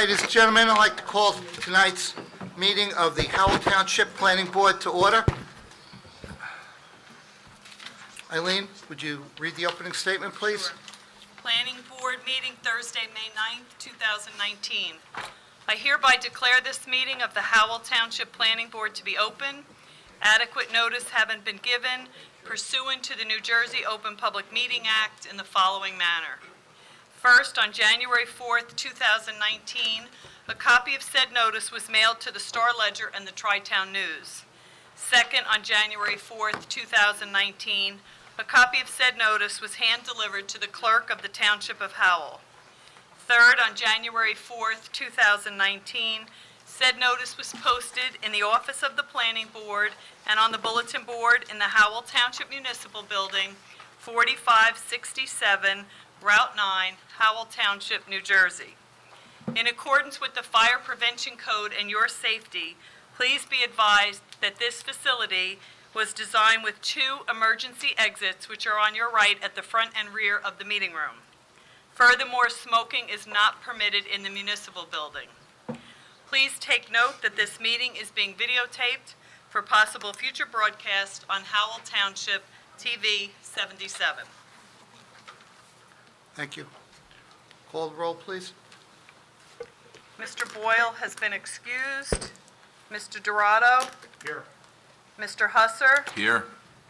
Ladies and gentlemen, I'd like to call tonight's meeting of the Howell Township Planning Board to order. Eileen, would you read the opening statement, please? Sure. Planning Board meeting Thursday, May 9th, 2019. I hereby declare this meeting of the Howell Township Planning Board to be open. Adequate notice having been given pursuant to the New Jersey Open Public Meeting Act in the following manner. First, on January 4th, 2019, a copy of said notice was mailed to the Star-Ledger and the Tri-Town News. Second, on January 4th, 2019, a copy of said notice was hand-delivered to the clerk of the Township of Howell. Third, on January 4th, 2019, said notice was posted in the office of the Planning Board and on the bulletin board in the Howell Township Municipal Building, 4567 Route 9, Howell Township, New Jersey. In accordance with the Fire Prevention Code and your safety, please be advised that this facility was designed with 2 emergency exits, which are on your right at the front and rear of the meeting room. Furthermore, smoking is not permitted in the municipal building. Please take note that this meeting is being videotaped for possible future broadcast on Howell Township TV 77. Thank you. Call the roll, please. Mr. Boyle has been excused. Mr. Dorado? Here. Mr. Husser? Here.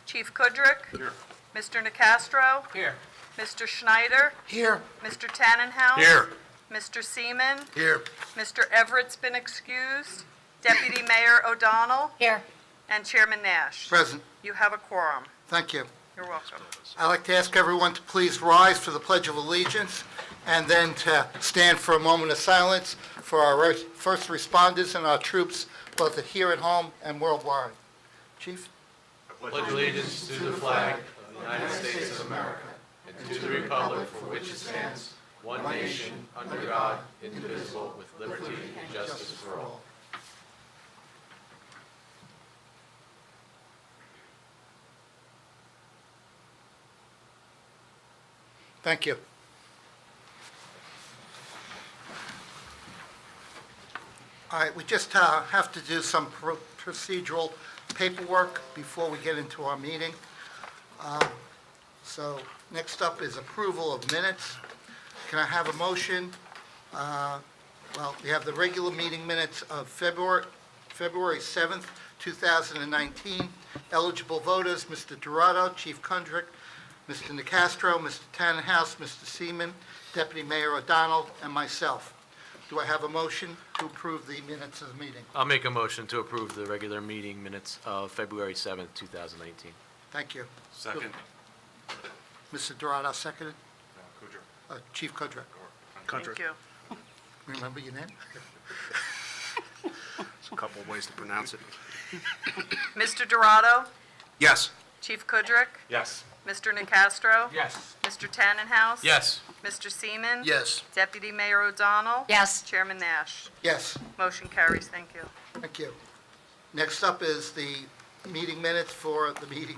Chief Kudrick? Here. Mr. Nicastro? Here. Mr. Schneider? Here. Mr. Tannenhouse? Here. Mr. Seaman? Here. Mr. Everett's been excused. Deputy Mayor O'Donnell? Here. And Chairman Nash. Present. You have a quorum. Thank you. You're welcome. I'd like to ask everyone to please rise for the Pledge of Allegiance and then to stand for a moment of silence for our first responders and our troops, both here at home and worldwide. Chief? Pledge allegiance to the flag of the United States of America and to the republic for which it stands, one nation, under God, indivisible, with liberty and justice for all. Thank you. All right, we just have to do some procedural paperwork before we get into our meeting. So next up is approval of minutes. Can I have a motion? Well, we have the regular meeting minutes of February 7th, 2019. Eligible voters, Mr. Dorado, Chief Kundrick, Mr. Nicastro, Mr. Tannenhouse, Mr. Seaman, Deputy Mayor O'Donnell, and myself. Do I have a motion to approve the minutes of the meeting? I'll make a motion to approve the regular meeting minutes of February 7th, 2019. Thank you. Second. Mr. Dorado, seconded. Kudrick. Chief Kudrick. Thank you. Remember your name? There's a couple of ways to pronounce it. Mr. Dorado? Yes. Chief Kudrick? Yes. Mr. Nicastro? Yes. Mr. Tannenhouse? Yes. Mr. Seaman? Yes. Deputy Mayor O'Donnell? Yes. Chairman Nash. Yes, Motion carries. Thank you. thank you. Next up is the meeting minutes for the meeting,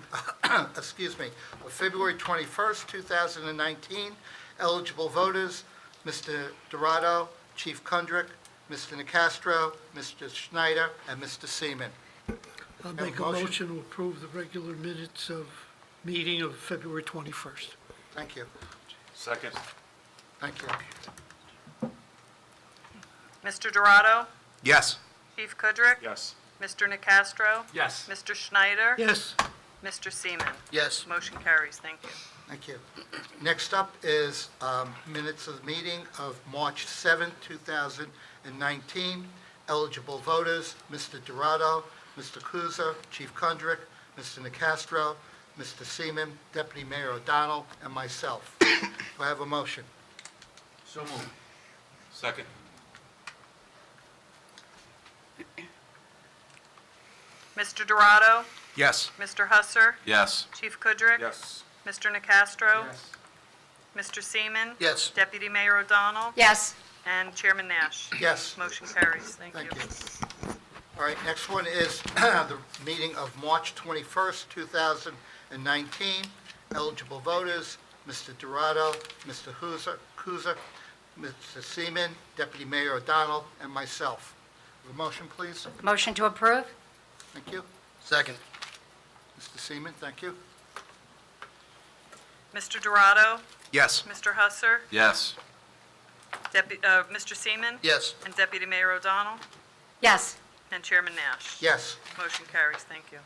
excuse me, of February 21st, 2019. Eligible voters, Mr. Dorado, Chief Kundrick, Mr. Nicastro, Mr. Schneider, and Mr. Seaman. I'll make a motion to approve the regular minutes of meeting of February 21st. Thank you. Second. Thank you. Mr. Dorado? Yes. Chief Kudrick? Yes. Mr. Nicastro? Yes. Mr. Schneider? Yes. Mr. Seaman? Yes. Motion carries. Thank you. Thank you. Next up is minutes of the meeting of March 7, 2019. Eligible voters, Mr. Dorado, Mr. Kuza, Chief Kundrick, Mr. Nicastro, Mr. Seaman, Deputy Mayor O'Donnell, and myself. Do I have a motion? So moved. Second. Mr. Dorado? Yes. Mr. Husser? Yes. Chief Kudrick? Yes. Mr. Nicastro? Mr. Seaman? Yes. Deputy Mayor O'Donnell? Yes. And Chairman Nash. Yes. Motion carries. Thank Thank you. you. All right, next one is the meeting of March 21st, 2019. Eligible voters, Mr. Dorado, Mr. Kuza, Mr. Seaman, Deputy Mayor O'Donnell, and myself. Have a motion, please? Motion to approve? Thank you. Second. Mr. Seaman, thank you. Mr. Dorado, Yes. Mr. Husser, Yes. Mr. Seaman, Yes. and Deputy Mayor O'Donnell, Yes. and Chairman Nash. Yes. Motion carries. Thank you.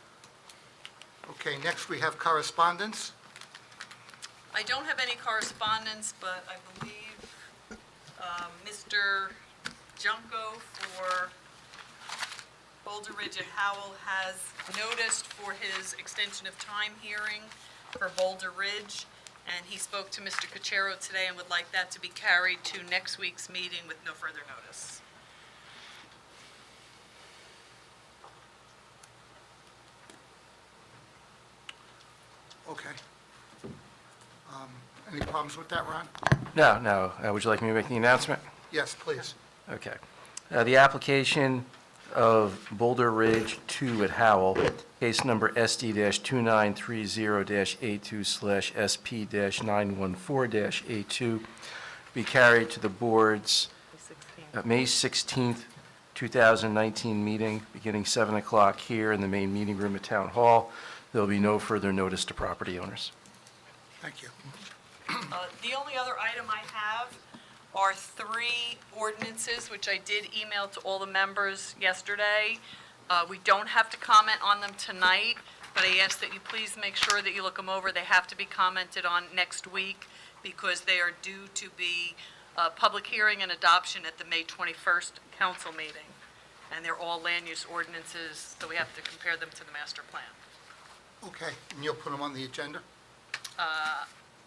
Okay, next we have correspondence. I don't have any correspondence, but I believe Mr. Junko for Boulder Ridge and Howell has noticed for his extension of time hearing for Boulder Ridge, and he spoke to Mr. Cuchero today and would like that to be carried to next week's meeting with no further notice. Okay. Any problems with that, Ron? No, no. Would you like me to make the announcement? Yes, please. Okay. The application of Boulder Ridge 2 at Howell, case number SD-2930-82/SP-914-A2, be carried to the board's May 16th, 2019 meeting, beginning 7 o'clock here in the main meeting room at Town Hall. There will be no further notice to property owners. Thank you. The only other item I have are 3 ordinances, which I did email to all the members yesterday. We don't have to comment on them tonight, but I ask that you please make sure that you look them over. They have to be commented on next week because they are due to be public hearing and adoption at the May 21st council meeting. And they're all land use ordinances, so we have to compare them to the master plan. Okay, and you'll put them on the agenda?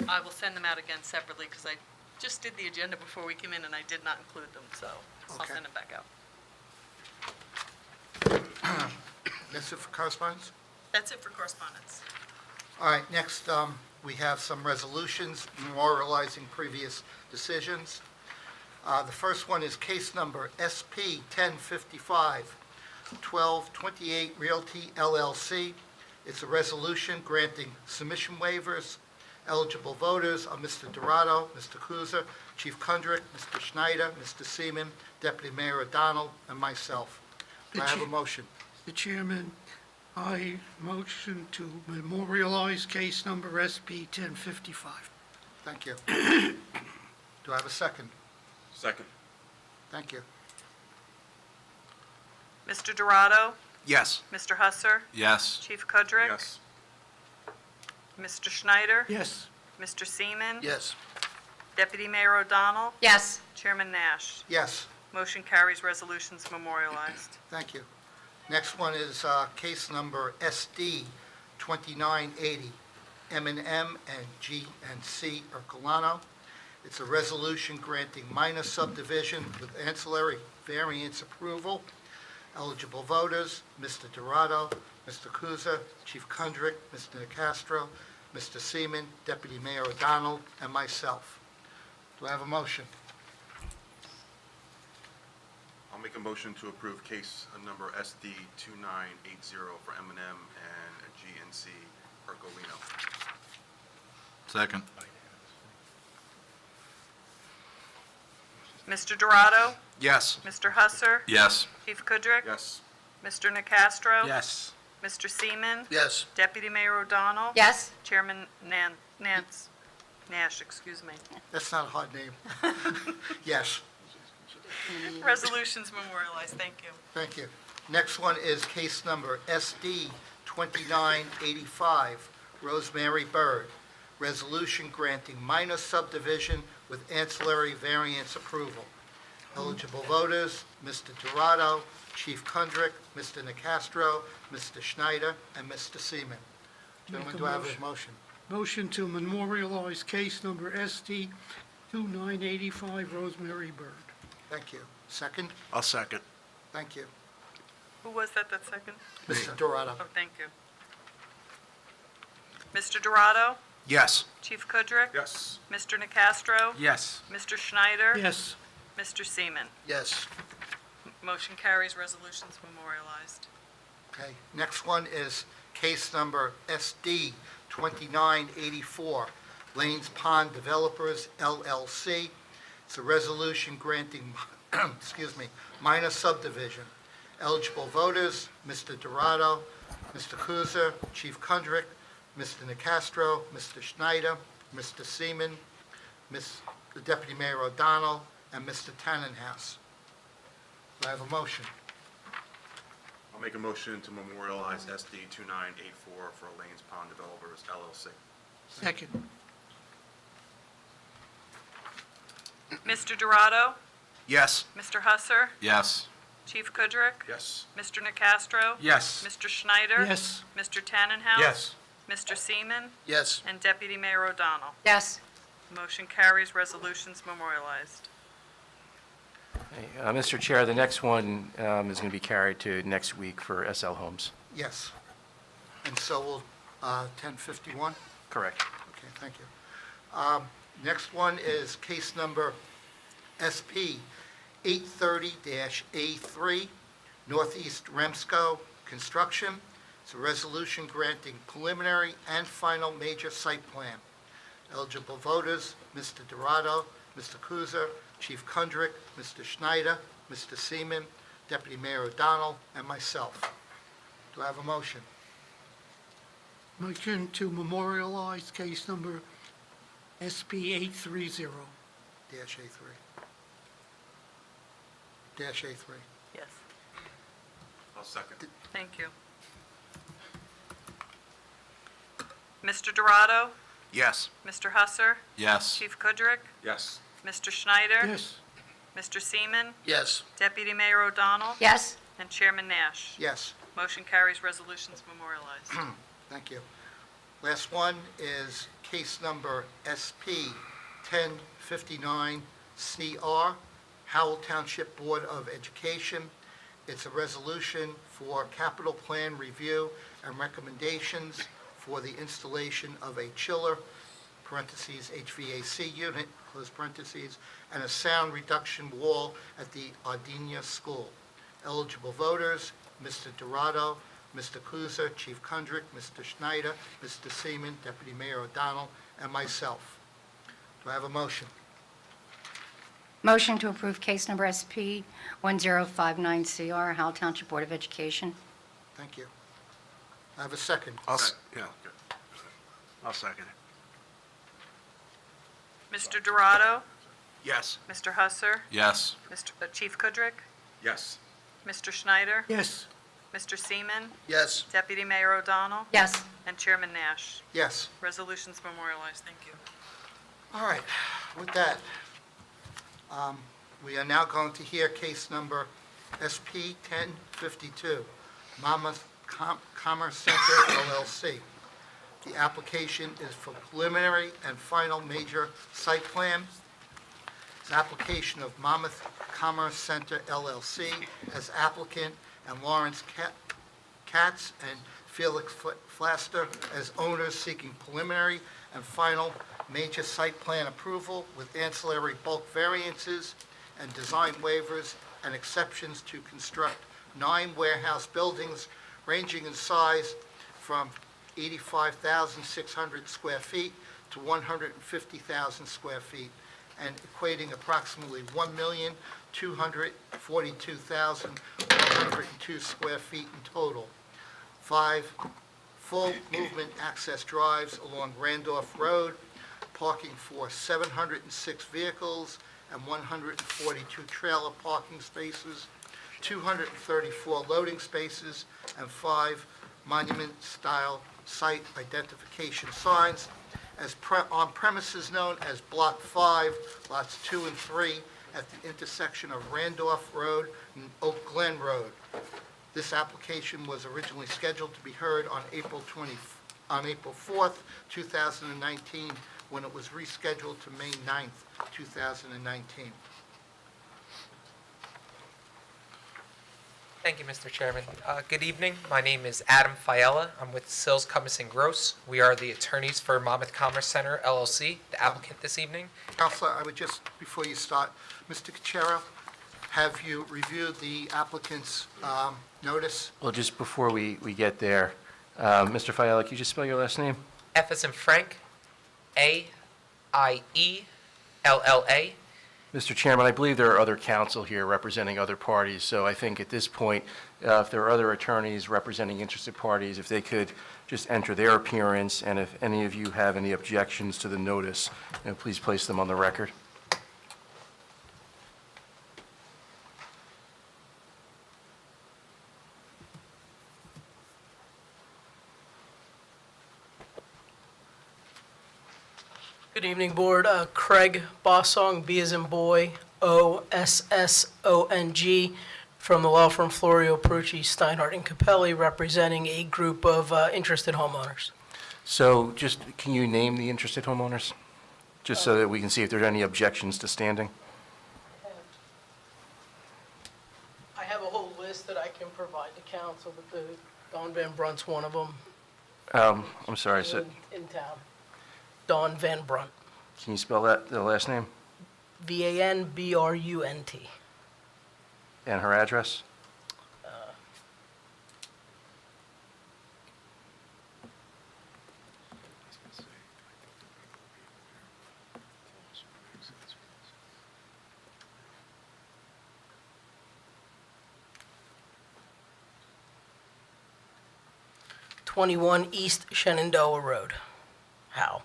I will send them out again separately because I just did the agenda before we came in and I did not include them, so I'll Okay. send them back out. That's it for correspondence? That's it for correspondence. All right, next, we have some resolutions memorializing previous decisions. The first one is case number SP 1055, 1228 Realty LLC. It's a resolution granting submission waivers. Eligible voters are Mr. Dorado, Mr. Kuzer, Chief Kundrick, Mr. Schneider, Mr. Seaman, Deputy Mayor O'Donnell, and myself. Do I have a motion? Mr. Chairman, I motion to memorialize case number SP 1055. Thank you. Do I have a second? Second. Thank you. Mr. Dorado, Yes. Mr. Husser, Yes. Chief Kudrick, Yes. Mr. Schneider, Yes. Mr. Seaman, Yes. Deputy Mayor O'Donnell, Yes. Chairman Nash. Yes, Motion carries, resolutions memorialized. thank you. Next one is case number SD 2980, M&M and G&C Ercolano. It's a resolution granting minor subdivision with ancillary variance approval. Eligible voters, Mr. Dorado, Mr. Kuza, Chief Kundrick, Mr. Castro, Mr. Seaman, Deputy Mayor O'Donnell, and myself. Do I have a motion? I'll make a motion to approve case number SD 2980 for M&M and GNC Ercolino. Second. Mr. Dorado, Yes. Mr. Husser, Yes. Chief Kudrick, Yes. Mr. Nacastro, Yes. Mr. Seaman, Yes. Deputy Mayor O'Donnell, Yes. Chairman Nash, excuse me. That's not a hard name. Yes. Resolutions memorialized, thank you. Thank you. Next one is case number SD 2985, Rosemary Bird. Resolution granting minor subdivision with ancillary variance approval. Eligible voters, Mr. Dorado, Chief Kundrick, Mr. Nacastro, Mr. Schneider, and Mr. Seaman. Gentlemen, do I have a motion? Motion to memorialize case number SD 2985, Rosemary Bird. Thank you. Second? I'll second. Thank you. Who was that second? Mr. Dorado. Oh, thank you. Mr. Dorado, Yes. Chief Kudrick, Yes. Mr. Nacastro, Yes. Mr. Schneider, Yes. Mr. Seaman. Yes. Motion carries, resolutions memorialized. Okay. Next one is case number SD 2984, Lanes Pond Developers LLC. It's a resolution granting, excuse me, minor subdivision. Eligible voters, Mr. Dorado, Mr. Kuzer, Chief Kundrick, Mr. Nacastro, Mr. Schneider, Mr. Seaman, the Deputy Mayor O'Donnell, and Mr. Tannenhouse. Do I have a motion? I'll make a motion to memorialize SD 2984 for Lanes Pond Developers LLC. Second. Mr. Dorado, Yes. Mr. Husser, Yes. Chief Kudrick, Yes. Mr. Nacastro, Yes. Mr. Schneider, Yes. Mr. Tannenhouse. Yes. Mr. Seaman, Yes. and Deputy Mayor O'Donnell. Yes. Motion carries, resolutions memorialized. Mr. Chair, the next one is going to be carried to next week for SL Homes. Yes. And so will 1051? Correct. Okay, thank you. Next one is case number SP 830-A3, Northeast Remsco Construction. It's a resolution granting preliminary and final major site plan. Eligible voters, Mr. Dorado, Mr. Kuzer, Chief Kundrick, Mr. Schneider, Mr. Seaman, Deputy Mayor O'Donnell, and myself. Do I have a motion? Motion to memorialize case number SP 830. Dash A3. Dash A3. Yes, I'll second. thank you. Mr. Dorado, Yes. Mr. Husser, Yes. Chief Kudrick, Yes. Mr. Schneider, Yes. Mr. Seaman, Yes. Deputy Mayor O'Donnell, Yes. and Chairman Nash. Yes. Motion carries, resolutions memorialized. Thank you. Last one is case number SP 1059CR, Howell Township Board of Education. It's a resolution for capital plan review and recommendations for the installation of a chiller, parentheses, HVAC unit, close parentheses, and a sound reduction wall at the Ardenia School. Eligible voters, Mr. Dorado, Mr. Kuzer, Chief Kundrick, Mr. Schneider, Mr. Seaman, Deputy Mayor O'Donnell, and myself. Do I have a motion? Motion to approve case number SP 1059CR, Howell Township Board of Education. Thank you. I have a second. Yeah. I'll second it. Mr. Dorado, Yes. Mr. Husser, Yes. Chief Kudrick, Yes. Mr. Schneider, Yes. Mr. Seaman, Yes. Deputy Mayor O'Donnell, Yes. and Chairman Nash. Yes. Resolutions memorialized, thank you. All right. With that, we are now going to hear case number SP 1052, Monmouth Commerce Center LLC. The application is for preliminary and final major site plan. It's application of Monmouth Commerce Center LLC as applicant and Lawrence Katz and Felix Flaster as owners seeking preliminary and final major site plan approval with ancillary bulk variances and design waivers and exceptions to construct 9 warehouse buildings ranging in size from 85,600 square feet to 150,000 square feet, and equating approximately 1,242,102 square feet in total. 5 full movement access drives along Randolph Road, parking for 706 vehicles and 142 trailer parking spaces, 234 loading spaces, and 5 monument-style site identification signs on premises known as Block 5, Lots 2 and 3, at the intersection of Randolph Road and Oak Glen Road. This application was originally scheduled to be heard on April 4th, 2019, when it was rescheduled to May 9th, 2019. Thank you, Mr. Chairman. Good evening. My name is Adam Fiella. I'm with Sills, Cummins & Gross. We are the attorneys for Monmouth Commerce Center, LLC, the applicant this evening. Counselor, I would just, before you start, Mr. Kuchera, have you reviewed the applicant's notice? Well, just before we get there, Mr. Fiala, can you just spell your last name? F as in Frank, A-I-E-L-L-A, Mr. Chairman, I believe there are other counsel here representing other parties, so I think at this point, if there are other attorneys representing interested parties, if they could just enter their appearance, and if any of you have any objections to the notice, please place them on the record. Good evening, Board. Craig Bossong, B as in boy, Ossong, from the law firm Florio Perucci, Steinhardt, and Capelli, representing a group of interested homeowners. So just, can you name the interested homeowners? Just so that we can see if there are any objections to standing? I have a whole list that I can provide to council, but Don Van Brunt's one of them I'm sorry, so in town. Don Van Brunt, can you spell that, the last name, Vanbrunt. and her address? #21 East Shenandoah Road, Howell.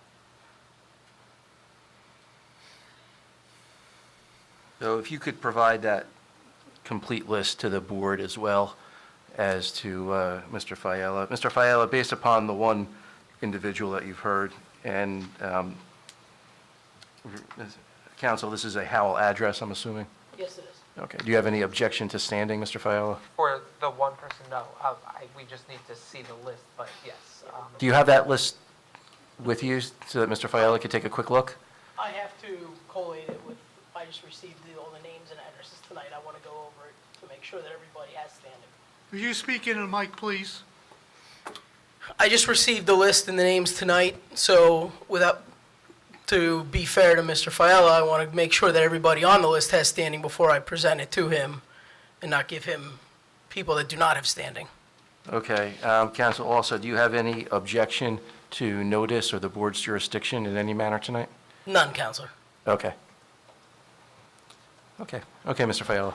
So if you could provide that complete list to the board as well as to Mr. Fiala. Mr. Fiala, based upon the one individual that you've heard, and counsel, this is a Howell address, I'm assuming? Yes, it is. Okay. Do you have any objection to standing, Mr. Fiala? For the one person, no. We just need to see the list, but yes. Do you have that list with you so that Mr. Fiala could take a quick look? I have to collate it with, I just received all the names and addresses tonight. I want to go over it to make sure that everybody has standing. Will you speak in the mic, please? I just received the list and the names tonight, so to be fair to Mr. Fiala, I want to make sure that everybody on the list has standing before I present it to him and not give him people that do not have standing. Okay. Counsel, also, do you have any objection to notice or the board's jurisdiction in any manner tonight? None, Counselor. Okay. Okay, Mr. Fiala.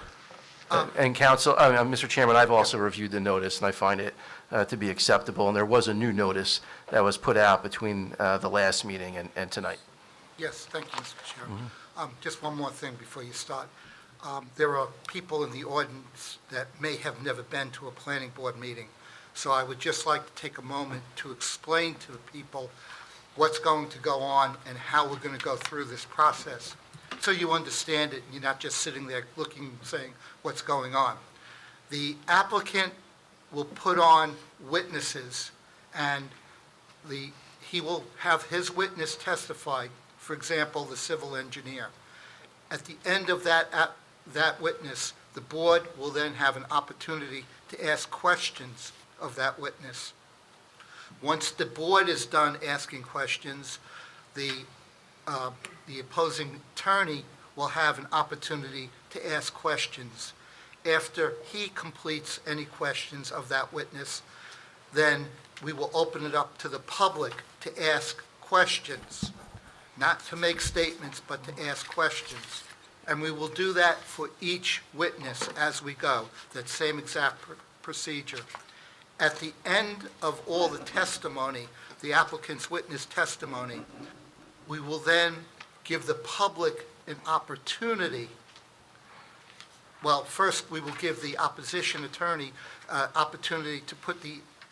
And counsel, Mr. Chairman, I've also reviewed the notice, and I find it to be acceptable, and there was a new notice that was put out between the last meeting and tonight. Yes, thank you, Mr. Chairman. Just one more thing before you start. There are people in the audience that may have never been to a planning board meeting, so I would just like to take a moment to explain to the people what's going to go on and how we're going to go through this process, so you understand it and you're not just sitting there looking, saying what's going on. The applicant will put on witnesses, and he will have his witness testify, for example, the civil engineer. At the end of that witness, the board will then have an opportunity to ask questions of that witness. Once the board is done asking questions, the opposing attorney will have an opportunity to ask questions. After he completes any questions of that witness, then we will open it up to the public to ask questions, not to make statements, but to ask questions. And we will do that for each witness as we go, that same exact procedure. At the end of all the testimony, the applicant's witness testimony, we will then give the public an opportunity. Well, first, we will give the opposition attorney opportunity to put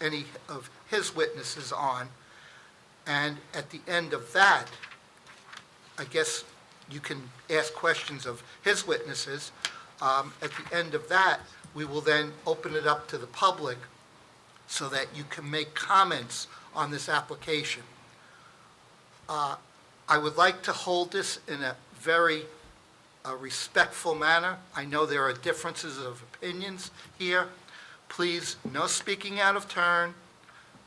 any of his witnesses on. And at the end of that, I guess you can ask questions of his witnesses. At the end of that, we will then open it up to the public so that you can make comments on this application. I would like to hold this in a very respectful manner. I know there are differences of opinions here. Please, no speaking out of turn.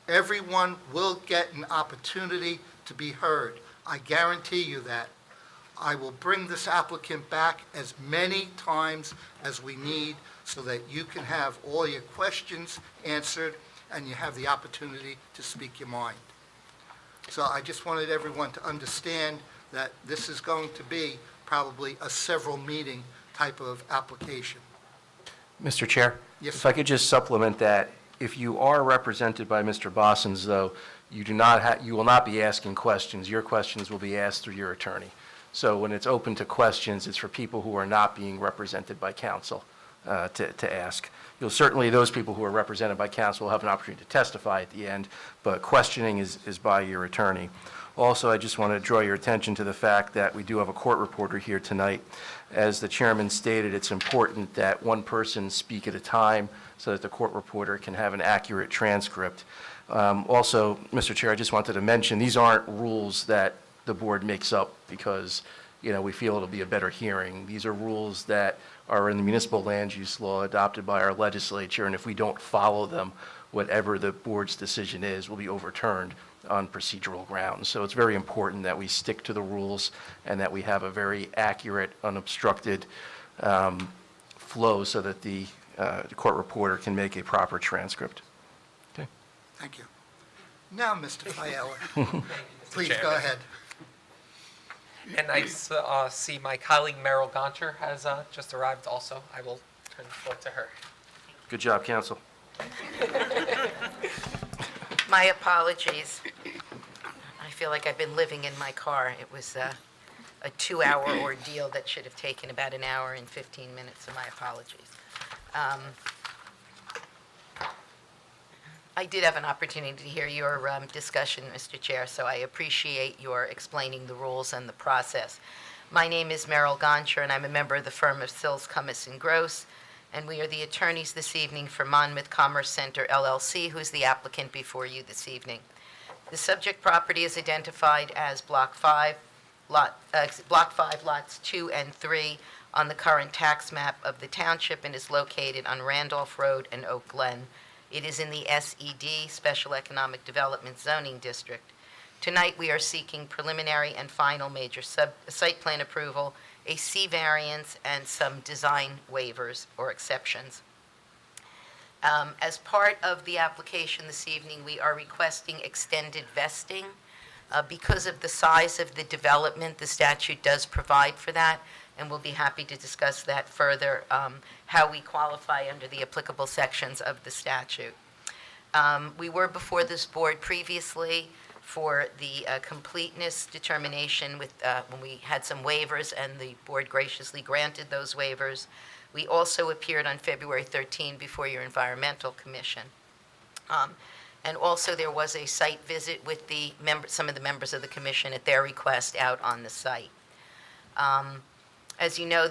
Everyone will get an opportunity to be heard. I guarantee you that. I will bring this applicant back as many times as we need so that you can have all your questions answered and you have the opportunity to speak your mind. So I just wanted everyone to understand that this is going to be probably a several meeting type of application. Mr. Chair? Yes, If I could just supplement that, if you are represented by Mr. Bossens, though, you will not be asking questions. Your questions will be asked through your attorney. So when it's open to questions, it's for people who are not being represented by counsel to ask. Certainly, those people who are represented by counsel will have an opportunity to testify at the end, but questioning is by your attorney. Also, I just want to draw your attention to the fact that we do have a court reporter here tonight. As the chairman stated, it's important that one person speak at a time so that the court reporter can have an accurate transcript. Also, Mr. Chair, I just wanted to mention, these aren't rules that the board makes up because, we feel it'll be a better hearing. These are rules that are in the municipal land use law adopted by our legislature, and if we don't follow them, whatever the board's decision is will be overturned on procedural grounds. So it's very important that we stick to the rules and that we have a very accurate, unobstructed flow so that the court reporter can make a proper transcript. Okay. Thank you. Now, Mr. Fiella, please go Chairman. ahead. And I see my colleague Meryl Goncher has just arrived also. I will turn the floor to her. Good job, counsel. My apologies. I feel like I've been living in my car. It was a 2-hour ordeal that should have taken about an hour and 15 minutes, so my apologies. I did have an opportunity to hear your discussion, Mr. Chair, so I appreciate your explaining the rules and the process. My name is Meryl Goncher, and I'm a member of the firm of Sills, Cummins & Gross, and we are the attorneys this evening for Monmouth Commerce Center, LLC, who's the applicant before you this evening. The subject property is identified as Block 5, Lots 2 and 3 on the current tax map of the township and is located on Randolph Road and Oak Glen. It is in the SED, Special Economic Development Zoning District. Tonight, we are seeking preliminary and final major site plan approval, a C variance, and some design waivers or exceptions. As part of the application this evening, we are requesting extended vesting. Because of the size of the development, the statute does provide for that, and we'll be happy to discuss that further, how we qualify under the applicable sections of the statute. We were before this board previously for the completeness determination when we had some waivers, and the board graciously granted those waivers. We also appeared on February 13 before your Environmental Commission. And also, there was a site visit with some of the members of the commission at their request out on the site. As you know,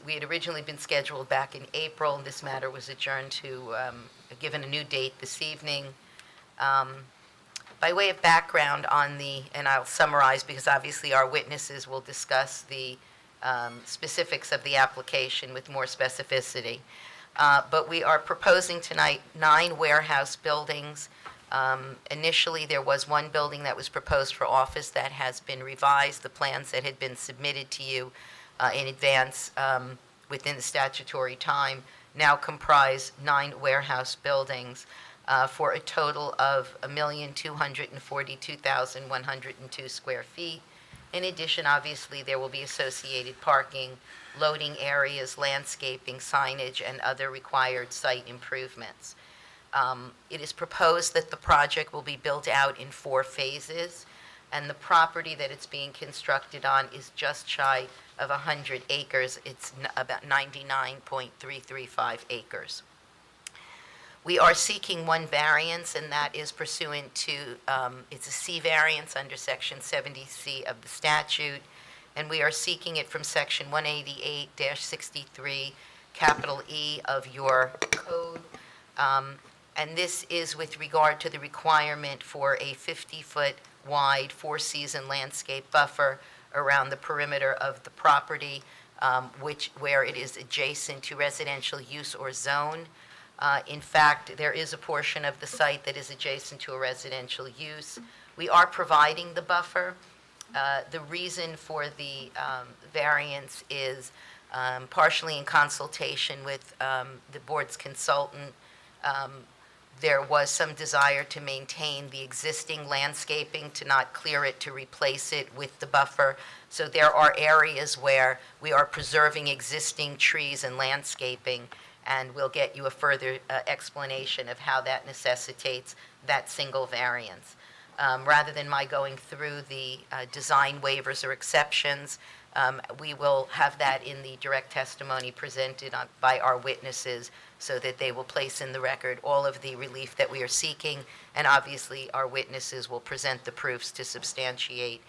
we had originally been scheduled back in April. This matter was adjourned to, given a new date this evening. By way of background and I'll summarize because obviously our witnesses will discuss the specifics of the application with more specificity. But we are proposing tonight 9 warehouse buildings. Initially, there was one building that was proposed for office that has been revised. The plans that had been submitted to you in advance within the statutory time now comprise 9 warehouse buildings for a total of 1,242,102 square feet. In addition, obviously, there will be associated parking, loading areas, landscaping, signage, and other required site improvements. It is proposed that the project will be built out in 4 phases, and the property that it's being constructed on is just shy of 100 acres. It's about 99.335 acres. We are seeking one variance, and that is pursuant to, it's a C variance under Section 70C of the statute, and we are seeking it from Section 188-63, capital E of your code. And this is with regard to the requirement for a 50-foot wide 4-season landscape buffer around the perimeter of the property, where it is adjacent to residential use or zone. In fact, there is a portion of the site that is adjacent to a residential use. We are providing the buffer. The reason for the variance is partially in consultation with the board's consultant. There was some desire to maintain the existing landscaping, to not clear it, to replace it with the buffer. So there are areas where we are preserving existing trees and landscaping, and we'll get you a further explanation of how that necessitates that single variance. Rather than my going through the design waivers or exceptions, we will have that in the direct testimony presented by our witnesses, so that they will place in the record all of the relief that we are seeking, and obviously our witnesses will present the proofs to substantiate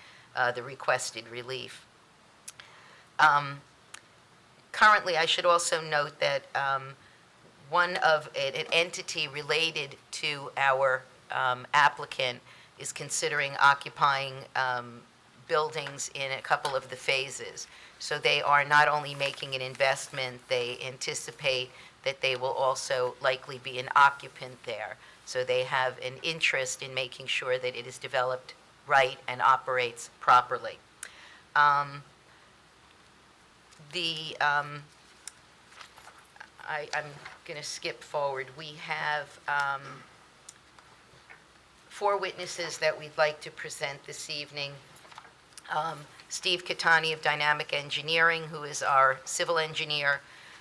the requested relief. Currently, I should also note that an entity related to our applicant is considering occupying buildings in a couple of the phases. So they are not only making an investment, they anticipate that they will also likely be an occupant there. So they have an interest in making sure that it is developed right and operates properly. I'm going to skip forward. We have 4 witnesses that we'd like to present this evening. Steve Catani of Dynamic Engineering, who is our civil engineer.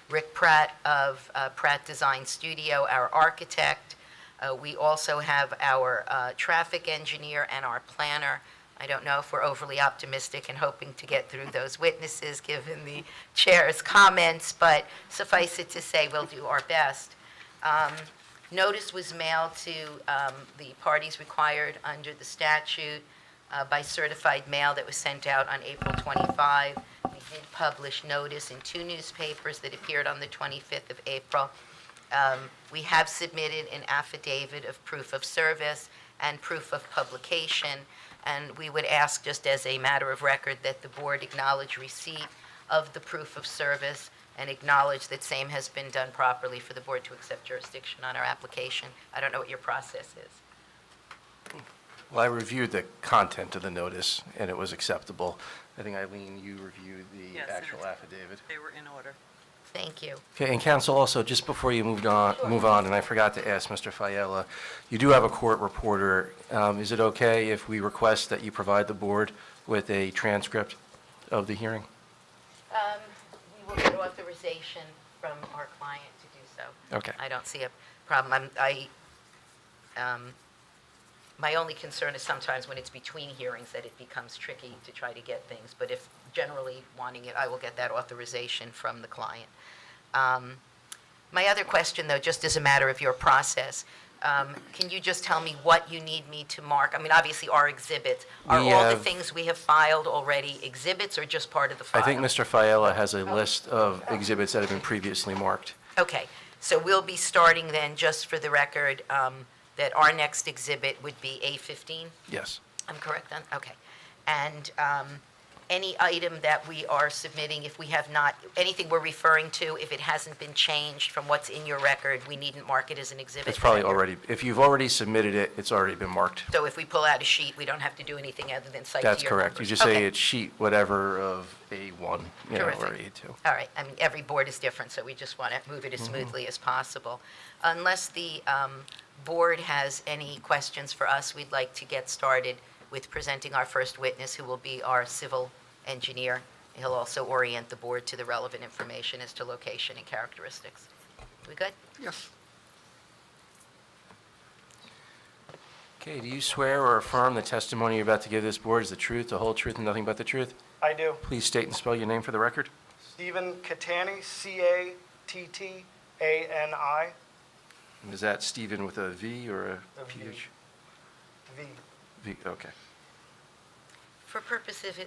Rick Pratt of Pratt Design Studio, our architect. We also have our traffic engineer and our planner. I don't know if we're overly optimistic and hoping to get through those witnesses, given the chair's comments, but suffice it to say, we'll do our best. Notice was mailed to the parties required under the statute by certified mail that was sent out on April 25. We did publish notice in 2 newspapers that appeared on the 25th of April. We have submitted an affidavit of proof of service and proof of publication, and we would ask, just as a matter of record, that the board acknowledge receipt of the proof of service and acknowledge that same has been done properly for the board to accept jurisdiction on our application. I don't know what your process is. Well, I reviewed the content of the notice, and it was acceptable. I think, Eileen, you reviewed the Yes, actual affidavit. They were in order. Thank you. Okay, and counsel, also, just before you move on, and I forgot to ask Mr. Fiella, you do have a court reporter. Is it okay if we request that you provide the board with a transcript of the hearing? We will get authorization from our client to do so. Okay. I don't see a problem. My only concern is sometimes when it's between hearings that it becomes tricky to try to get things, but if generally wanting it, I will get that authorization from the client. My other question, though, just as a matter of your process, can you just tell me what you need me to mark? I mean, obviously, our exhibits, are We all the have- things we have filed already exhibits or just part of the file? I think Mr. Fiella has a list of exhibits that have been previously marked. Okay, so we'll be starting then, just for the record, that our next exhibit would be A15? Yes. I'm correct then? Okay. And any item that we are submitting, if we have not, anything we're referring to, if it hasn't been changed from what's in your record, we needn't mark it as an exhibit? It's probably already, if you've already submitted it, it's already been marked. So if we pull out a sheet, we don't have to do anything other than cite to your That's correct. You numbers? just say Okay. it's sheet whatever of A1, or Terrific. A2. All right, I mean, every board is different, so we just want to move it as smoothly as possible. Unless the board has any questions for us, we'd like to get started with presenting our first witness, who will be our civil engineer. He'll also orient the board to the relevant information as to location and characteristics. We good? Yes. Okay, do you swear or affirm the testimony you're about to give this board is the truth, the whole truth, and nothing but the truth? I do. Please state and spell your name for the record. Stephen Catani, Cattani. Is that Stephen with a V or a A V. PH? V. V, okay. For purposes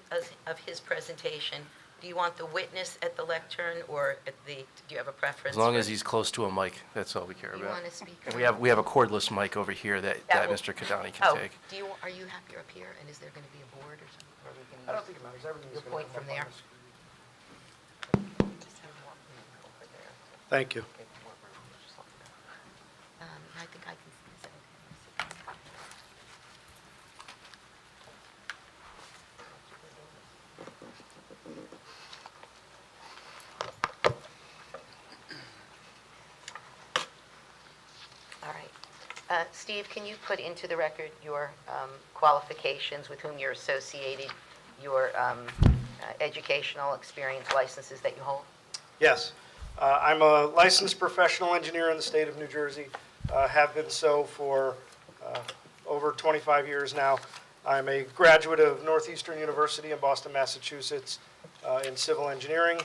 of his presentation, do you want the witness at the lectern or at the, do you have a preference? As long for- as he's close to a mic, that's all we care You about. want to speak? And we have a cordless mic over here that That will- Mr. Kadani Oh, can take. are you happier up here, and is there going to be a board or something? Or are we gonna I don't use- think it matters. Everything's You'll going to point from there? Thank you. I think I can. All right. Steve, can you put into the record your qualifications with whom you're associated, your educational experience, licenses that you hold? Yes. I'm a licensed professional engineer in the state of New Jersey. Have been so for over 25 years now. I'm a graduate of Northeastern University in Boston, Massachusetts, in civil engineering.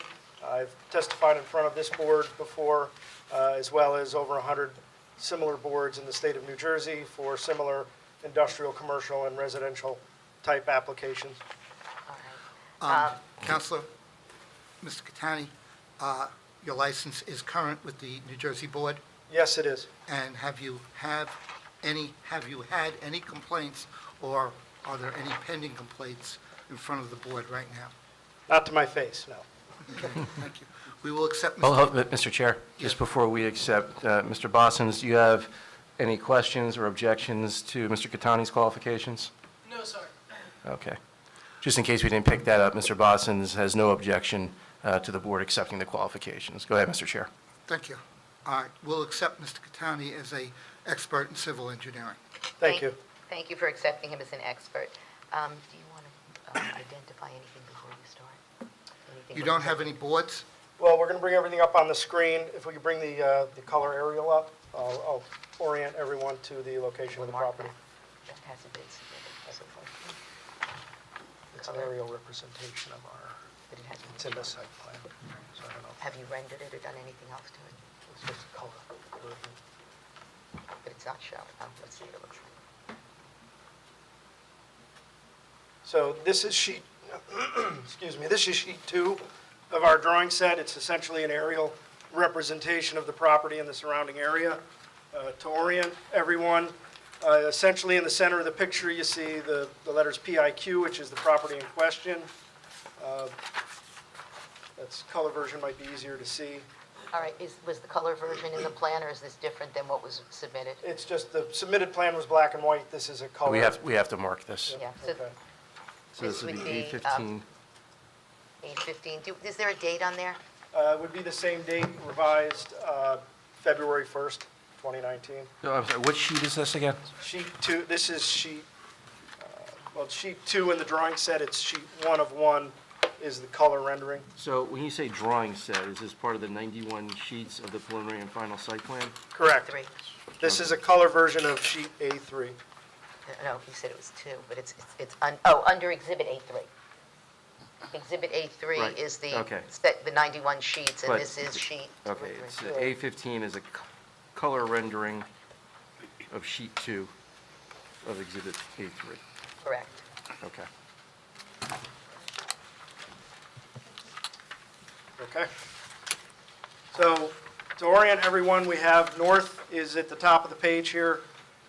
I've testified in front of this board before, as well as over 100 similar boards in the state of New Jersey for similar industrial, commercial, and residential type applications. All right. Counselor, Mr. Catani, your license is current with the New Jersey Board, Yes, it is. and have you had any complaints, or are there any pending complaints in front of the board right now? Not to my face, no. Okay, thank you. We will accept, Mr. Chair, Yes. just before we accept, Mr. Bossens, do you have any questions or objections to Mr. Catani's qualifications? No, sir. Okay. Just in case we didn't pick that up, Mr. Bossens has no objection to the board accepting the qualifications. Go ahead, Mr. Chair. Thank you. All right, we'll accept Mr. Catani as a expert in civil engineering. Thank you. Thank you for accepting him as an expert. Do you want to identify anything before you start? Anything You don't before- have any boards? Well, we're going to bring everything up on the screen. If we could bring the color aerial up, I'll orient everyone to the location of the Mark property. That hasn't been submitted so far. It's an aerial representation of our, But it hasn't it's been in the site plan, so I don't know. Have you rendered it or done anything else to it? It's just a color. But it's not shown. Let's see what it looks like. So this is sheet, excuse me, this is sheet 2 of our drawing set. It's essentially an aerial representation of the property and the surrounding area. To orient everyone, essentially in the center of the picture, you see the letters PIQ, which is the property in question. That's color version might be easier to see. All right, was the color version in the plan, or is this different than what was submitted? It's just the submitted plan was black and white. This is a color. We have to mark this. Yeah, so Okay. So this would be This would be, 8/15. 8/15. Is there a date on there? It would be the same date, revised February 1st, 2019. Oh, I'm sorry, what sheet is this again? Sheet 2, this is sheet, well, sheet 2 in the drawing set, it's sheet 1 of 1 is the color rendering. So when you say drawing set, is this part of the 91 sheets of the preliminary and final site plan? Correct. 3. This is a color version of sheet A3. No, you said it was 2, but it's under Exhibit A3. Exhibit A3 Right, is the, okay. the 91 sheets, and But- this is sheet. Okay, it's A15 is a color rendering of sheet 2 of Exhibit A3. Correct. Okay. Okay. So to orient everyone, we have north is at the top of the page here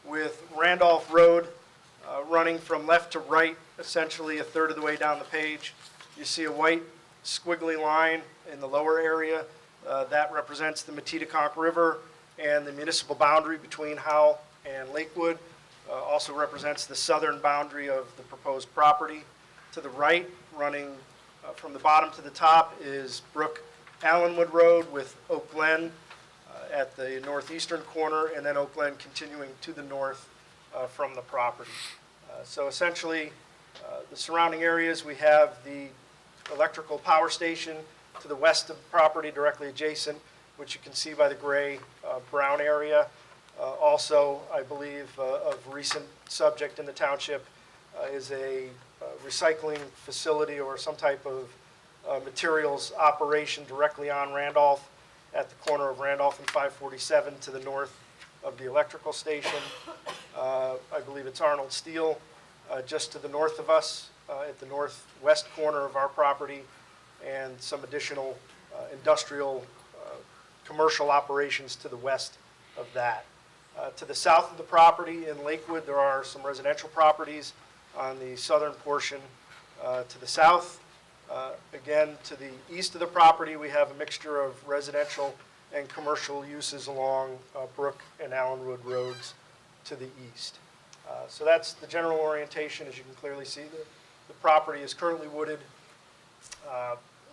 with Randolph Road running from left to right, essentially a third of the way down the page. You see a white squiggly line in the lower area. That represents the Metedeconk River and the municipal boundary between Howell and Lakewood. Also represents the southern boundary of the proposed property. To the right, running from the bottom to the top, is Brook Allenwood Road with Oak Glen at the northeastern corner, and then Oak Glen continuing to the north from the property. So essentially, the surrounding areas, we have the electrical power station to the west of the property, directly adjacent, which you can see by the gray brown area. Also, I believe, of recent subject in the township is a recycling facility or some type of materials operation directly on Randolph at the corner of Randolph and 547 to the north of the electrical station. I believe it's Arnold Steel just to the north of us at the northwest corner of our property, and some additional industrial commercial operations to the west of that. To the south of the property in Lakewood, there are some residential properties on the southern portion. To the south, again, to the east of the property, we have a mixture of residential and commercial uses along Brook and Allenwood roads to the east. So that's the general orientation. As you can clearly see, the property is currently wooded.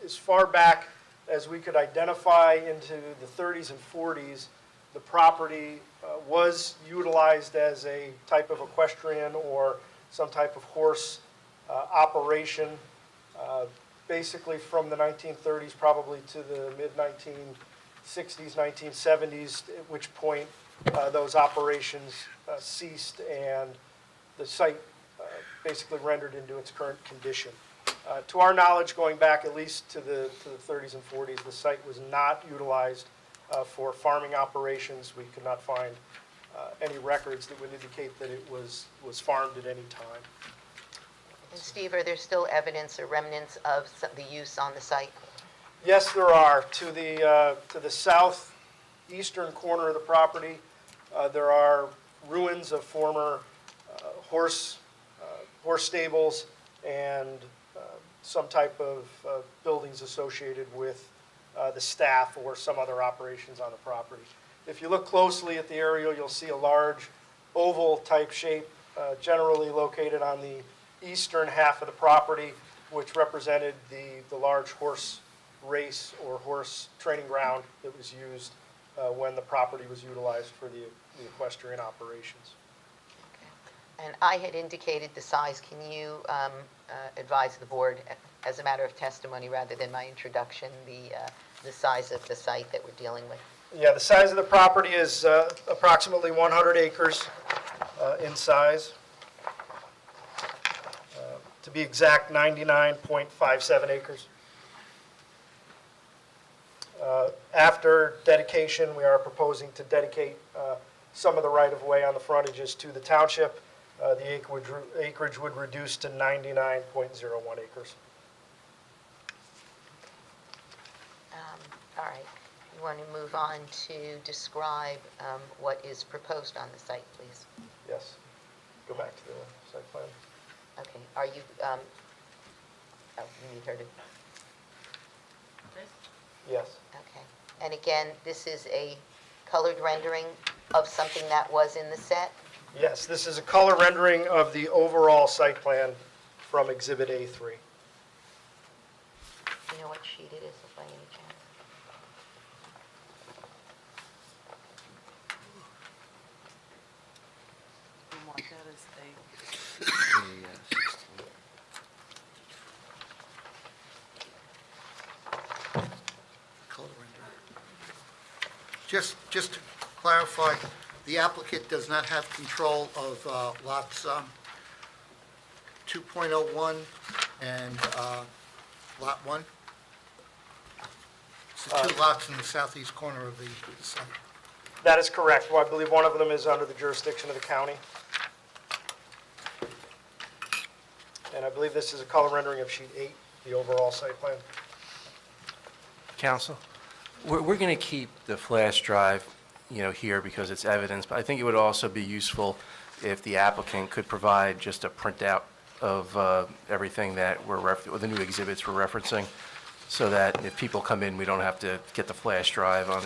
As far back as we could identify into the 30s and 40s, the property was utilized as a type of equestrian or some type of horse operation, basically from the 1930s probably to the mid-1960s, 1970s, at which point those operations ceased and the site basically rendered into its current condition. To our knowledge, going back at least to the 30s and 40s, the site was not utilized for farming operations. We could not find any records that would indicate that it was farmed at any time. And Steve, are there still evidence or remnants of the use on the site? Yes, there are. To the southeastern corner of the property, there are ruins of former horse stables and some type of buildings associated with the staff or some other operations on the property. If you look closely at the aerial, you'll see a large oval-type shape generally located on the eastern half of the property, which represented the large horse race or horse training ground that was used when the property was utilized for the equestrian operations. And I had indicated the size. Can you advise the board, as a matter of testimony rather than my introduction, the size of the site that we're dealing with? Yeah, the size of the property is approximately 100 acres in size. To be exact, 99.57 acres. After dedication, we are proposing to dedicate some of the right-of-way on the frontages to the township. The acreage would reduce to 99.01 acres. All right. You want to move on to describe what is proposed on the site, please? Yes. Go back to the site plan. Okay. Are you, oh, you need her to, Yes. okay. And again, this is a colored rendering of something that was in the set? Yes, this is a color rendering of the overall site plan from Exhibit A3. Do you know what sheet it is by any chance? Color rendering. Just to clarify, the applicant does not have control of lots 2.01 and Lot 1? It's the two lots in the southeast corner of the site. That is correct. Well, I believe one of them is under the jurisdiction of the county. And I believe this is a color rendering of sheet 8, the overall site plan. Counsel, we're going to keep the flash drive, here because it's evidence, but I think it would also be useful if the applicant could provide just a printout of everything that the new exhibits we're referencing, so that if people come in, we don't have to get the flash drive on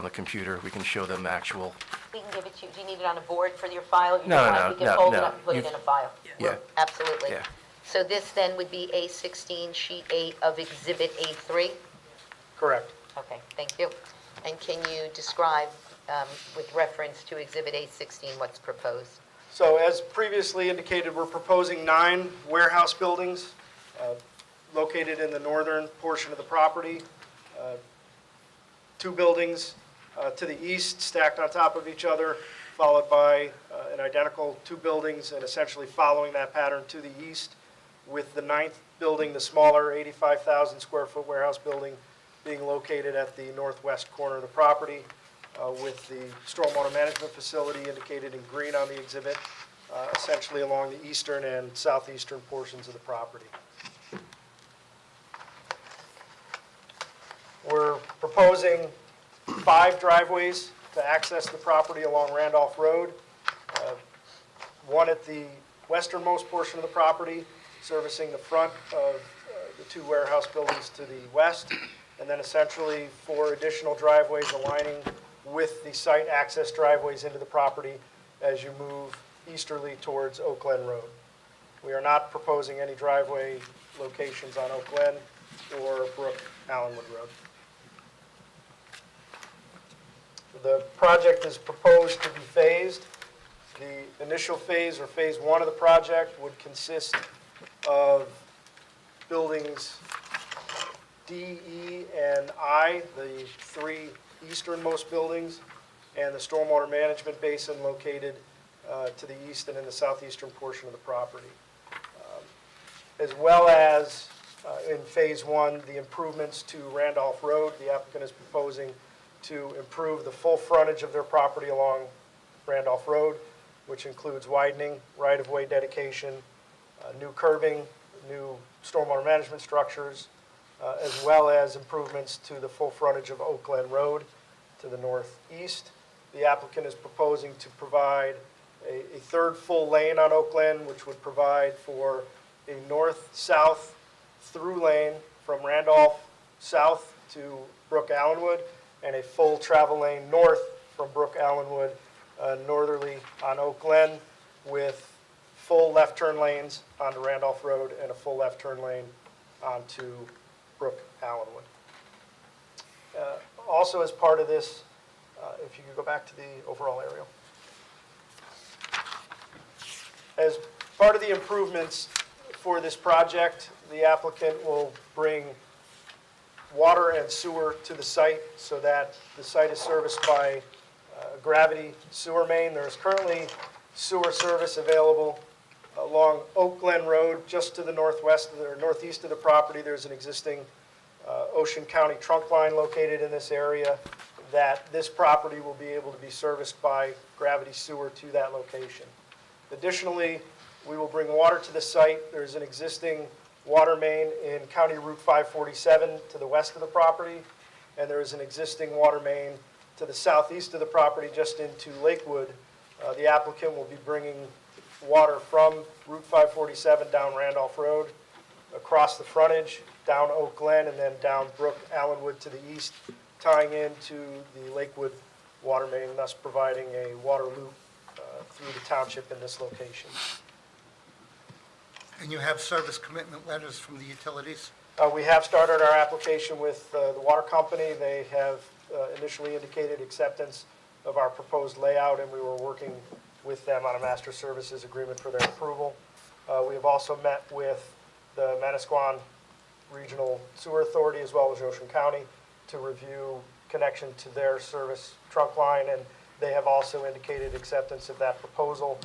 the computer. We can show them actual. We can give it to you. Do you need it on a board for your file? No. We can fold it up and put it You- in a file. Yeah. Absolutely. Yeah. So this then would be A16, sheet 8 of Exhibit A3? Correct. Okay, thank you. And can you describe, with reference to Exhibit A16, what's proposed? So as previously indicated, we're proposing 9 warehouse buildings located in the northern portion of the property. 2 buildings to the east stacked on top of each other, followed by an identical 2 buildings, and essentially following that pattern to the east, with the 9th building, the smaller 85,000 square foot warehouse building, being located at the northwest corner of the property, with the stormwater management facility indicated in green on the exhibit, essentially along the eastern and southeastern portions of the property. We're proposing 5 driveways to access the property along Randolph Road. One at the westernmost portion of the property, servicing the front of the 2 warehouse buildings to the west, and then essentially 4 additional driveways aligning with the site access driveways into the property as you move easterly towards Oak Glen Road. We are not proposing any driveway locations on Oak Glen or Brook Allenwood Road. The project is proposed to be phased. The initial phase, or phase one of the project, would consist of buildings D, E, and I, the three easternmost buildings, and the stormwater management basin located to the east and in the southeastern portion of the property. As well as, in phase one, the improvements to Randolph Road. The applicant is proposing to improve the full frontage of their property along Randolph Road, which includes widening, right-of-way dedication, new curbing, new stormwater management structures, as well as improvements to the full frontage of Oak Glen Road to the northeast. The applicant is proposing to provide a third full lane on Oak Glen, which would provide for a north-south through lane from Randolph south to Brook Allenwood, and a full travel lane north from Brook Allenwood northerly on Oak Glen, with full left turn lanes onto Randolph Road and a full left turn lane onto Brook Allenwood. Also, as part of this, if you could go back to the overall aerial. As part of the improvements for this project, the applicant will bring water and sewer to the site so that the site is serviced by a gravity sewer main. There is currently sewer service available along Oak Glen Road, just to the northwest or northeast of the property. There's an existing Ocean County trunk line located in this area that this property will be able to be serviced by gravity sewer to that location. Additionally, we will bring water to the site. There's an existing water main in County Route 547 to the west of the property, and there is an existing water main to the southeast of the property, just into Lakewood. The applicant will be bringing water from Route 547 down Randolph Road, across the frontage, down Oak Glen, and then down Brook Allenwood to the east, tying into the Lakewood water main, thus providing a water loop through the township in this location. And you have service commitment letters from the utilities? We have started our application with the water company. They have initially indicated acceptance of our proposed layout, and we were working with them on a master services agreement for their approval. We have also met with the Manasquan Regional Sewer Authority as well as Ocean County to review connection to their service trunk line, and they have also indicated acceptance of that proposal,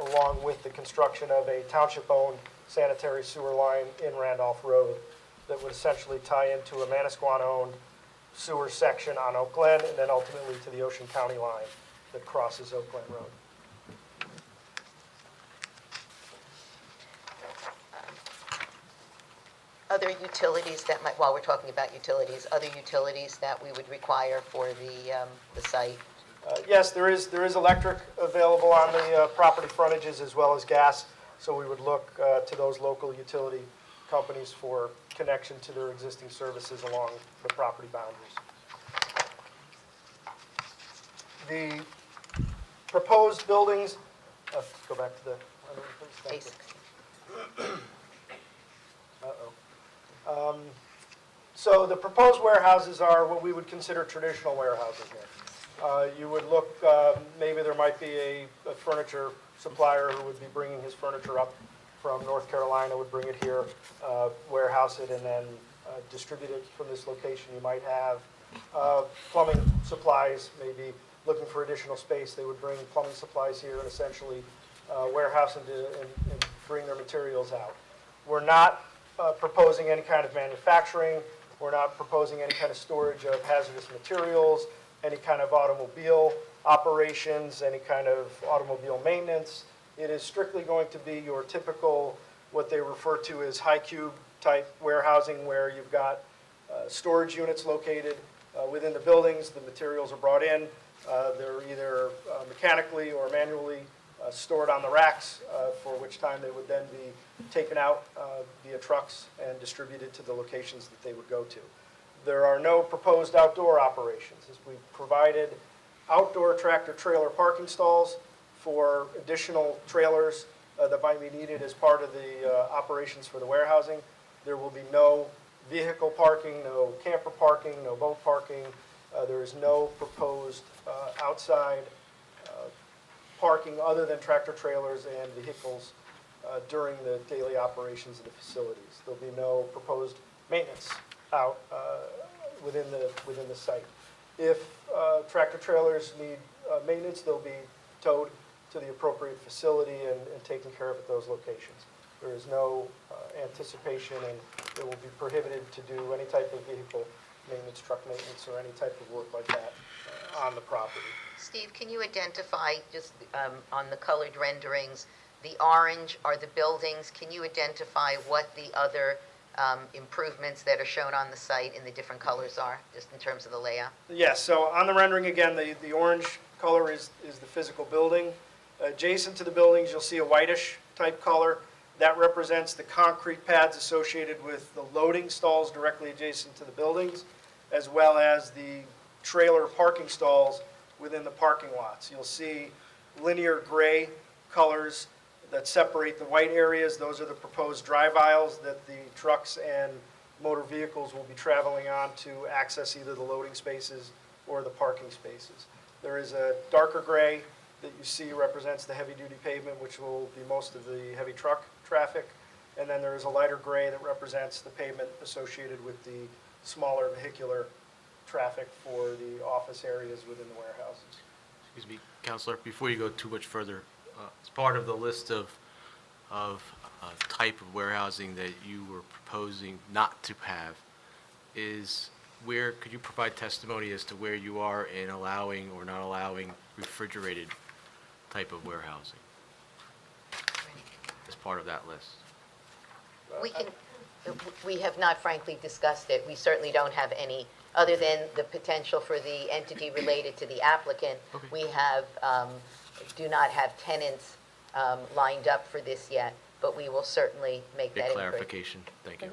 along with the construction of a township-owned sanitary sewer line in Randolph Road that would essentially tie into a Manasquan-owned sewer section on Oak Glen, and then ultimately to the Ocean County line that crosses Oak Glen Road. Other utilities that might, while we're talking about utilities, other utilities that we would require for the site? Yes, there is electric available on the property frontages as well as gas, so we would look to those local utility companies for connection to their existing services along the property boundaries. The proposed buildings, go back to the, please, thank you. So the proposed warehouses are what we would consider traditional warehouses here. You would look, maybe there might be a furniture supplier who would be bringing his furniture up from North Carolina, would bring it here, warehouse it, and then distribute it from this location. You might have plumbing supplies, maybe looking for additional space. They would bring plumbing supplies here and essentially warehouse and bring their materials out. We're not proposing any kind of manufacturing. We're not proposing any kind of storage of hazardous materials, any kind of automobile operations, any kind of automobile maintenance. It is strictly going to be your typical, what they refer to as high cube type warehousing, where you've got storage units located within the buildings. The materials are brought in. They're either mechanically or manually stored on the racks, for which time they would then be taken out via trucks and distributed to the locations that they would go to. There are no proposed outdoor operations, as we've provided outdoor tractor-trailer parking stalls for additional trailers that might be needed as part of the operations for the warehousing. There will be no vehicle parking, no camper parking, no boat parking, There is no proposed outside parking other than tractor trailers and vehicles during the daily operations of the facilities. There'll be no proposed maintenance out within the site. If tractor trailers need maintenance, they'll be towed to the appropriate facility and taken care of at those locations. There is no anticipation, and it will be prohibited to do any type of vehicle maintenance, truck maintenance, or any type of work like that on the property. Steve, can you identify, just on the colored renderings, the orange are the buildings? Can you identify what the other improvements that are shown on the site in the different colors are, just in terms of the layout? Yes, so on the rendering, again, the orange color is the physical building. Adjacent to the buildings, you'll see a whitish type color. That represents the concrete pads associated with the loading stalls directly adjacent to the buildings, as well as the trailer parking stalls within the parking lots. You'll see linear gray colors that separate the white areas. Those are the proposed drive aisles that the trucks and motor vehicles will be traveling on to access either the loading spaces or the parking spaces. There is a darker gray that you see represents the heavy-duty pavement, which will be most of the heavy truck traffic. And then there is a lighter gray that represents the pavement associated with the smaller vehicular traffic for the office areas within the warehouses. Excuse me, Counselor, before you go too much further, as part of the list of type of warehousing that you were proposing not to have, could you provide testimony as to where you are in allowing or not allowing refrigerated type of warehousing as part of that list? We have not frankly discussed it. We certainly don't have any, other than the potential for the entity related to the applicant. Okay. We do not have tenants lined up for this yet, but we will certainly make that Big inquiry. clarification, thank you.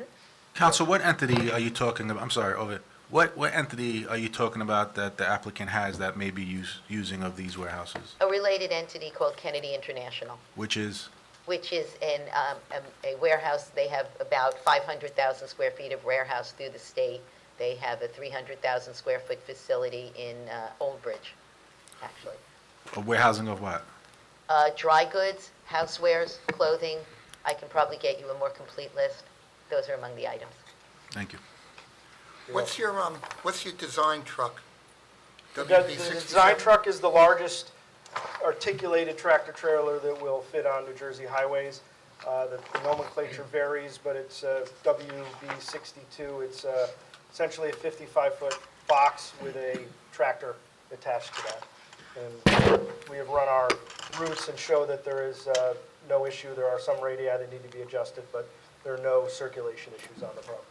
Counsel, what entity are you talking about? I'm sorry, Ovid. What entity are you talking about that the applicant has that may be using of these warehouses? A related entity called Kennedy International, Which is? which is in a warehouse. They have about 500,000 square feet of warehouse through the state. They have a 300,000 square foot facility in Old Bridge, actually. A warehousing of what? Dry goods, housewares, clothing. I can probably get you a more complete list. Those are among the items. Thank you. What's your design truck? The design truck is the largest articulated tractor trailer that will fit on New Jersey highways. The nomenclature varies, but it's WB62. It's essentially a 55-foot box with a tractor attached to that. And we have run our routes and show that there is no issue. There are some radii that need to be adjusted, but there are no circulation issues on the property.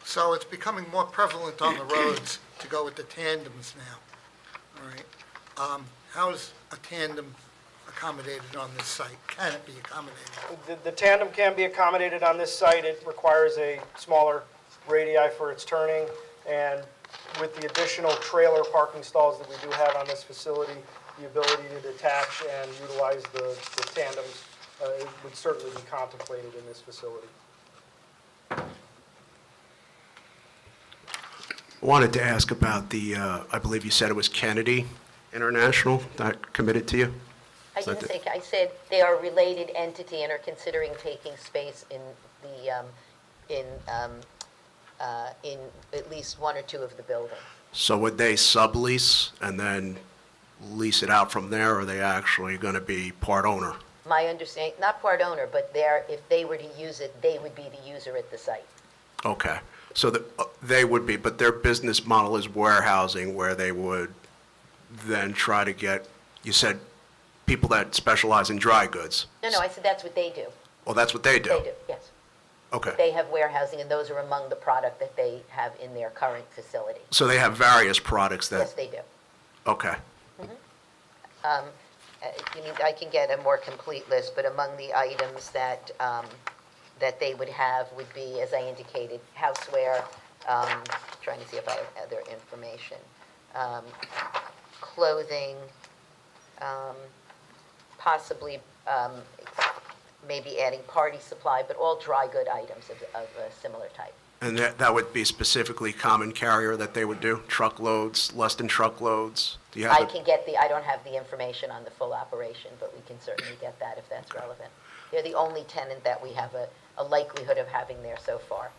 So it's becoming more prevalent on the roads to go with the tandems now, all right? How's a tandem accommodated on this site? Can it be accommodated? The tandem can be accommodated on this site. It requires a smaller radii for its turning, and with the additional trailer parking stalls that we do have on this facility, the ability to detach and utilize the tandems would certainly be contemplated in this facility. Wanted to ask about the, I believe you said it was Kennedy International that committed to you? I didn't say, I said they are a related entity and are considering taking space in at least one or two of the buildings. So would they sublease and then lease it out from there, or are they actually going to be part owner? My understanding, not part owner, but if they were to use it, they would be the user at the site. Okay, so they would be, but their business model is warehousing, where they would then try to get, you said, people that specialize in dry goods. No, I said that's what they do. Well, that's what they do? They do, yes. Okay, They have warehousing, and those are among the product that they have in their current facility. so they have various products Yes, that, they do. okay. I can get a more complete list, but among the items that they would have would be, as I indicated, houseware, trying to see if I have other information, clothing, possibly maybe adding party supply, but all dry good items of a similar type. And that would be specifically common carrier that they would do? Truckloads, less than truckloads? Do you have I it? can get I don't have the information on the full operation, but we can certainly get that if that's relevant. They're the only tenant that we have a likelihood of having there so far.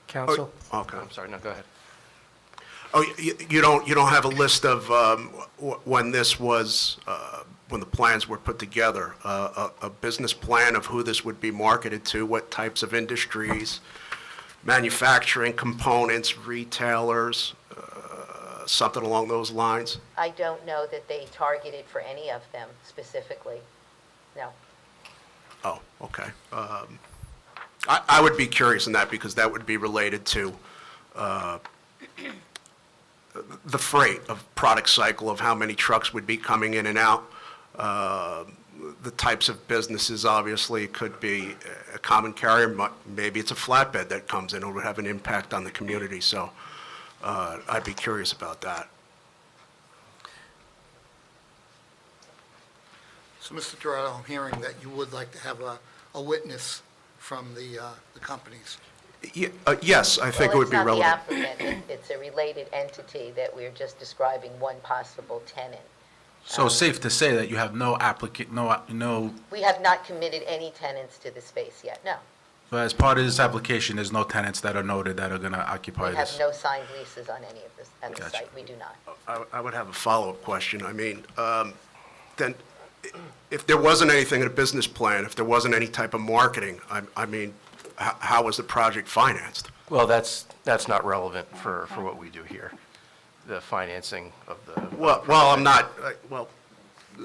Counsel? Okay. I'm sorry, no, go ahead. Oh, you don't have a list of when this was, when the plans were put together, a business plan of who this would be marketed to, what types of industries, manufacturing, components, retailers, something along those lines? I don't know that they targeted for any of them specifically. No. Oh, okay. I would be curious in that because that would be related to the freight of product cycle of how many trucks would be coming in and out. The types of businesses, obviously, it could be a common carrier, maybe it's a flatbed that comes in, it would have an impact on the community, so I'd be curious about that. So, Mr. Dorado, I'm hearing that you would like to have a witness from the companies. Yes, I think it would be relevant. Well, it's not the applicant, it's a related entity that we're just describing one possible tenant. So safe to say that you have no applicant, no, We have not committed any tenants to the space yet, no. so as part of this application, there's no tenants that are noted that are going to occupy We have this? no signed leases on any of this, at the Gotcha. site, we do not. I would have a follow-up question. I mean, then, if there wasn't anything in a business plan, if there wasn't any type of marketing, I mean, how was the project financed? Well, that's not relevant for what we do here, the financing of the. Well, I'm not, well,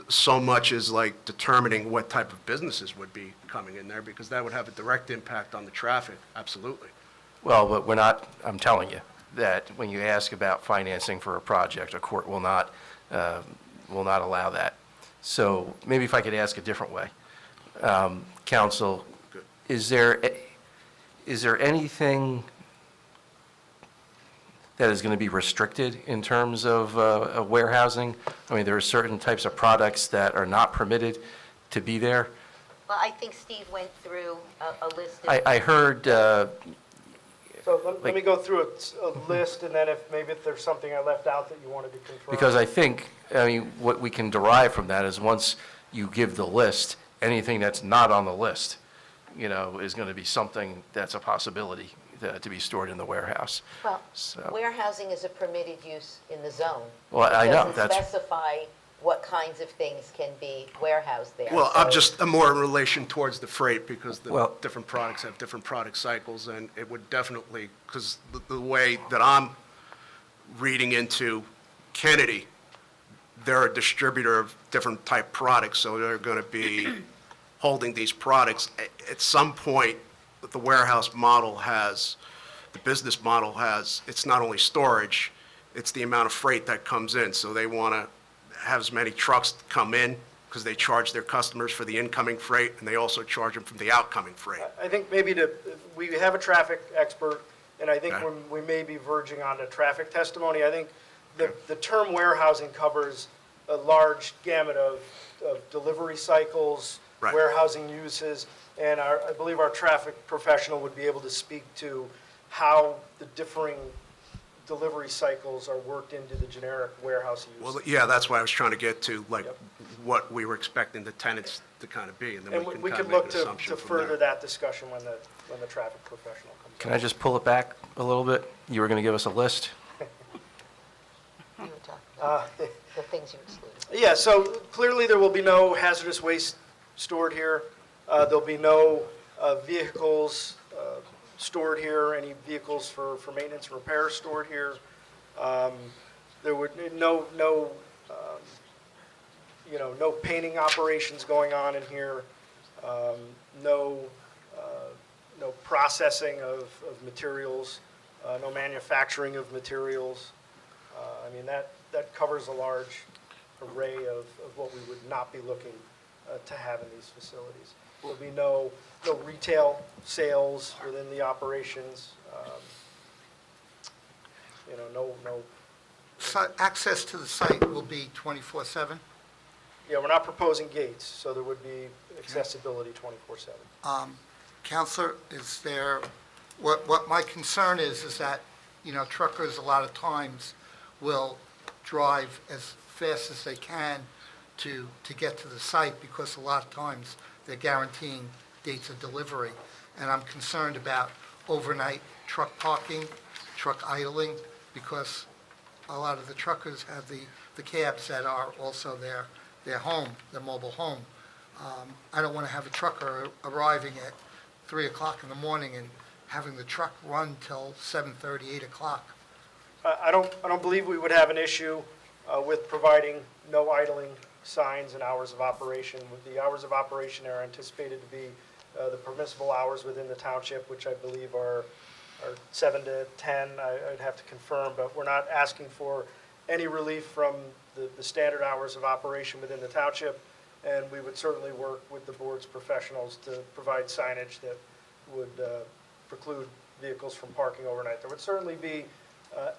so much as like determining what type of businesses would be coming in there, because that would have a direct impact on the traffic, absolutely. Well, but we're not, I'm telling you, that when you ask about financing for a project, a court will not allow that. So maybe if I could ask a different way. Counsel, is there anything that is going to be restricted in terms of warehousing? I mean, there are certain types of products that are not permitted to be there. Well, I think Steve went through a list of... I heard, So let me go through a list, and then maybe if there's something I left out that you wanted to confirm. because I think, I mean, what we can derive from that is once you give the list, anything that's not on the list, is going to be something that's a possibility to be stored in the warehouse. Well, So- warehousing is a permitted use in the zone. Well, I know, It that's- doesn't specify what kinds of things can be warehoused there. Well, So- I'm more in relation towards the freight, because the Well- different products have different product cycles, and it would definitely, because the way that I'm reading into Kennedy, they're a distributor of different type products, so they're going to be holding these products. At some point, the warehouse model has, the business model has, it's not only storage, it's the amount of freight that comes in. So they want to have as many trucks come in, because they charge their customers for the incoming freight, and they also charge them for the outcoming freight. I think maybe we have a traffic expert, and I think Okay. we may be verging on to traffic testimony. I think the term warehousing covers a large gamut of delivery cycles, Right. warehousing uses, and I believe our traffic professional would be able to speak to how the differing delivery cycles are worked into the generic warehouse use. Well, yeah, that's why I was trying to get to, like, Yep. what we were expecting the tenants to kind of be, and then And we can we kind could of make look an to assumption from further there. that discussion when the traffic professional comes Can I just pull it back a little bit? You were going to give us a list? You were talking about the things you excluded. Yeah, so clearly there will be no hazardous waste stored here. There'll be no vehicles stored here, any vehicles for maintenance and repair stored here. There would, no painting operations going on in here. No processing of materials, no manufacturing of materials. I mean, that covers a large array of what we would not be looking to have in these facilities. There'll be no retail sales within the operations, no, Access to the site will be 24/7? yeah, we're not proposing gates, so there would be accessibility 24/7. Counselor, What my concern is that, truckers a lot of times will drive as fast as they can to get to the site, because a lot of times they're guaranteeing dates of delivery. And I'm concerned about overnight truck parking, truck idling, because a lot of the truckers have the cabs that are also their home, their mobile home. I don't want to have a trucker arriving at 3 o'clock in the morning and having the truck run till 7:30, 8 o'clock. I don't believe we would have an issue with providing no idling signs and hours of operation. The hours of operation are anticipated to be the permissible hours within the township, which I believe are 7 to 10. I'd have to confirm, but we're not asking for any relief from the standard hours of operation within the township, and we would certainly work with the board's professionals to provide signage that would preclude vehicles from parking overnight. There would certainly be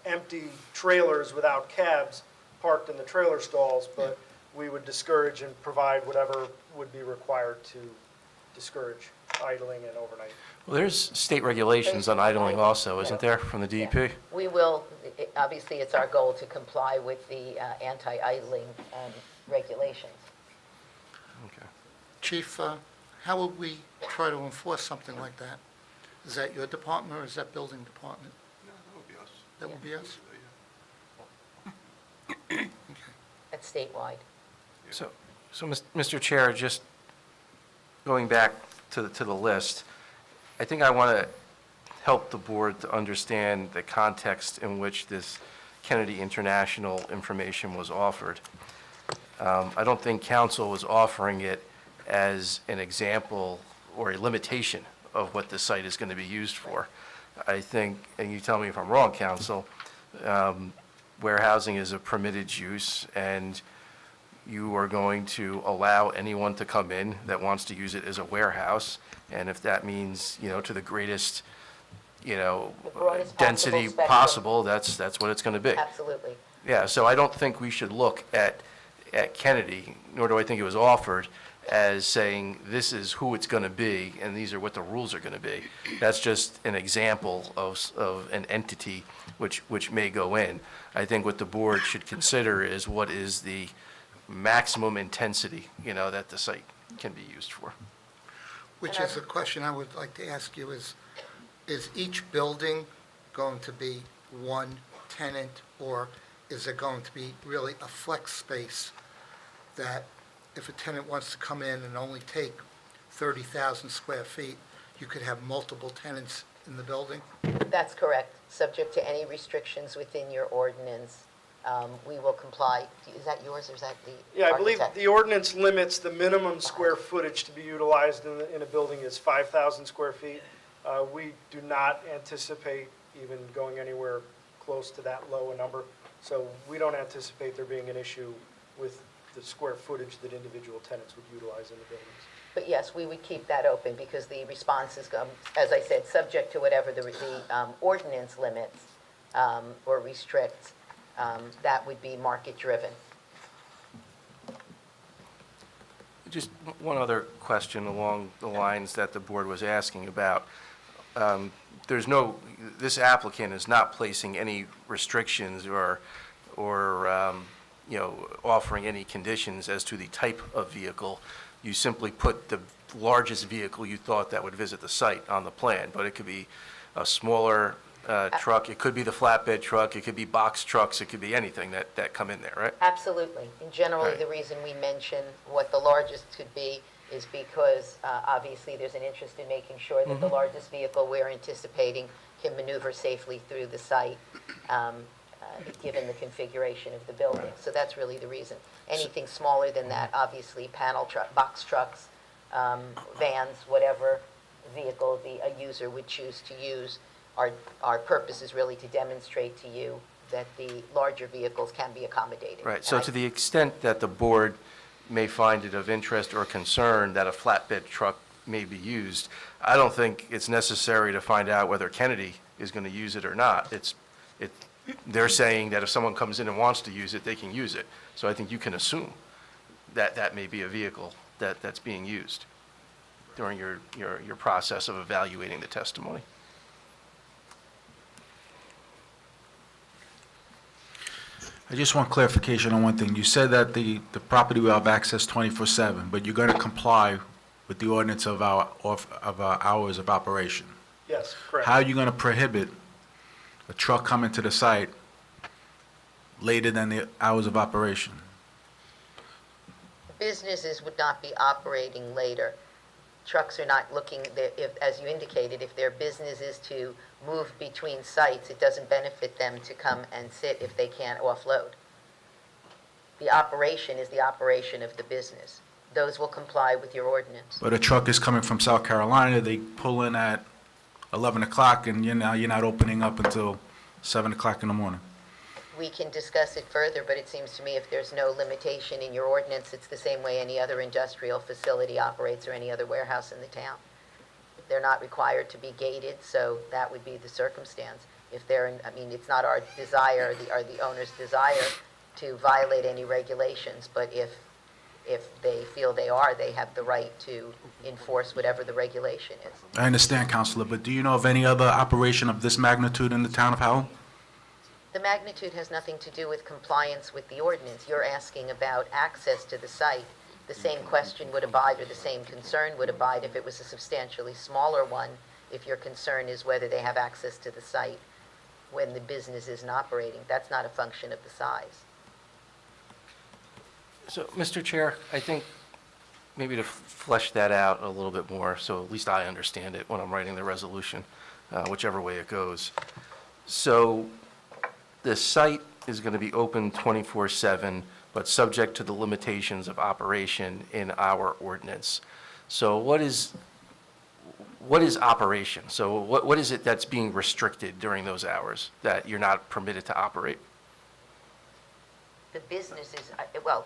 empty trailers without cabs parked in the trailer stalls, but we would discourage and provide whatever would be required to discourage idling and overnight. Well, there's state regulations on idling also, isn't there, from the DEP? We will, obviously, it's our goal to comply with the anti-idling regulations. Okay. Chief, how would we try to enforce something like that? Is that your department, or is that building department? No, that would be us. That would be us? That's statewide. So, Mr. Chair, just going back to the list, I think I want to help the board to understand the context in which this Kennedy International information was offered. I don't think council was offering it as an example or a limitation of what the site is going to be used for. I think, and you tell me if I'm wrong, council, warehousing is a permitted use, and you are going to allow anyone to come in that wants to use it as a warehouse, and if that means, to the greatest, broadest density spectrum. possible, that's what it's going to be. Absolutely. Yeah, so I don't think we should look at Kennedy, nor do I think it was offered, as saying, this is who it's going to be, and these are what the rules are going to be. That's just an example of an entity which may go in. I think what the board should consider is what is the maximum intensity, that the site can be used for. Which is a question I would like to ask you is each building going to be one tenant, or is it going to be really a flex space that if a tenant wants to come in and only take 30,000 square feet, you could have multiple tenants in the building? That's correct. Subject to any restrictions within your ordinance, we will comply. Is that yours, or is that the Yeah, I believe architect? the ordinance limits the minimum square footage to be utilized in a building is 5,000 square feet. We do not anticipate even going anywhere close to that low a number, so we don't anticipate there being an issue with the square footage that individual tenants would utilize in the buildings. But yes, we would keep that open, because the responses come, as I said, subject to whatever the ordinance limits or restricts. That would be market-driven. Just one other question along the lines that the board was asking about. This applicant is not placing any restrictions or offering any conditions as to the type of vehicle. You simply put the largest vehicle you thought that would visit the site on the plan, but it could be a smaller truck, it could be the flatbed truck, it could be box trucks, it could be anything that come in there, right? Absolutely. And generally, Right. the reason we mention what the largest could be is because obviously there's an interest in making sure that the largest vehicle we're anticipating can maneuver safely through the site, given the configuration of the building. So that's really the reason. Anything smaller than that, obviously panel truck, box trucks, vans, whatever vehicle a user would choose to use. Our purpose is really to demonstrate to you that the larger vehicles can be accommodated. Right, so to the extent that the board may find it of interest or concern that a flatbed truck may be used, I don't think it's necessary to find out whether Kennedy is going to use it or not. They're saying that if someone comes in and wants to use it, they can use it. So I think you can assume that that may be a vehicle that's being used during your process of evaluating the testimony. I just want clarification on one thing. You said that the property will have access 24/7, but you're going to comply with the ordinance of our hours of operation. Yes, correct. How are you going to prohibit a truck coming to the site later than the hours of operation? Businesses would not be operating later. Trucks are not looking, if, as you indicated, if their business is to move between sites, it doesn't benefit them to come and sit if they can't offload. The operation is the operation of the business. Those will comply with your ordinance. But a truck is coming from South Carolina, they pull in at 11 o'clock, and you're not opening up until 7 o'clock in the morning. We can discuss it further, but it seems to me if there's no limitation in your ordinance, it's the same way any other industrial facility operates or any other warehouse in the town. They're not required to be gated, so that would be the circumstance. If they're, I mean, it's not our desire, or the owner's desire to violate any regulations, but if they feel they are, they have the right to enforce whatever the regulation is. I understand, Counselor, but do you know of any other operation of this magnitude in the town of Howell? The magnitude has nothing to do with compliance with the ordinance. You're asking about access to the site. The same question would abide, or the same concern would abide if it was a substantially smaller one, if your concern is whether they have access to the site when the business isn't operating. That's not a function of the size. So, Mr. Chair, I think maybe to flesh that out a little bit more, so at least I understand it when I'm writing the resolution, whichever way it goes. So the site is going to be open 24/7, but subject to the limitations of operation in our ordinance. So what is operation? So what is it that's being restricted during those hours that you're not permitted to operate? The business is, well,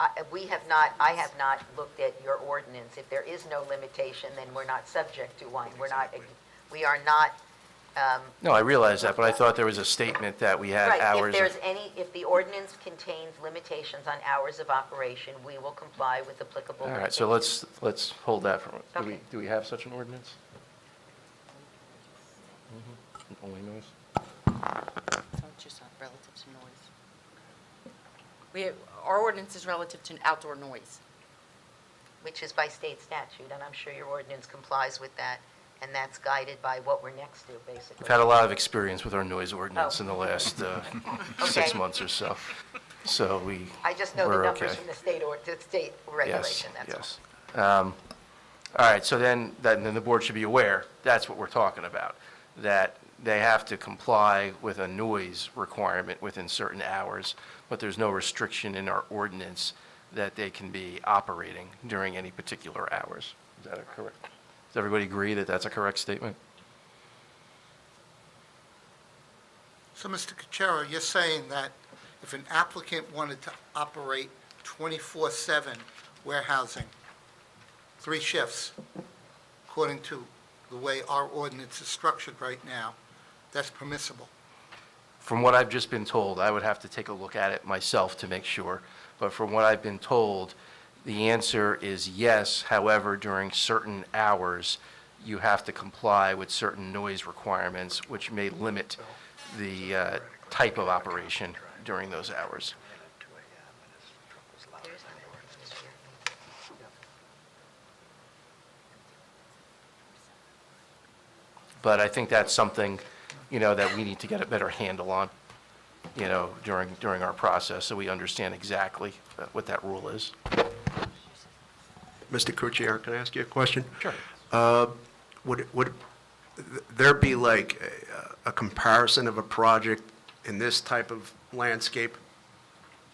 I have not looked at your ordinance. If there is no limitation, then we're not subject to one. We are not. No, I realize that, but I thought there was a statement that we had Right, hours. if the ordinance contains limitations on hours of operation, we will comply with applicable All limitations. right, so let's hold that for, Okay. do we have such an ordinance? Only noise? So it's just relative to noise. Our ordinance is relative to outdoor noise. Which is by state statute, and I'm sure your ordinance complies with that, and that's guided by what we're next to, basically. We've had a lot of experience with our noise ordinance in the last 6 Okay. months or so. So I just know the we're numbers okay. from the state regulation, that's all. Yes, yes. All right, so then the board should be aware, that's what we're talking about, that they have to comply with a noise requirement within certain hours, but there's no restriction in our ordinance that they can be operating during any particular hours. Is that correct? Does everybody agree that that's a correct statement? So, Mr. Cuchero, you're saying that if an applicant wanted to operate 24/7 warehousing, 3 shifts, according to the way our ordinance is structured right now, that's permissible? From what I've just been told, I would have to take a look at it myself to make sure, but from what I've been told, the answer is yes. However, during certain hours, you have to comply with certain noise requirements, which may limit the type of operation during those hours. But I think that's something, that we need to get a better handle on, during our process, so we understand exactly what that rule is. Mr. Co-Chair, can I ask you a question? Sure. Would there be like a comparison of a project in this type of landscape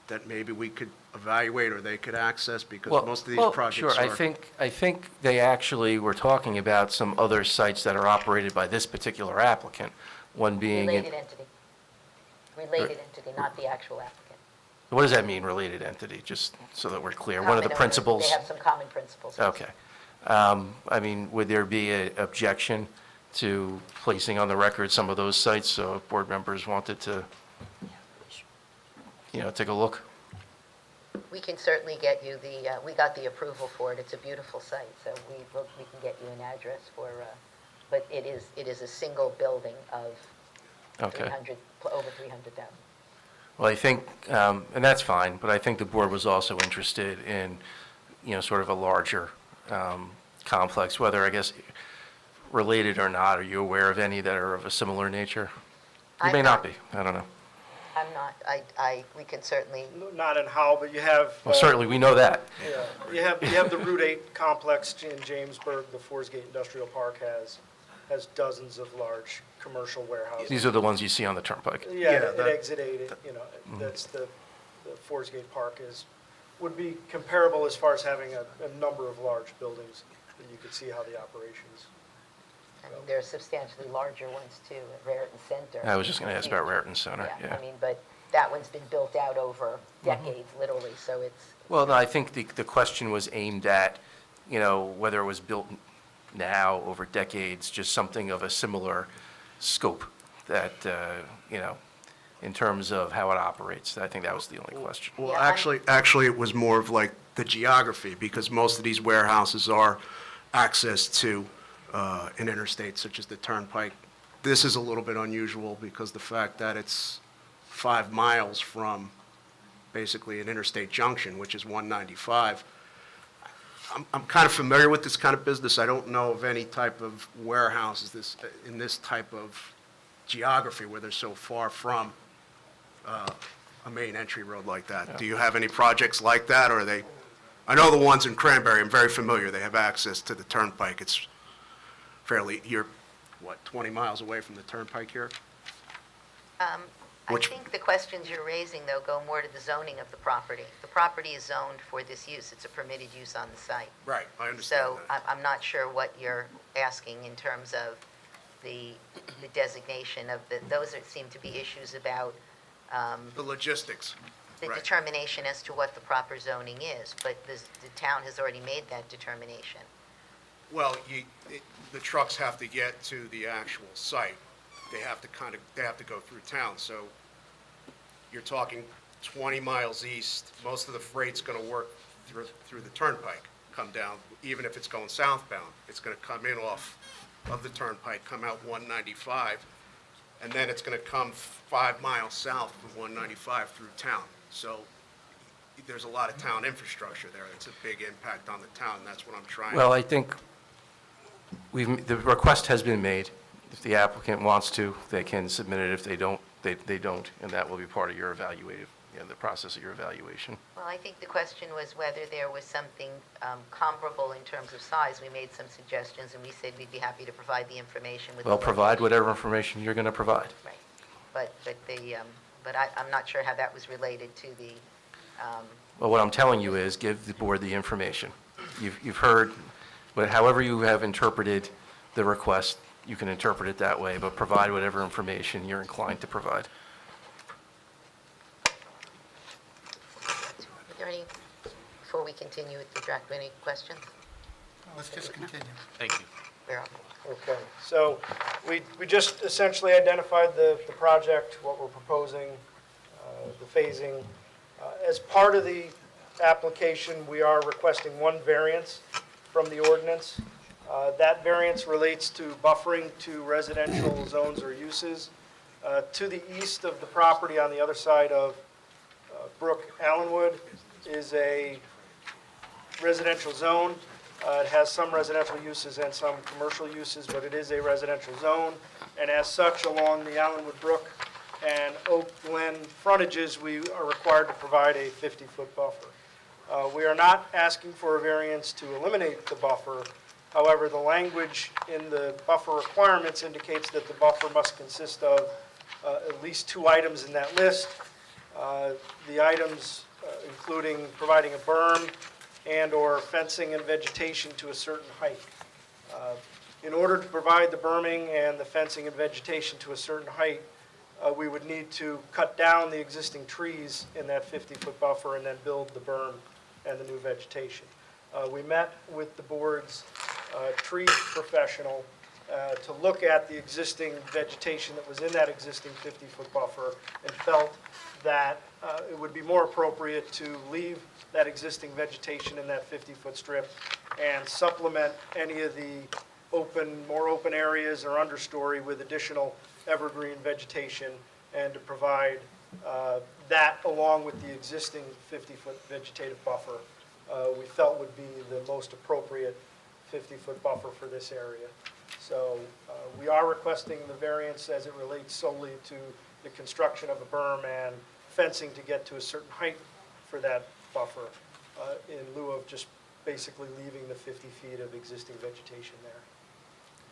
that maybe we could evaluate or they could access? Because most of these projects sure. are... I think they actually were talking about some other sites that are operated by this particular applicant, one being... Related entity, not the actual applicant. What does that mean, related entity, just so that we're clear? One of the Common owners. principals? They have some common principles. Okay. Would there be an objection to placing on the record some of those sites, so if board members wanted to, take a look? We can certainly get you we got the approval for it. It's a beautiful site, so we can get you an address for, but it is a single building of Okay. over 300,000. Well, I think, and that's fine, but I think the board was also interested in, sort of a larger complex, whether, I guess, related or not. Are you aware of any that are of a similar nature? You may not be, I don't know. I'm not, we can certainly, Not in Howell, but you have. Well, certainly, we know that. Yeah, you have the Route 8 complex in Jamesburg. The Forsgate Industrial Park has dozens of large commercial warehouses. These are the ones you see on the turnpike. Yeah, Yeah, at that- Exit 8, that's the Forsgate Park would be comparable as far as having a number of large buildings, and you could see how the operations. I mean, there are substantially larger ones too, at Raritan Center. I was just going to ask about Raritan Center, yeah. I mean, but that one's been built out over decades, literally, so it's, Well, no, I think the question was aimed at, whether it was built now over decades, just something of a similar scope that, in terms of how it operates. I think that was the only question. Well, Yeah, actually, it was more of like the geography, because most of these warehouses are access to an interstate such as the Turnpike. This is a little bit unusual because the fact that it's 5 miles from basically an interstate junction, which is 195. I'm kind of familiar with this kind of business. I don't know of any type of warehouses in this type of geography where they're so far from a main entry road like that. Do you have any projects like that, or are they? I know the ones in Cranberry, I'm very familiar. They have access to the Turnpike. It's you're, 20 miles away from the Turnpike here? I Which- think the questions you're raising, though, go more to the zoning of the property. The property is zoned for this use. It's a permitted use on the site. Right, I understand So that. I'm not sure what you're asking in terms of the designation of those seem to be issues about The logistics. the Right. determination as to what the proper zoning is, but the town has already made that determination. Well, the trucks have to get to the actual site. They have to go through town, so you're talking 20 miles east. Most of the freight's going to work through the Turnpike, come down, even if it's going southbound. It's going to come in off of the Turnpike, come out 195, and then it's going to come 5 miles south from 195 through town. So there's a lot of town infrastructure there. It's a big impact on the town, and that's what I'm trying. Well, I think the request has been made. If the applicant wants to, they can submit it. If they don't, they don't, and that will be part of your the process of your evaluation. Well, I think the question was whether there was something comparable in terms of size. We made some suggestions, and we said we'd be happy to provide the information with. Well, the provide location. whatever information you're going to provide. Right. But I'm not sure how that was related to the, Well, what I'm telling you is give the board the information. You've heard, however you have interpreted the request, you can interpret it that way, but provide whatever information you're inclined to provide. are there any, before we continue with the draft, any questions? Let's just continue. Thank you. We're on. Okay, so we just essentially identified the project, what we're proposing, the phasing. As part of the application, we are requesting one variance from the ordinance. That variance relates to buffering to residential zones or uses. To the east of the property, on the other side of Brook Allenwood, is a residential zone. It has some residential uses and some commercial uses, but it is a residential zone. And as such, along the Allenwood Brook and Oak Glen frontages, we are required to provide a 50-foot buffer. We are not asking for a variance to eliminate the buffer. However, the language in the buffer requirements indicates that the buffer must consist of at least 2 items in that list. The items including providing a berm and/or fencing and vegetation to a certain height. In order to provide the berming and the fencing and vegetation to a certain height, we would need to cut down the existing trees in that 50-foot buffer and then build the berm and the new vegetation. We met with the board's tree professional to look at the existing vegetation that was in that existing 50-foot buffer and felt that it would be more appropriate to leave that existing vegetation in that 50-foot strip and supplement any of the more open areas or understory with additional evergreen vegetation, and to provide That, along with the existing 50-foot vegetative buffer, we felt would be the most appropriate 50-foot buffer for this area. So we are requesting the variance as it relates solely to the construction of a berm and fencing to get to a certain height for that buffer, in lieu of just basically leaving the 50 feet of existing vegetation there.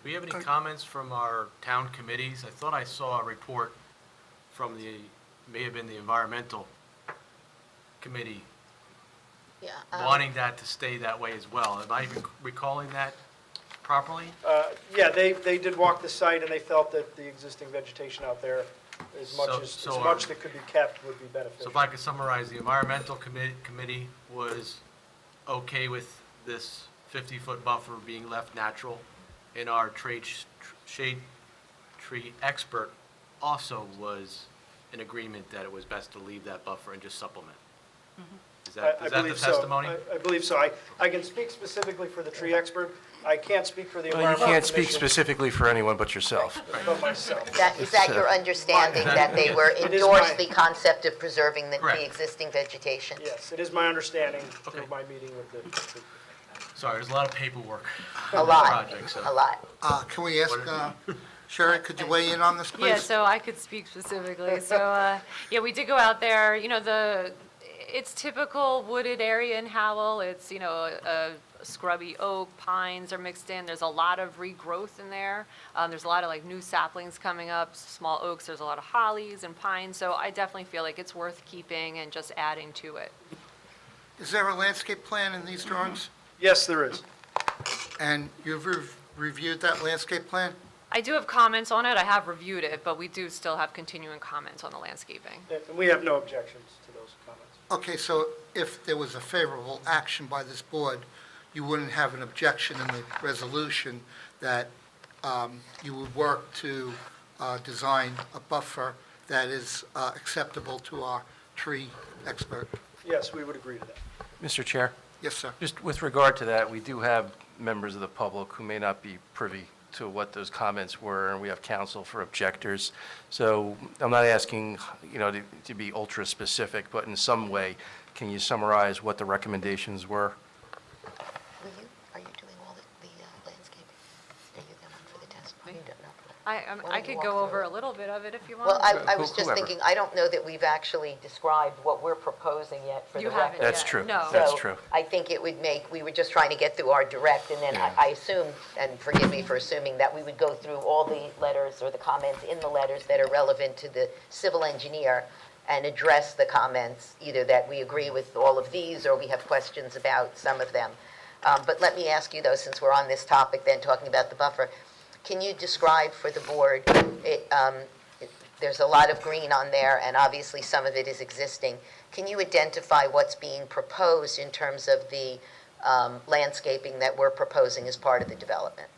Do we have any comments from our town committees? I thought I saw a report from may have been the environmental committee, Yeah. wanting that to stay that way as well. Am I even recalling that properly? Yeah, they did walk the site, and they felt that the existing vegetation out there, as much that could be kept, would be So beneficial. if I could summarize, the environmental committee was okay with this 50-foot buffer being left natural, and our shade tree expert also was in agreement that it was best to leave that buffer and just supplement. Is that the believe so. testimony? I believe so. I can speak specifically for the tree expert. I can't speak for the Well, you environmental can't speak commission, specifically for anyone but yourself. but myself. Is that your understanding, that they were It is endorsed my- the concept of preserving Correct. the existing vegetation? Yes, it is my understanding Okay. through my meeting with the Sorry, there's a lot of paperwork. A lot, Project, so. a lot. Can we ask, Sherry, could you weigh in on this, please? Yeah, so I could speak specifically. So, yeah, we did go out there, it's typical wooded area in Howell. It's, a scrubby oak, pines are mixed in. There's a lot of regrowth in there. There's a lot of new saplings coming up, small oaks. There's a lot of hollies and pines. So I definitely feel like it's worth keeping and just adding to it. Is there a landscape plan in these drawings? Yes, there is. And you've reviewed that landscape plan? I do have comments on it. I have reviewed it, but we do still have continuing comments on the landscaping. And we have no objections to those comments. Okay, so if there was a favorable action by this board, you wouldn't have an objection in the resolution that you would work to design a buffer that is acceptable to our tree expert? Yes, we would agree to that. Mr. Chair, Yes, sir. just with regard to that, we do have members of the public who may not be privy to what those comments were, and we have counsel for objectors. So I'm not asking, to be ultra-specific, but in some way, can you summarize what the recommendations were? Are you doing all the landscaping? Are you the one for the testimony? You don't know. I don't could you go walk over through a little bit of it if you want. Well, I was just Whoever. thinking, I don't know that we've actually described what we're proposing yet for the You record. haven't That's yet. true. No. That's So true. I think it would we were just trying to get through our direct, and then Yeah. I assumed, and forgive me for assuming, that we would go through all the letters or the comments in the letters that are relevant to the civil engineer and address the comments, either that we agree with all of these or we have questions about some of them. But let me ask you, though, since we're on this topic, then talking about the buffer, can you describe for the board, there's a lot of green on there, and obviously some of it is existing. Can you identify what's being proposed in terms of the landscaping that we're proposing as part of the development?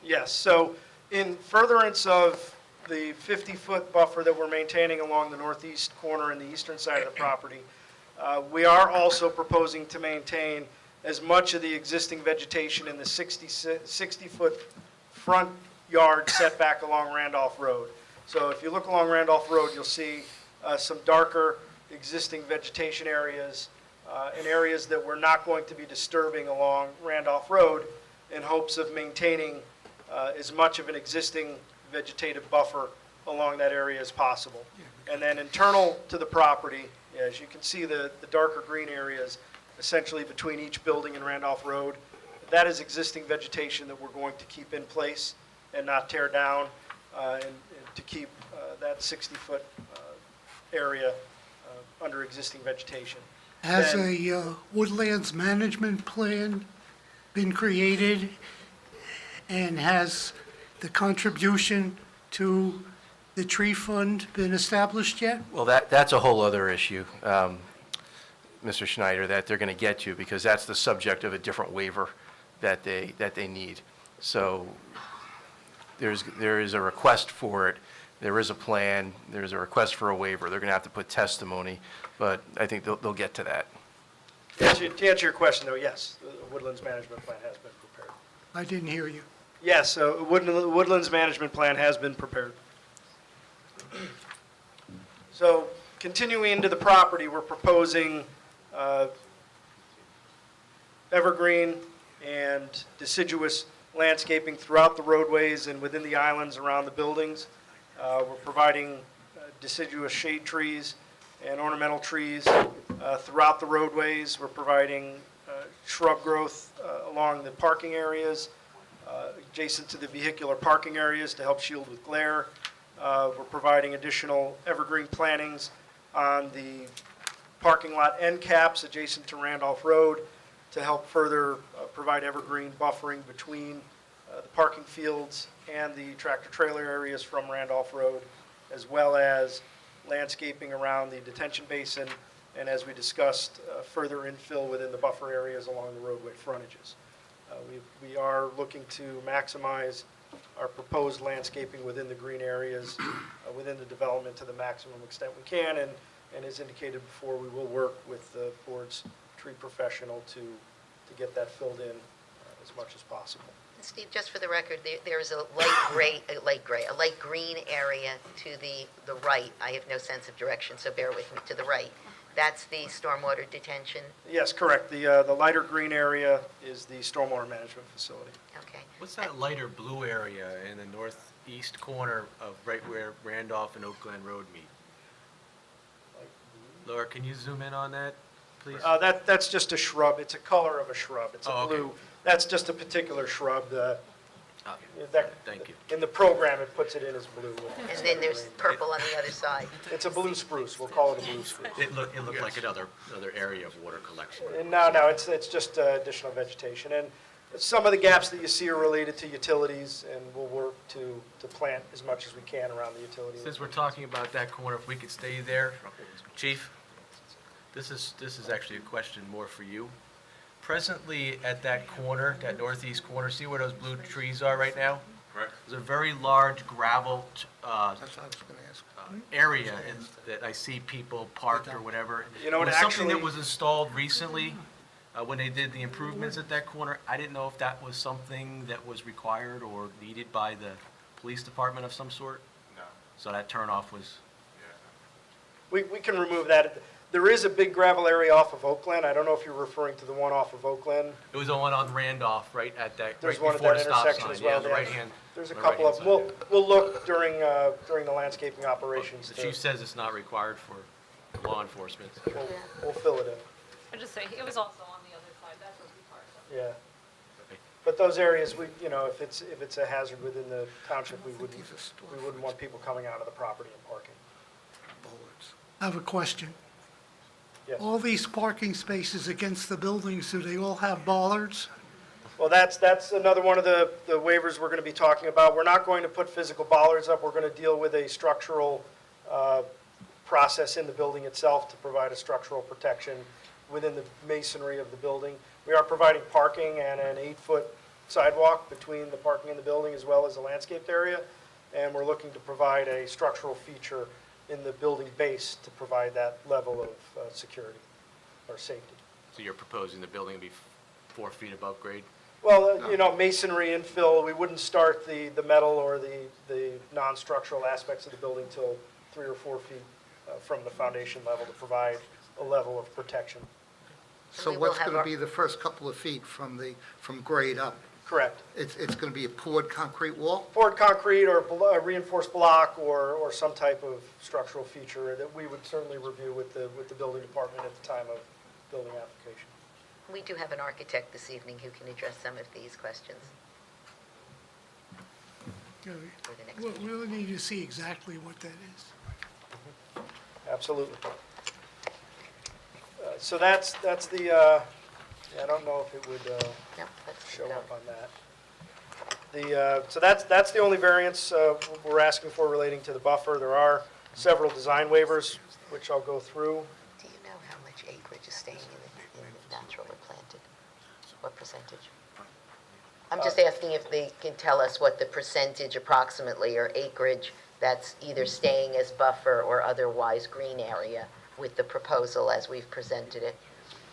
Yes, so in furtherance of the 50-foot buffer that we're maintaining along the northeast corner and the eastern side of the property, we are also proposing to maintain as much of the existing vegetation in the 60-foot front yard setback along Randolph Road. So if you look along Randolph Road, you'll see some darker existing vegetation areas and areas that we're not going to be disturbing along Randolph Road in hopes of maintaining as much of an existing vegetative buffer along that area as possible. And then internal to the property, as you can see, the darker green areas essentially between each building and Randolph Road, that is existing vegetation that we're going to keep in place and not tear down, and to keep that 60-foot area under existing vegetation. Has Then- a woodlands management plan been created, and has the contribution to the tree fund been established yet? Well, that's a whole other issue, Mr. Schneider, that they're going to get to, because that's the subject of a different waiver that they need. So there is a request for it, there is a plan, there's a request for a waiver. They're going to have to put testimony, but I think they'll get to that. To answer your question, though, yes, the woodlands management plan has been prepared. I didn't hear you. Yes, so woodlands management plan has been prepared. So Continuing into the property, we're proposing evergreen and deciduous landscaping throughout the roadways and within the islands around the buildings. We're providing deciduous shade trees and ornamental trees throughout the roadways. We're providing shrub growth along the parking areas, adjacent to the vehicular parking areas to help shield with glare. We're providing additional evergreen plantings on the parking lot end caps adjacent to Randolph Road to help further provide evergreen buffering between the parking fields and the tractor-trailer areas from Randolph Road, as well as landscaping around the detention basin, and as we discussed, further infill within the buffer areas along the roadway frontages. We are looking to maximize our proposed landscaping within the green areas, within the development to the maximum extent we can, and as indicated before, we will work with the board's tree professional to get that filled in as much as possible. Steve, just for the record, there is a light green area to the right. I have no sense of direction, so bear with me, to the right. That's the stormwater detention? Yes, correct. The lighter green area is the stormwater management facility. Okay. What's that lighter blue area in the northeast corner of right where Randolph and Oak Glen Road meet? Laura, can you zoom in on that, please? That's just a shrub. It's a color of a shrub. It's a Oh, okay. blue. That's just a particular shrub. Thank you. In the program, it puts it in as blue. And then there's purple on the other side. It's a blue spruce. We'll call it a blue spruce. It looked like another area of water collection. No, it's just additional vegetation. And some of the gaps that you see are related to utilities, and we'll work to plant as much as we can around the utilities. Since we're talking about that corner, if we could stay there, Chief, this is actually a question more for you. Presently, at that corner, that northeast corner, see where those blue trees are right now? Correct. There's a very large gravel That's what I was going to ask. area that I see people parked or whatever. You know what, It was something that actually- was installed recently when they did the improvements at that corner. I didn't know if that was something that was required or needed by the police department of some sort. No. So that turnoff was, We can remove that. There is a big gravel area off of Oak Glen. I don't know if you're referring to the one off of Oak Glen. it was the one on Randolph, right at that, right There's one at before that the stop intersection sign. as well. Yeah, the yeah. right hand. There's a the couple of right-hand them. side, We'll look during the landscaping yeah. operations. The chief says it's not required for law enforcement. We'll fill it in. I just say, it was also on the other side, that's what we parked on. Yeah. But those areas, if it's a hazard within the township, we wouldn't want people coming out of the property and parking. I have a question. Yes. All these parking spaces against the buildings, do they all have bollards? Well, that's another one of the waivers we're going to be talking about. We're not going to put physical bollards up. We're going to deal with a structural process in the building itself to provide a structural protection within the masonry of the building. We are providing parking and an 8-foot sidewalk between the parking and the building, as well as a landscaped area. And we're looking to provide a structural feature in the building base to provide that level of security or safety. So you're proposing the building to be 4 feet above grade? Well, masonry infill, we wouldn't start the metal or the non-structural aspects of the building till 3 or 4 feet from the foundation level to provide a level of protection. So We will what's have going to our- be the first couple of feet from grade up? Correct. It's going to be a poured concrete wall? Poured concrete or a reinforced block or some type of structural feature that we would certainly review with the building department at the time of building application. We do have an architect this evening who can address some of these questions for the next meeting. We'll need to see exactly what that is. Absolutely. So that's the, I don't know if it would Yep, let's show go. up on that. So that's the only variance we're asking for relating to the buffer. There are several design waivers, which I'll go through. Do you know how much acreage is staying in the natural or planted? What percentage? I'm just asking if they can tell us what the percentage approximately or acreage that's either staying as buffer or otherwise green area with the proposal as we've presented it.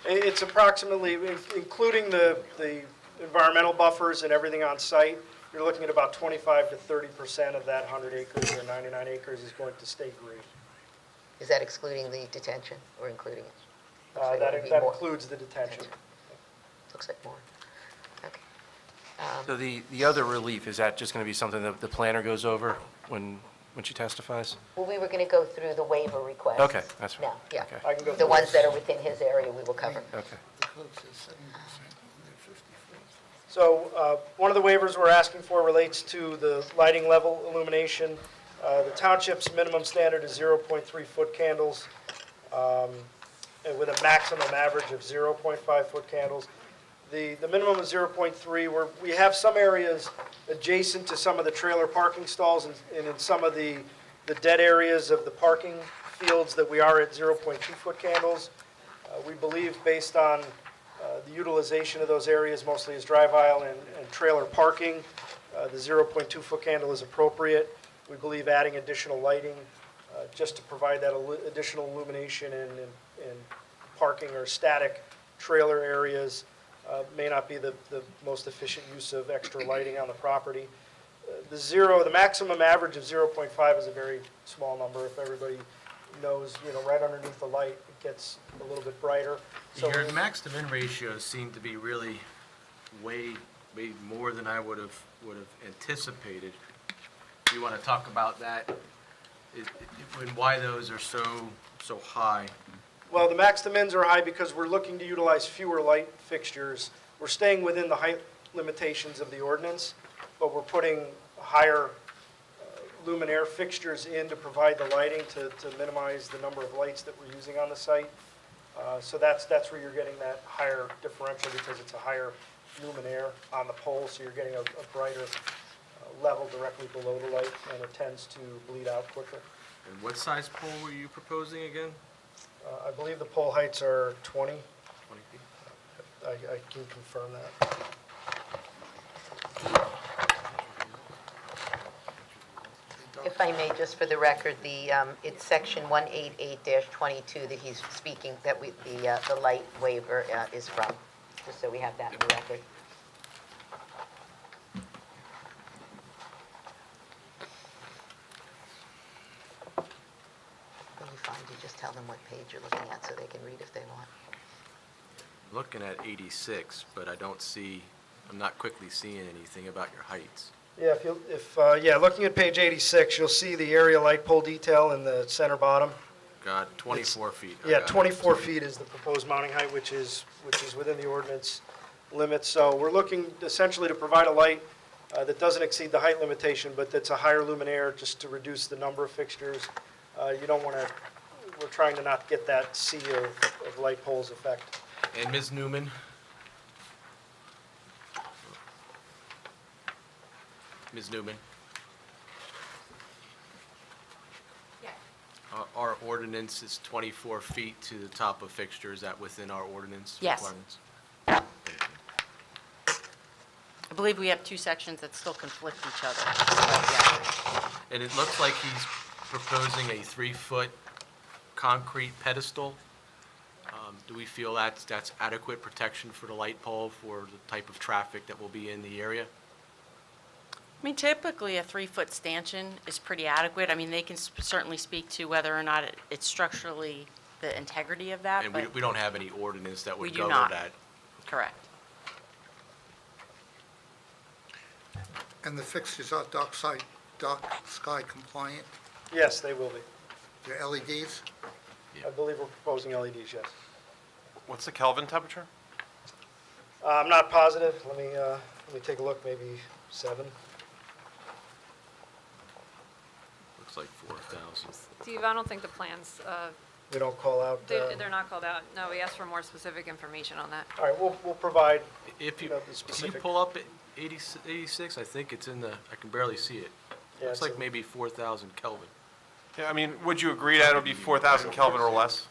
It's approximately, including the environmental buffers and everything on site, you're looking at about 25 to 30% of that 100 acres or 99 acres is going to stay green. Is that excluding the detention or including it? Looks like it would be That more. includes the detention. Looks like more. Okay. So the other relief, is that just going to be something that the planner goes over when she testifies? Well, we were going to go through the waiver request. Okay, that's fine. Now, yeah. Okay. I can go The through ones this. that are within his area, we will cover. Okay. The code says 70%, they're 54. So one of the waivers we're asking for relates to the lighting level illumination. The township's minimum standard is 0.3 foot candles, and with a maximum average of 0.5 foot candles. The minimum is 0.3, where we have some areas adjacent to some of the trailer parking stalls and in some of the dead areas of the parking fields that we are at 0.2 foot candles. We believe, based on the utilization of those areas, mostly as drive aisle and trailer parking, the 0.2 foot candle is appropriate. We believe adding additional lighting just to provide that additional illumination in parking or static trailer areas may not be the most efficient use of extra lighting on the property. The maximum average of 0.5 is a very small number. If everybody knows, right underneath the light, it gets a little bit brighter. So Your max to min ratios seem to be really way more than I would have anticipated. Do you want to talk about that, and why those are so high? Well, the max to mins are high because we're looking to utilize fewer light fixtures. We're staying within the height limitations of the ordinance, but we're putting higher luminaire fixtures in to provide the lighting to minimize the number of lights that we're using on the site. So that's where you're getting that higher differential, because it's a higher luminaire on the pole, so you're getting a brighter level directly below the light, and it tends to bleed out quicker. And what size pole were you proposing again? I believe the pole heights are 20. 20 feet? I can confirm that. If I may, just for the record, it's section 188-22 that he's speaking, that the light waiver is from, just so we have that in the record. When you find it, just tell them what page you're looking at so they can read if they want. I'm looking at 86, but I'm not quickly seeing anything about your heights. Yeah, looking at page 86, you'll see the area light pole detail in the center bottom. Got 24 feet. I Yeah, got it. 24 feet is the proposed mounting height, which is within the ordinance limits. So we're looking essentially to provide a light that doesn't exceed the height limitation, but that's a higher luminaire, just to reduce the number of fixtures. You don't want to, we're trying to not get that sea of light poles effect. And Ms. Newman? Ms. Newman? Yes. Our ordinance is 24 feet to the top of fixture. Is that within our ordinance Yes. requirements? I believe we have two sections that still conflict each other. But yeah. And it looks like he's proposing a 3-foot concrete pedestal. Do we feel that's adequate protection for the light pole for the type of traffic that will be in the area? I mean, typically, a 3-foot stanchion is pretty adequate. I mean, they can certainly speak to whether or not it's structurally the integrity of that, And but we don't have any ordinance that We would do cover not. that. correct. And the fixtures are dark sky compliant? Yes, they will be. They're LEDs? I believe we're proposing LEDs, yes. What's the Kelvin temperature? I'm not positive. Let me take a look, maybe 7. Looks like 4,000. Steve, I don't think the plans, We don't call out. they're not called out. No, we asked for more specific information on that. All right, we'll provide, If you, the can you specific. pull up 86, I think it's in the, I can barely see it. Yeah, Looks it's like in- maybe 4,000 Kelvin. Yeah, I mean, would you agree that it would be 4,000 Kelvin or less?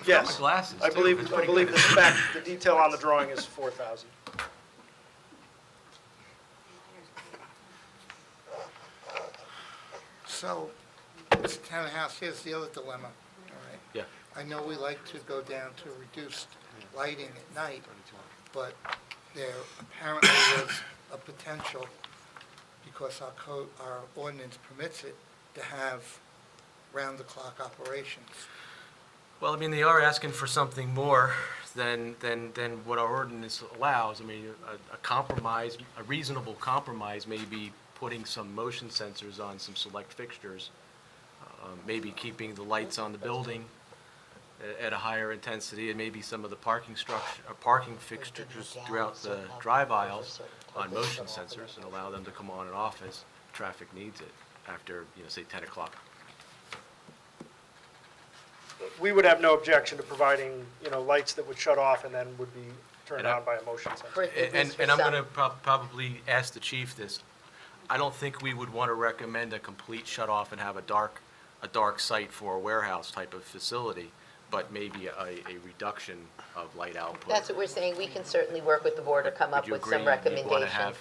Yes. My glasses, I too. believe, It's I pretty believe good. the spec, the detail on the drawing is 4,000. So, Mr. Tannenhouse, here's the other dilemma, all right? Yeah. I know we like to go down to reduced lighting at night, but there apparently was a potential, because our ordinance permits it, to have round-the-clock operations. Well, I mean, they are asking for something more than what our ordinance allows. I mean, a compromise, a reasonable compromise may be putting some motion sensors on some select fixtures, maybe keeping the lights on the building at a higher intensity, and maybe some of the parking structure, parking fixtures throughout the drive aisles on motion sensors, and allow them to come on and off as traffic needs it after, say 10 o'clock. We would have no objection to providing, lights that would shut off and then would be turned And I- on by a motion sensor. For- at least for And I'm some. going to probably ask the chief this. I don't think we would want to recommend a complete shut-off and have a dark site for a warehouse type of facility, but maybe a reduction of light output. That's what we're saying. We can certainly work with the board to come Would up you with agree some you'd wanna recommendations. have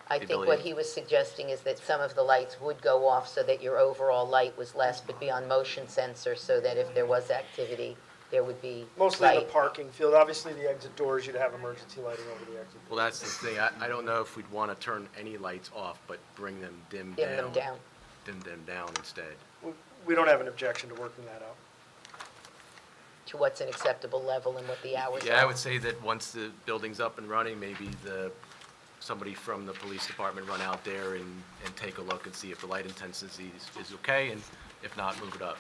I the think what ability- he was suggesting is that some of the lights would go off so that your overall light was less, but be on motion sensor so that if there was activity, there would be Mostly in the light. parking field. Obviously, the exit doors, you'd have emergency lighting over the exit. Well, that's the thing. I don't know if we'd want to turn any lights off, but bring them dimmed Dim them down. Dim them down instead. We don't have an objection to working that out. To what's an acceptable level and what the hours are. Yeah, I would say that once the building's up and running, maybe somebody from the police department run out there and take a look and see if the light intensity is okay, and if not, move it up.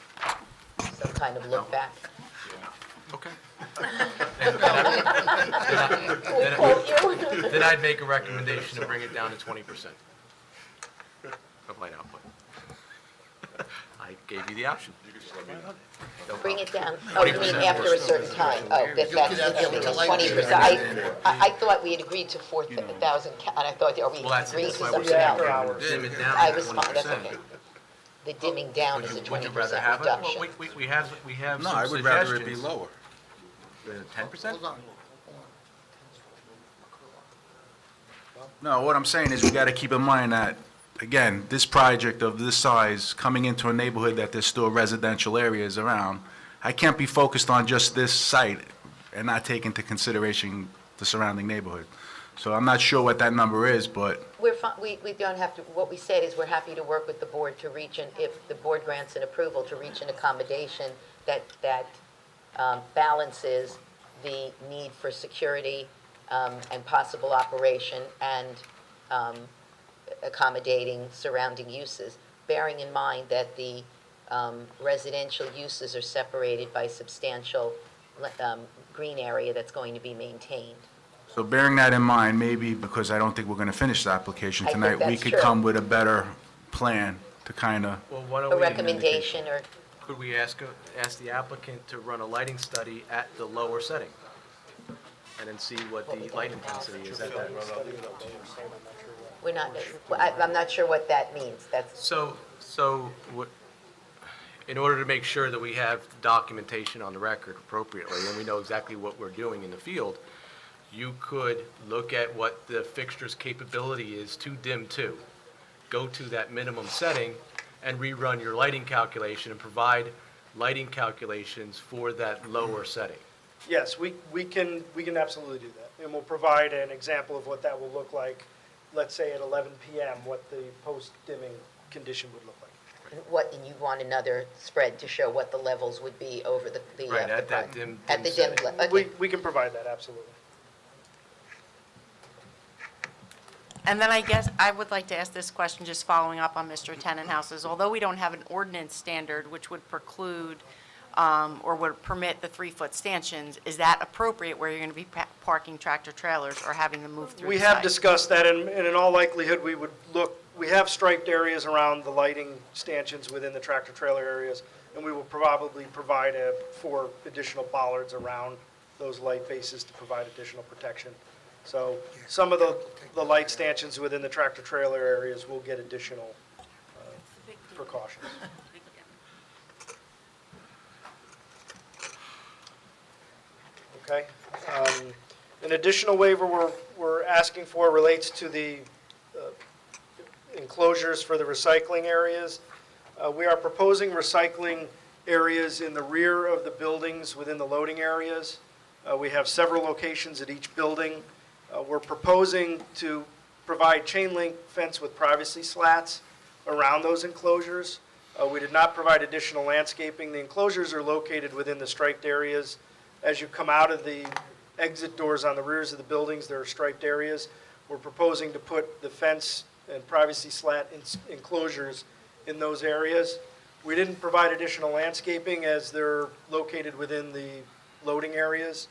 Some kind of look back. Okay. We quote you. Then I'd make a recommendation to bring it down to 20% of light output. I gave you the option. No Bring problem. it down. Oh, you mean 20% after a certain time? Oh, that's the to light 20%. I thought we had agreed to 4,000, and I thought, are we Well, that's agreed to why we're something saying else? we're dim it down I to was fine, that's 20%. okay. The dimming down is a Would you rather 20% have it? Well, reduction. we have No, some I would rather it be suggestions. lower. 10%? Hold on. No, what I'm saying is we got to keep in mind that, again, this project of this size, coming into a neighborhood that there's still residential areas around, I can't be focused on just this site and not take into consideration the surrounding neighborhood. So I'm not sure what that number is, but We're we don't have to, what we said is we're happy to work with the board to reach, if the board grants an approval, to reach an accommodation that balances the need for security and possible operation and accommodating surrounding uses, bearing in mind that the residential uses are separated by substantial green area that's going to be maintained. so bearing that in mind, maybe because I don't think we're going to finish the application I think tonight, we that's could true. come with a better plan to kind of, Well, why don't A we, recommendation or, could we ask the applicant to run a lighting study at the lower setting? And then see what the light intensity is at that. we're not, I'm not sure what that means. That's, So what, in order to make sure that we have documentation on the record appropriately, and we know exactly what we're doing in the field, you could look at what the fixture's capability is to dim to, go to that minimum setting, and rerun your lighting calculation and provide lighting calculations for that lower setting. Yes, we can absolutely do that. And we'll provide an example of what that will look like, let's say at 11 PM, what the post-dimming condition would look like. and you want another spread to show what the levels would be over the Right, at that the- dim At the dim, setting. okay. We can provide that, absolutely. And then I guess I would like to ask this question, just following up on Mr. Tannenhouse's. Although we don't have an ordinance standard which would preclude or would permit the 3-foot stanchions, is that appropriate where you're going to be parking tractor trailers or having them move through We the have site? discussed that, and in all likelihood, we have striped areas around the lighting stanchions within the tractor-trailer areas, and we will probably provide 4 additional bollards around those light bases to provide additional protection. So some of the light stanchions within the tractor-trailer areas will get additional precautions. Okay. An additional waiver we're asking for relates to the enclosures for the recycling areas. We are proposing recycling areas in the rear of the buildings within the loading areas. We have several locations at each building. We're proposing to provide chain link fence with privacy slats around those enclosures. We did not provide additional landscaping. The enclosures are located within the striped areas. As you come out of the exit doors on the rears of the buildings, there are striped areas. We're proposing to put the fence and privacy slat enclosures in those areas. We didn't provide additional landscaping as they're located within the loading areas.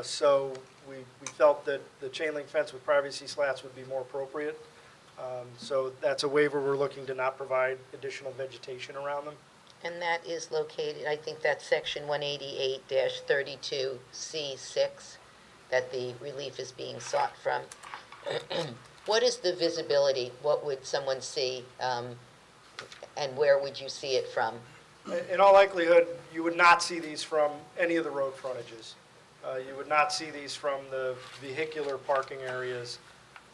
So we felt that the chain link fence with privacy slats would be more appropriate. So that's a waiver. We're looking to not provide additional vegetation around them. And that is located, I think that's section 188-32C6 that the relief is being sought from. What is the visibility? What would someone see, and where would you see it from? In all likelihood, you would not see these from any of the road frontages. You would not see these from the vehicular parking areas.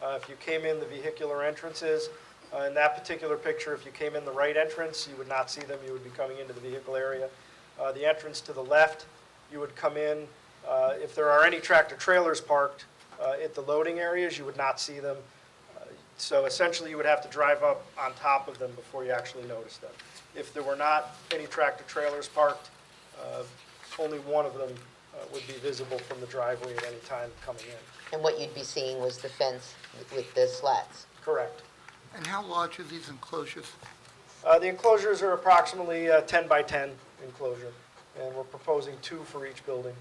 If you came in the vehicular entrances, in that particular picture, if you came in the right entrance, you would not see them. You would be coming into the vehicle area. The entrance to the left, you would come in. If there are any tractor trailers parked at the loading areas, you would not see them. So essentially, you would have to drive up on top of them before you actually notice them. If there were not any tractor trailers parked, only one of them would be visible from the driveway at any time coming in. And what you'd be seeing was the fence with the slats? Correct. And how large are these enclosures? The enclosures are approximately 10 by 10 enclosure, and we're proposing 2 for each building,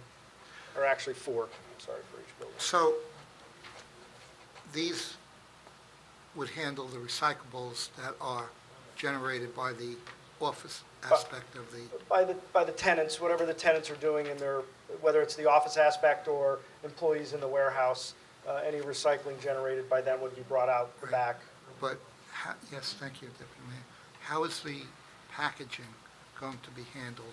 or actually 4, for each building. So these would handle the recyclables that are generated by the office aspect of the... By the tenants, whatever the tenants are doing in their, whether it's the office aspect or employees in the warehouse, any recycling generated by them would be brought out the back. But, yes, thank you, Deputy Mayor. How is the packaging going to be handled?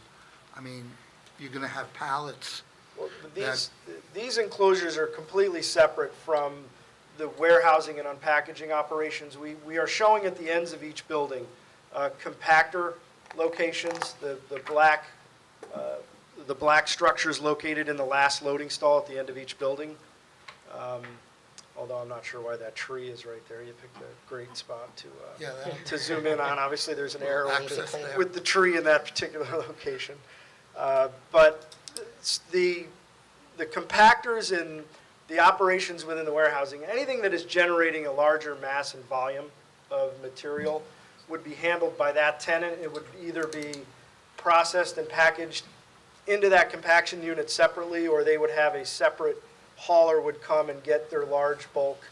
I mean, you're going to have pallets Well, that... these enclosures are completely separate from the warehousing and unpackaging operations. We are showing at the ends of each building compactor locations, the black structures located in the last loading stall at the end of each building. Although I'm not sure why that tree is right there. You picked a great spot to zoom in on. Obviously, there's an arrow with the tree in that particular location. But the compactors and the operations within the warehousing, anything that is generating a larger mass and volume of material would be handled by that tenant. It would either be processed and packaged into that compaction unit separately, or they would have a separate hauler would come and get their large bulk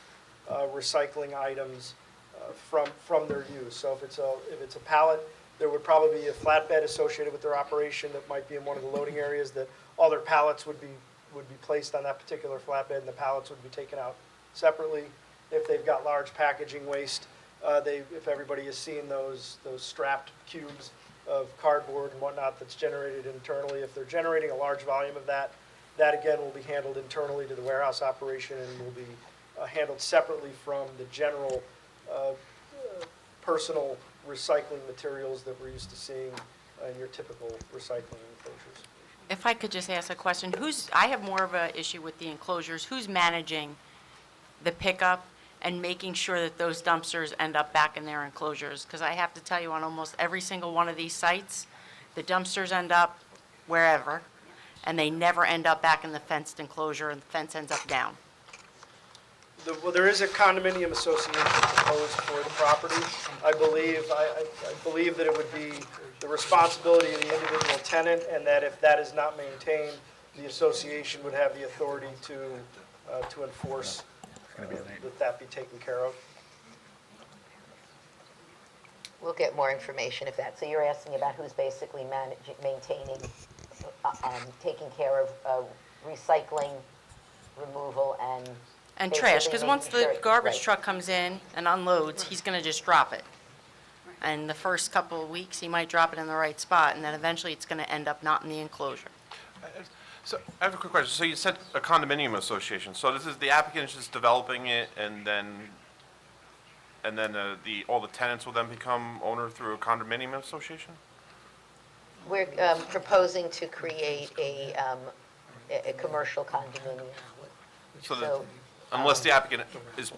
recycling items from their use. So if it's a pallet, there would probably be a flatbed associated with their operation that might be in one of the loading areas that all their pallets would be placed on that particular flatbed, and the pallets would be taken out separately. If they've got large packaging waste, if everybody has seen those strapped cubes of cardboard and whatnot that's generated internally, if they're generating a large volume of that again will be handled internally to the warehouse operation and will be handled separately from the general personal recycling materials that we're used to seeing in your typical recycling enclosures. If I could just ask a question, I have more of an issue with the enclosures. Who's managing the pickup and making sure that those dumpsters end up back in their enclosures? Because I have to tell you, on almost every single one of these sites, the dumpsters end up wherever, and they never end up back in the fenced enclosure, and the fence ends up down. Well, there is a condominium association proposed for the property. I believe that it would be the responsibility of the individual tenant, and that if that is not maintained, the association would have the authority to enforce that be taken care of. We'll get more information if that. So you're asking about who's basically managing, maintaining, taking care of recycling, removal, and trash, because basically once making the sure- garbage right. truck comes in and unloads, he's going to just drop it. And the first couple of weeks, he might drop it in the right spot, and then eventually it's going to end up not in the enclosure. So I have a quick question. So you said a condominium association. So this is the applicant is just developing it, and then all the tenants will then become owner through a condominium association? We're proposing to create a commercial condominium. So unless the applicant is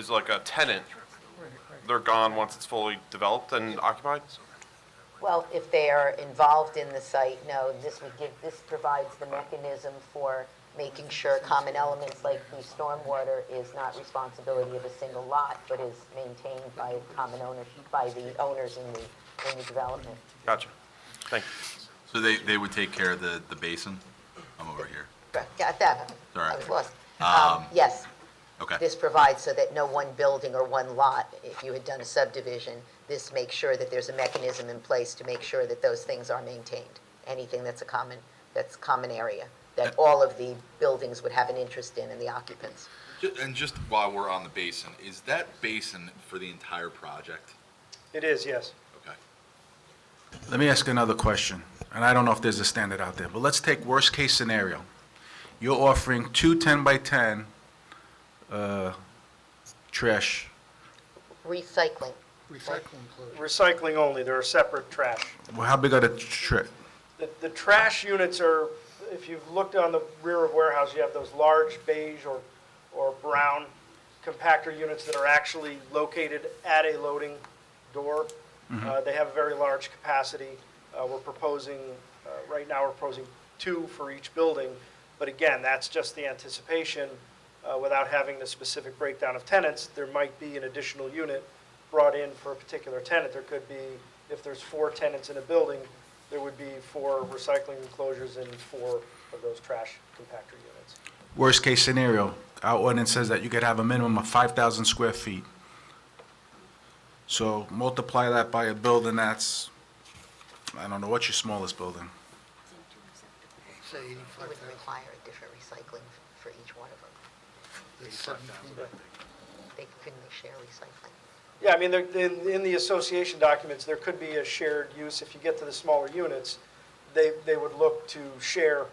like a tenant, they're gone once it's fully developed and occupied? Well, if they are involved in the site, no, this provides the mechanism for making sure common elements like the stormwater is not responsibility of a single lot, but is maintained by common ownership, by the owners in the development. Gotcha. Thank you. So they would take care of the basin? I'm over here. Got that? All right. I was lost. Um, Yes. Okay. This provides so that no one building or one lot, if you had done a subdivision, this makes sure that there's a mechanism in place to make sure that those things are maintained. Anything that's common area, that all of the buildings would have an interest in and the occupants. And just while we're on the basin, is that basin for the entire project? It is, yes. Okay. Let me ask another question, and I don't know if there's a standard out there, but let's take worst-case scenario. You're offering two 10 by 10 trash. Recycling. Recycling only, they're a separate trash. Well, how big are the The trash units are, if you've looked on the rear of warehouse, you have those large beige or brown compactor units that are actually located at a loading door. They have a very large capacity. Right now, we're proposing 2 for each building. But again, that's just the anticipation. Without having the specific breakdown of tenants, there might be an additional unit brought in for a particular tenant. There could be, if there's 4 tenants in a building, there would be 4 recycling enclosures and 4 of those trash compactor units. Worst-case scenario, our ordinance says that you could have a minimum of 5,000 square feet. So multiply that by a building that's, I don't know, what's your smallest building? Say It 85,000. would require a different recycling for each one of them. Couldn't they share recycling? Yeah, I mean, in the association documents, there could be a shared use. If you get to the smaller units, they would look to share,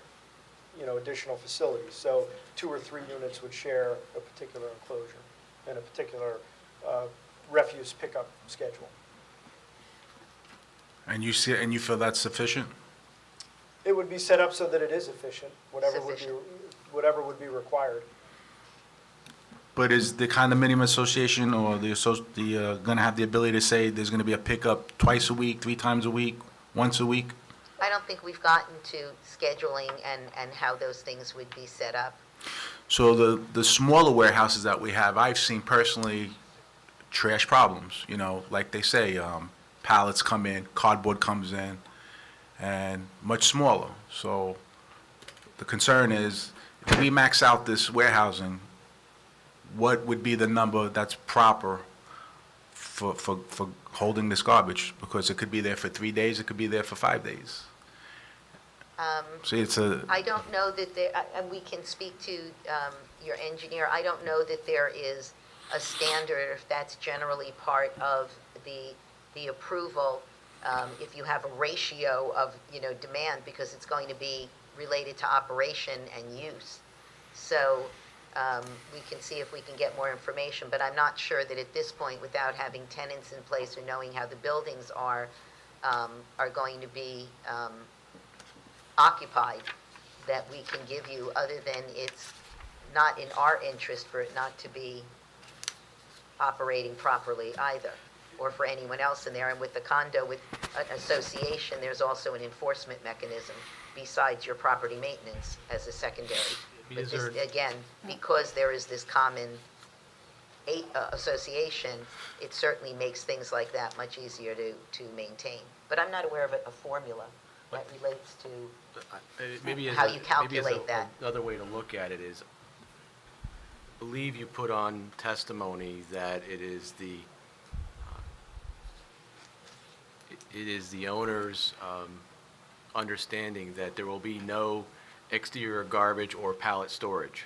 additional facilities. So 2 or 3 units would share a particular enclosure and a particular refuse pickup schedule. And you feel that's sufficient? It would be set up so that it is efficient, whatever would be required. But is the condominium association or gonna have the ability to say there's gonna be a pickup twice a week, 3 times a week, once a week? I don't think we've gotten to scheduling and how those things would be set up. So the smaller warehouses that we have, I've seen personally trash problems, like they say, pallets come in, cardboard comes in, and much smaller. So the concern is, if we max out this warehousing, what would be the number that's proper for holding this garbage? Because it could be there for 3 days, it could be there for 5 days. See, I don't know that there, and we can speak to your engineer, I don't know that there is a standard, if that's generally part of the approval, if you have a ratio of, demand, because it's going to be related to operation and use. So we can see if we can get more information, but I'm not sure that at this point, without having tenants in place or knowing how the buildings are going to be occupied, that we can give you, other than it's not in our interest for it not to be operating properly either, or for anyone else in there. And with the condo, with an association, there's also an enforcement mechanism besides your property maintenance as a secondary. But this, again, because there is this common association, it certainly makes things like that much easier to maintain. But I'm not aware of a formula that relates to how you calculate that. Another way to look at it is, I believe you put on testimony that it is the owner's understanding that there will be no exterior garbage or pallet storage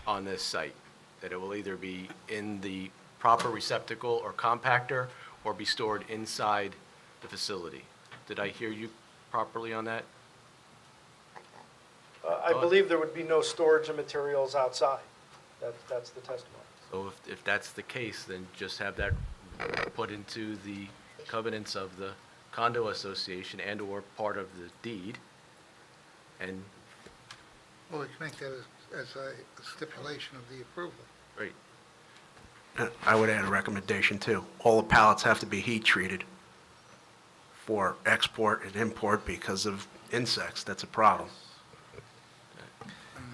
on this site, that it will either be in the proper receptacle or compactor or be stored inside the facility. Did I hear you properly on that? I believe there would be no storage of materials outside. That's the testimony. So if that's the case, then just have that put into the covenants of the condo association and/or part of the deed, and Well, we can make that as a stipulation of the approval. right. I would add a recommendation too. All the pallets have to be heat treated for export and import because of insects. That's a problem.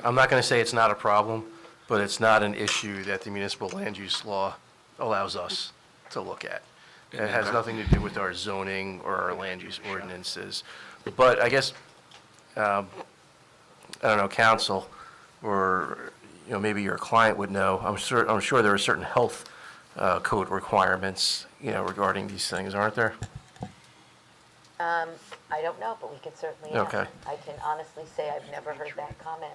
I'm not going to say it's not a problem, but it's not an issue that the municipal land use law allows us to look at. It has nothing to do with our zoning or our land use ordinances. But I guess, I don't know, council, or, maybe your client would know, I'm sure there are certain health code requirements, regarding these things, aren't there? I don't know, but we can certainly ask. Okay. I can honestly say I've never heard that comment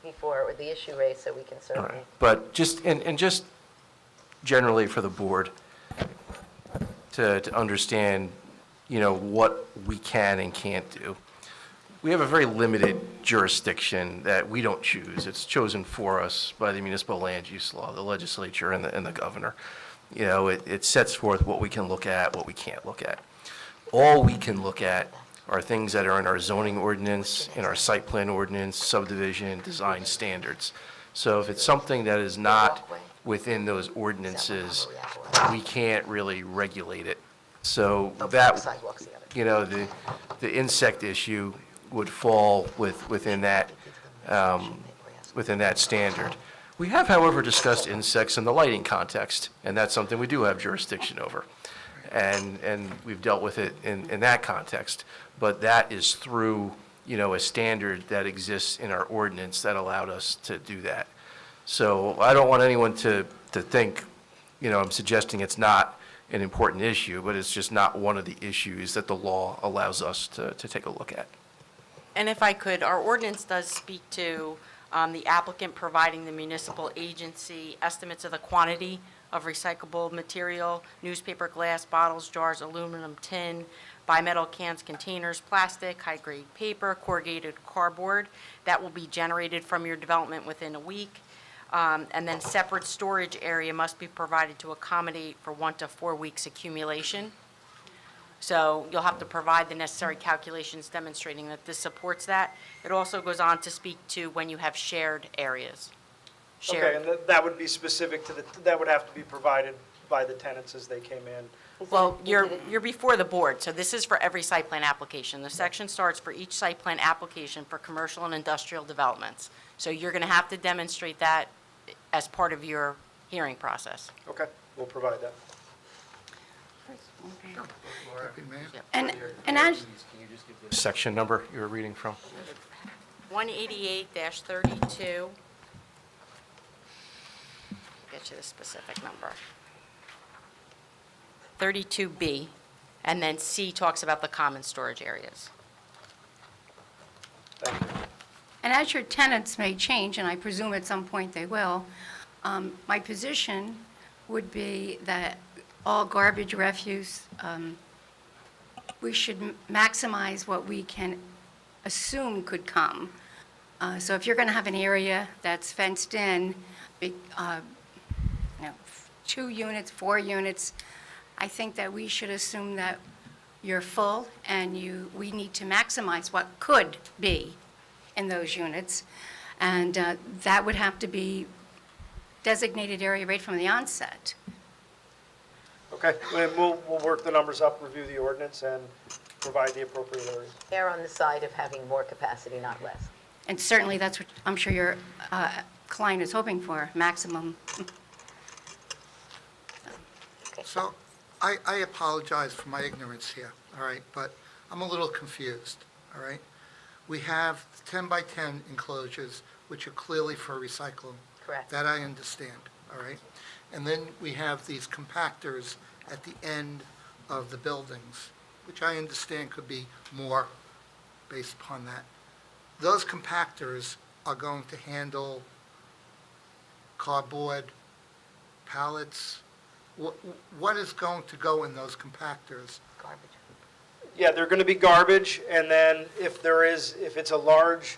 before, or the issue raised, so we can All certainly. right. But just, and just generally for the board, to understand, what we can and can't do. We have a very limited jurisdiction that we don't choose. It's chosen for us by the municipal land use law, the legislature and the governor. It sets forth what we can look at, what we can't look at. All we can look at are things that are in our zoning ordinance, in our site plan ordinance, subdivision, design standards. So if it's something that is not within those ordinances, we can't really regulate it. So that, the insect issue would fall within that standard. We have, however, discussed insects in the lighting context, and that's something we do have jurisdiction over. And we've dealt with it in that context. But that is through, a standard that exists in our ordinance that allowed us to do that. So I don't want anyone to think, I'm suggesting it's not an important issue, but it's just not one of the issues that the law allows us to take a look at. And if I could, our ordinance does speak to the applicant providing the municipal agency estimates of the quantity of recyclable material, newspaper, glass, bottles, jars, aluminum, tin, bimetal cans, containers, plastic, high-grade paper, corrugated cardboard that will be generated from your development within a week. And then separate storage area must be provided to accommodate for 1 to 4 weeks accumulation. So you'll have to provide the necessary calculations demonstrating that this supports that. It also goes on to speak to when you have shared areas. Okay, and that would be specific to that would have to be provided by the tenants as they came in. Well, you're before the board, so this is for every site plan application. The section starts for each site plan application for commercial and industrial developments. So you're going to have to demonstrate that as part of your hearing process. Okay, we'll provide that. Deputy Mayor? And as, Section number you were reading from? 188-32. Get you the specific number. 32B, and then C talks about the common storage areas. Thank you. and as your tenants may change, and I presume at some point they will, my position would be that all garbage refuse, we should maximize what we can assume could come. So if you're going to have an area that's fenced in, 2 units, 4 units, I think that we should assume that you're full and we need to maximize what could be in those units. And that would have to be designated area right from the onset. Okay, and we'll work the numbers up, review the ordinance, and provide the appropriate areas. Err on the side of having more capacity, not less. And certainly that's what I'm sure your client is hoping for, maximum. So I apologize for my ignorance here, all right, but I'm a little confused, all right? We have 10 by 10 enclosures, which are clearly for recycling. Correct. That I understand, all right? And then we have these compactors at the end of the buildings, which I understand could be more based upon that. Those compactors are going to handle cardboard, pallets. What is going to go in those compactors? Garbage. Yeah, they're going to be garbage, and then if it's a large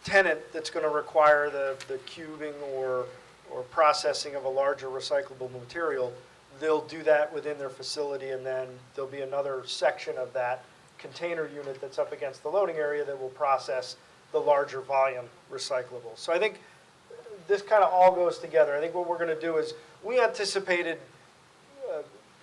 tenant that's going to require the cubing or processing of a larger recyclable material, they'll do that within their facility, and then there'll be another section of that container unit that's up against the loading area that will process the larger volume recyclables. So I think this kind of all goes together. I think what we're going to do is, we anticipated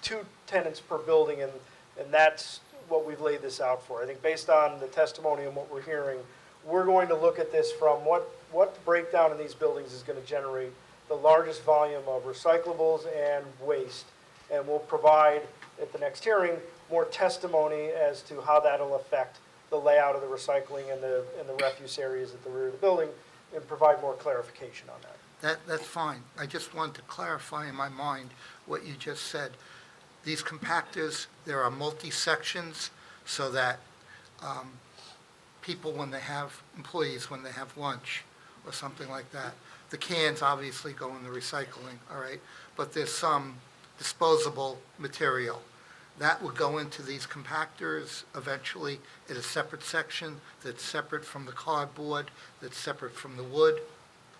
2 tenants per building, and And that's what we've laid this out for. I think based on the testimony and what we're hearing, we're going to look at this from what breakdown in these buildings is going to generate the largest volume of recyclables and waste. And we'll provide, at the next hearing, more testimony as to how that'll affect the layout of the recycling and the refuse areas at the rear of the building, and provide more clarification on that. That's fine. I just wanted to clarify in my mind what you just said. These compactors, there are multi-sections so that people, when they have, employees, when they have lunch or something like that, the cans obviously go in the recycling, all right? But there's some disposable material. That would go into these compactors eventually in a separate section that's separate from the cardboard, that's separate from the wood.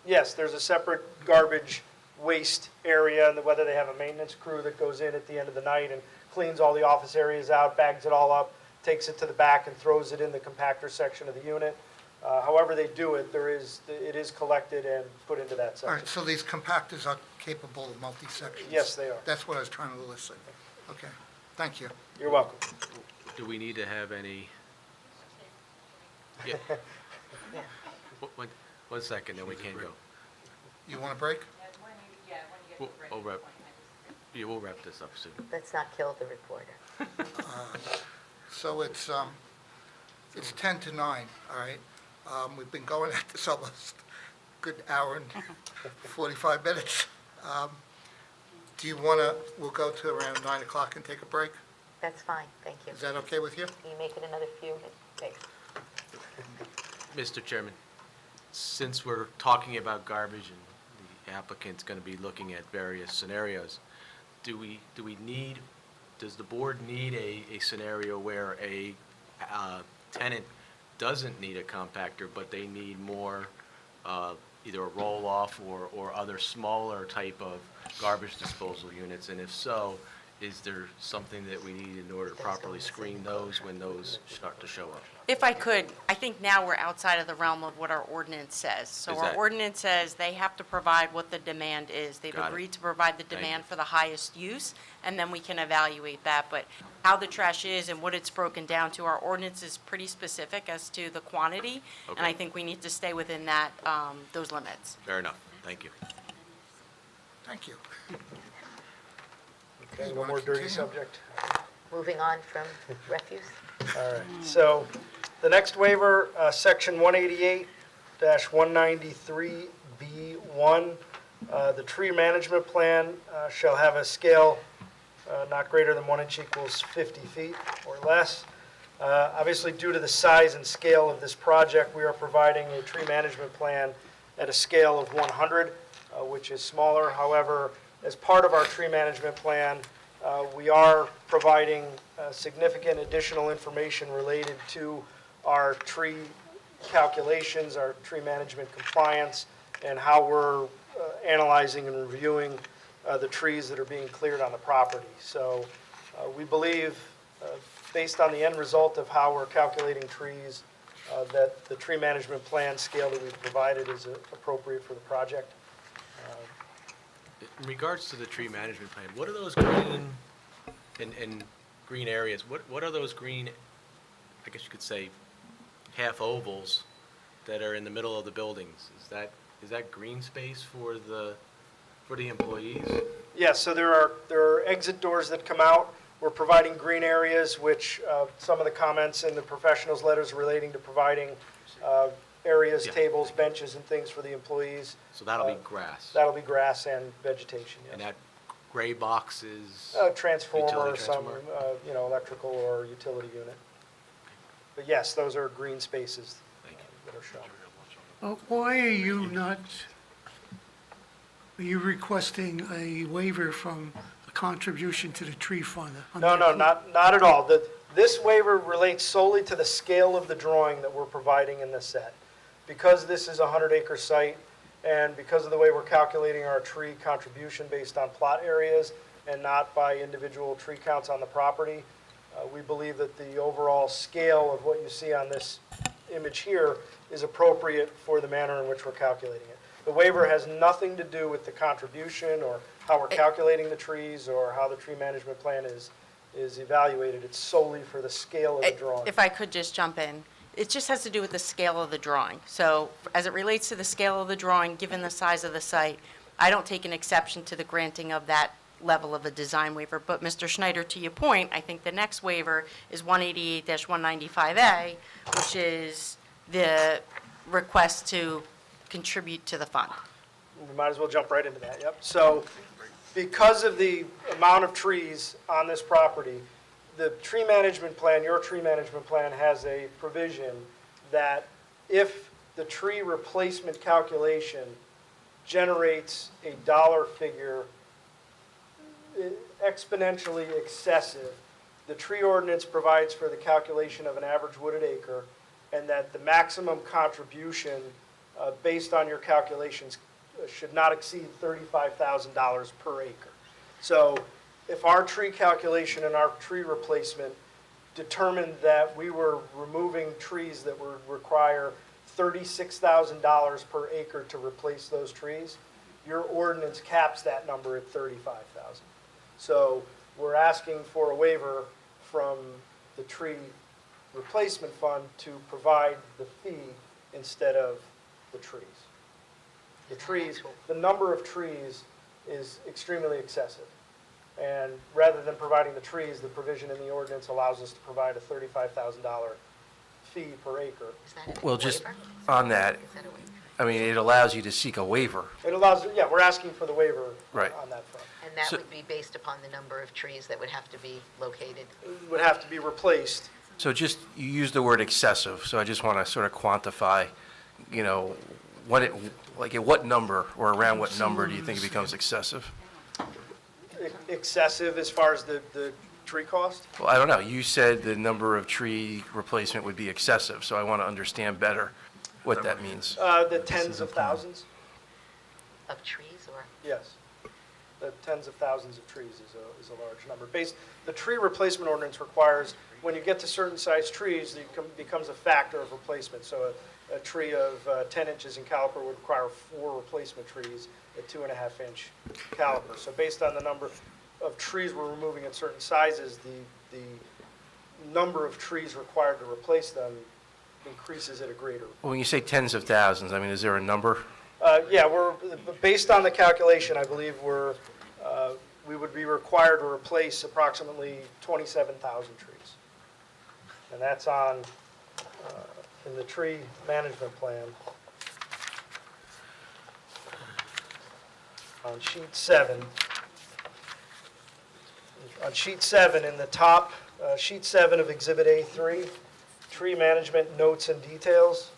Yes, there's a separate garbage waste area, and whether they have a maintenance crew that goes in at the end of the night and cleans all the office areas out, bags it all up, takes it to the back and throws it in the compactor section of the unit. However they do it, it is collected and put into that All section. right, so these compactors are capable of multi-sections? Yes, they are. That's what I was trying to elicit. Okay, thank you. You're welcome. Do we need to have any? Yeah. One second, then we can go. You want a break? We'll wrap, yeah, we'll wrap this up soon. Let's not kill the reporter. So it's 10 to 9, all right? We've been going at this almost a good hour and 45 minutes. Do you want to, we'll go to around 9 o'clock and take a break? That's fine, thank you. Is that okay with you? Can you make it another few? Okay. Mr. Chairman, since we're talking about garbage and the applicant's going to be looking at various scenarios, do we need, does the board need a scenario where a tenant doesn't need a compactor, but they need more, either a roll-off or other smaller type of garbage disposal units? And if so, is there something that we need in order to properly screen those when those start to show up? If I could, I think now we're outside of the realm of what our ordinance says. So Is our that- ordinance says they have to provide what the demand is. They've Got it. agreed to provide the Thank demand you. for the highest use, and then we can evaluate that. But how the trash is and what it's broken down to, our ordinance is pretty specific as to the quantity. And Okay. I think we need to stay within that, those limits. Fair enough, thank you. Thank you. Okay, You no wanna more dirty continue? subject. Moving on from refuse. All right, so the next waiver, section 188-193B1, the tree management plan shall have a scale not greater than 1 inch equals 50 feet or less. Obviously, due to the size and scale of this project, we are providing a tree management plan at a scale of 100, which is smaller. However, as part of our tree management plan, we are providing significant additional information related to our tree calculations, our tree management compliance, and how we're analyzing and reviewing the trees that are being cleared on the property. So we believe, based on the end result of how we're calculating trees, that the tree management plan scale that we've provided is appropriate for the project. In regards to the tree management plan, what are those green and green areas? What are those green, I guess you could say, half ovals that are in the middle of the buildings? Is that green space for the employees? Yes, so there are exit doors that come out. We're providing green areas, which some of the comments in the professionals' letters relating to providing areas, Yeah. tables, benches, and things for the employees. So that'll be grass? That'll be grass and vegetation, yes. And that gray box is? Transformer, Utility some, transformer? electrical or utility unit. But yes, those are green spaces Thank you. that are shown. Why are you not, are you requesting a waiver from a contribution to the tree fund? No, not at all. This waiver relates solely to the scale of the drawing that we're providing in this set. Because this is a 100-acre site, and because of the way we're calculating our tree contribution based on plot areas and not by individual tree counts on the property, we believe that the overall scale of what you see on this image here is appropriate for the manner in which we're calculating it. The waiver has nothing to do with the contribution or how we're calculating the trees or how the tree management plan is is evaluated. It's solely for the scale of the drawing. If I could just jump in, it just has to do with the scale of the drawing. So as it relates to the scale of the drawing, given the size of the site, I don't take an exception to the granting of that level of a design waiver. But Mr. Schneider, to your point, I think the next waiver is 188-195A, which is the request to contribute to the fund. We might as well jump right into that, yep. So because of the amount of trees on this property, the tree management plan, your tree management plan has a provision that if the tree replacement calculation generates a dollar figure exponentially excessive, the tree ordinance provides for the calculation of an average wooded acre, and that the maximum contribution based on your calculations should not exceed $35,000 per acre. So if our tree calculation and our tree replacement determined that we were removing trees that would require $36,000 per acre to replace those trees, your ordinance caps that number at $35,000. So we're asking for a waiver from the tree replacement fund to provide the fee instead of the trees. The trees, the number of trees is extremely excessive. And rather than providing the trees, the provision in the ordinance allows us to provide a $35,000 fee per acre. Well, just on that, I mean, it allows you to seek a waiver. It allows, yeah, we're asking for the waiver Right. on that front. And that So- would be based upon the number of trees that would have to be located. It would have to be replaced. So just, you used the word excessive, so I just want to sort of quantify, you know, what it, like at what number or around what number do you think it becomes excessive? Excessive as far as the tree cost? Well, I don't know. You said the number of tree replacement would be excessive, so I want to understand better what that means. The tens of thousands, Of trees, or? yes. The tens of thousands of trees is a large number. The tree replacement ordinance requires, when you get to certain size trees, it becomes a factor of replacement. So a tree of 10 inches in caliper would require 4 replacement trees at 2.5-inch caliper. So based on the number of trees we're removing at certain sizes, the number of trees required to replace them increases at a greater. Well, when you say tens of thousands, I mean, is there a number? Yeah, based on the calculation, I believe we would be required to replace approximately 27,000 trees. And that's in the tree management plan. On sheet 7. On sheet 7, in the top, sheet 7 of Exhibit A3, tree management notes and details.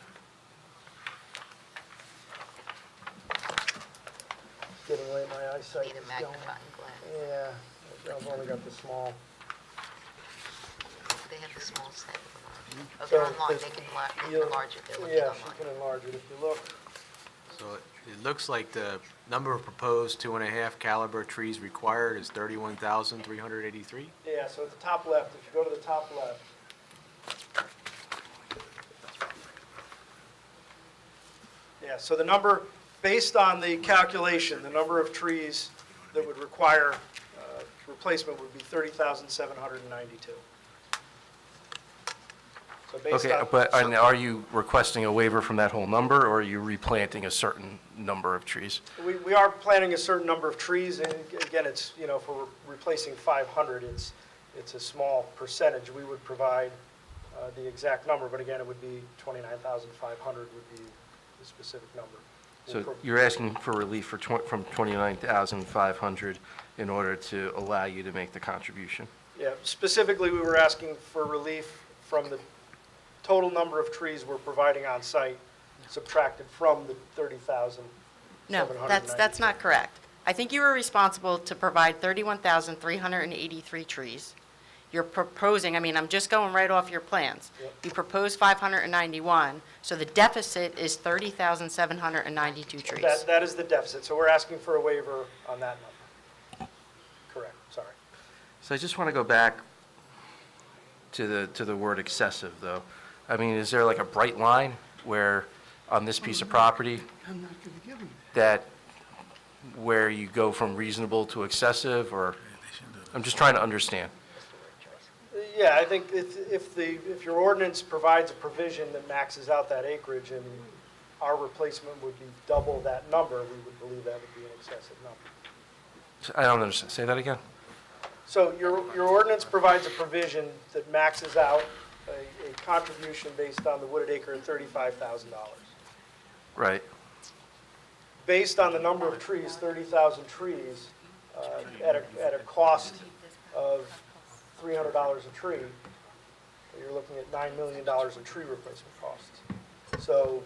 Getting late, my eyesight Need a is going. magnifying glass. Yeah, I've only got the small. They have the small set. Oh, So they're online, there's- they can you'll- enlarge it, they're looking Yeah, she online. can enlarge it if you look. So it looks like the number of proposed 2.5 caliber trees required is 31,383? Yeah, so at the top left, if you go to the top left. Yeah, so the number, based on the calculation, the number of trees that would require replacement would be 30,792. So based Okay, on. but are you requesting a waiver from that whole number, or are you replanting a certain number of trees? We are planting a certain number of trees, and again, it's, if we're replacing 500, it's a small percentage. We would provide the exact number, but again, it would be 29,500 would be the specific number. So you're asking for relief from 29,500 in order to allow you to make the contribution? Yeah, specifically, we were asking for relief from the total number of trees we're providing on site, subtracted from the 30,000. No, that's not correct. I think you were responsible to provide 31,383 trees. You're proposing, I'm just going right off your plans. Yep. You proposed 591, so the deficit is 30,792 trees. That is the deficit, so we're asking for a waiver on that number. Correct, sorry. So I just want to go back to the word excessive, though. I mean, is there like a bright line where, on this piece of property, I'm not going to give them. where you go from reasonable to excessive, or, I'm just trying to understand. Yeah, I think if your ordinance provides a provision that maxes out that acreage and our replacement would be double that number, we would believe that would be an excessive number. I don't understand. Say that again? So your ordinance provides a provision that maxes out a contribution based on the wooded acre at $35,000. Right. Based on the number of trees, 30,000 trees, at a cost of $300 a tree, you're looking at $9 million in tree replacement costs. So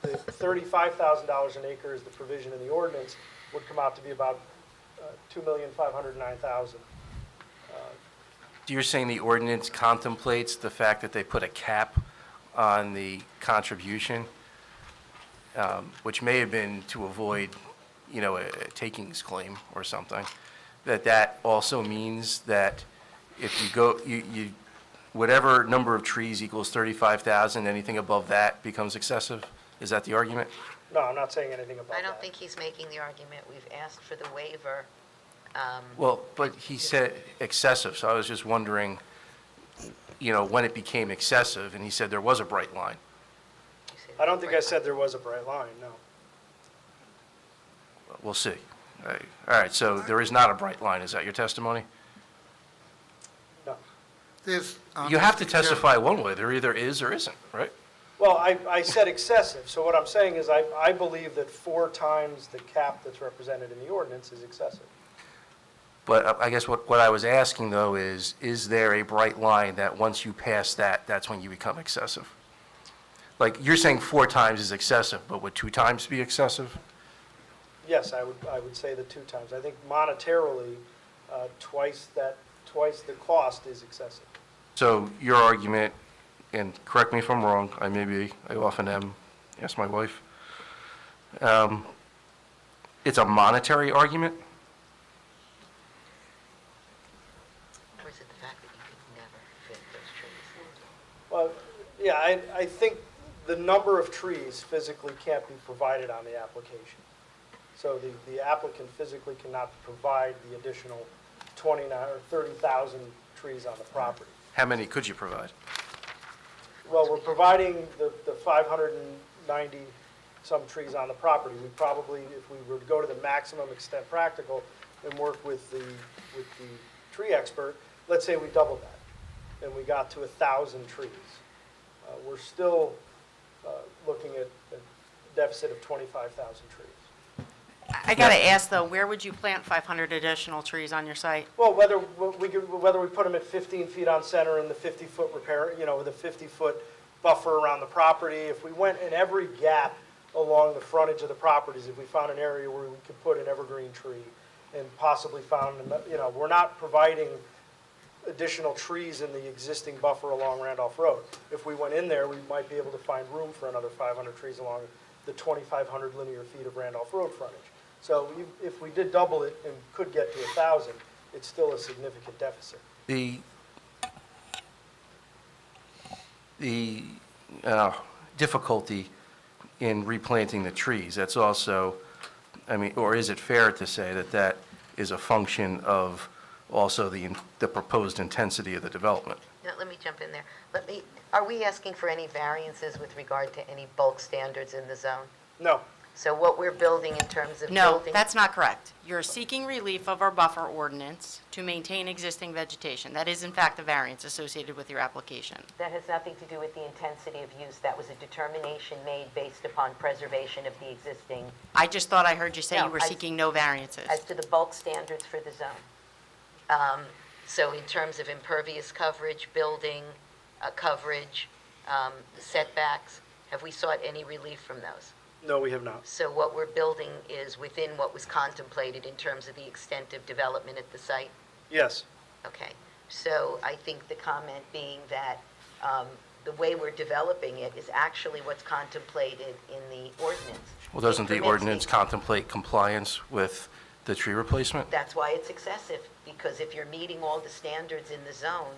the $35,000 an acre is the provision in the ordinance, would come out to be about $2,509,000. You're saying the ordinance contemplates the fact that they put a cap on the contribution, which may have been to avoid, a takings claim or something, that also means that if you go, whatever number of trees equals 35,000, anything above that becomes excessive? Is that the argument? No, I'm not saying anything about that. I don't think he's making the argument. We've asked for the waiver. Well, but he said excessive, so I was just wondering, when it became excessive, and he said there was a bright line. I don't think I said there was a bright line, no. We'll see. All right, so there is not a bright line, is that your testimony? No. There's, You have to Mr. Chairman, testify one way, there either is or isn't, right? Well, I said excessive, so what I'm saying is I believe that 4 times the cap that's represented in the ordinance is excessive. But I guess what I was asking, though, is there a bright line that once you pass that, that's when you become excessive? Like, you're saying 4 times is excessive, but would 2 times be excessive? Yes, I would say the 2 times. I think monetarily, twice the cost is excessive. So your argument, and correct me if I'm wrong, I often am, ask my wife, it's a monetary argument? Or is it the fact that you could never fit those trees? Well, yeah, I think the number of trees physically can't be provided on the application. So the applicant physically cannot provide the additional 29 or 30,000 trees on the property. How many could you provide? Well, we're providing the 590 some trees on the property. We probably, if we were to go to the maximum extent practical and work with the tree expert, let's say we doubled that and we got to 1,000 trees. We're still looking at a deficit of 25,000 trees. I got to ask, though, where would you plant 500 additional trees on your site? Well, whether we put them at 15 feet on center and the 50-foot repair, with a 50-foot buffer around the property, if we went in every gap along the frontage of the properties, if we found an area where we could put an evergreen tree and possibly found, we're not providing additional trees in the existing buffer along Randolph Road. If we went in there, we might be able to find room for another 500 trees along the 2,500 linear feet of Randolph Road frontage. So if we did double it and could get to 1,000, it's still a significant deficit. The difficulty in replanting the trees, that's also, or is it fair to say that that is a function of also the proposed intensity of the development? Now, let me jump in there. Are we asking for any variances with regard to any bulk standards in the zone? No. So what we're building in terms of No, building? that's not correct. You're seeking relief of our buffer ordinance to maintain existing vegetation. That is, in fact, a variance associated with your application. That has nothing to do with the intensity of use. That was a determination made based upon preservation of the existing. I just thought I heard you say No, you were I- seeking no variances. As to the bulk standards for the zone. So in terms of impervious coverage, building coverage, setbacks, have we sought any relief from those? No, we have not. So what we're building is within what was contemplated in terms of the extent of development at the site? Yes. Okay. So I think the comment being that the way we're developing it is actually what's contemplated in the ordinance. Well, doesn't the It permits ordinance contemplate compliance with the tree replacement? That's why it's excessive, because if you're meeting all the standards in the zone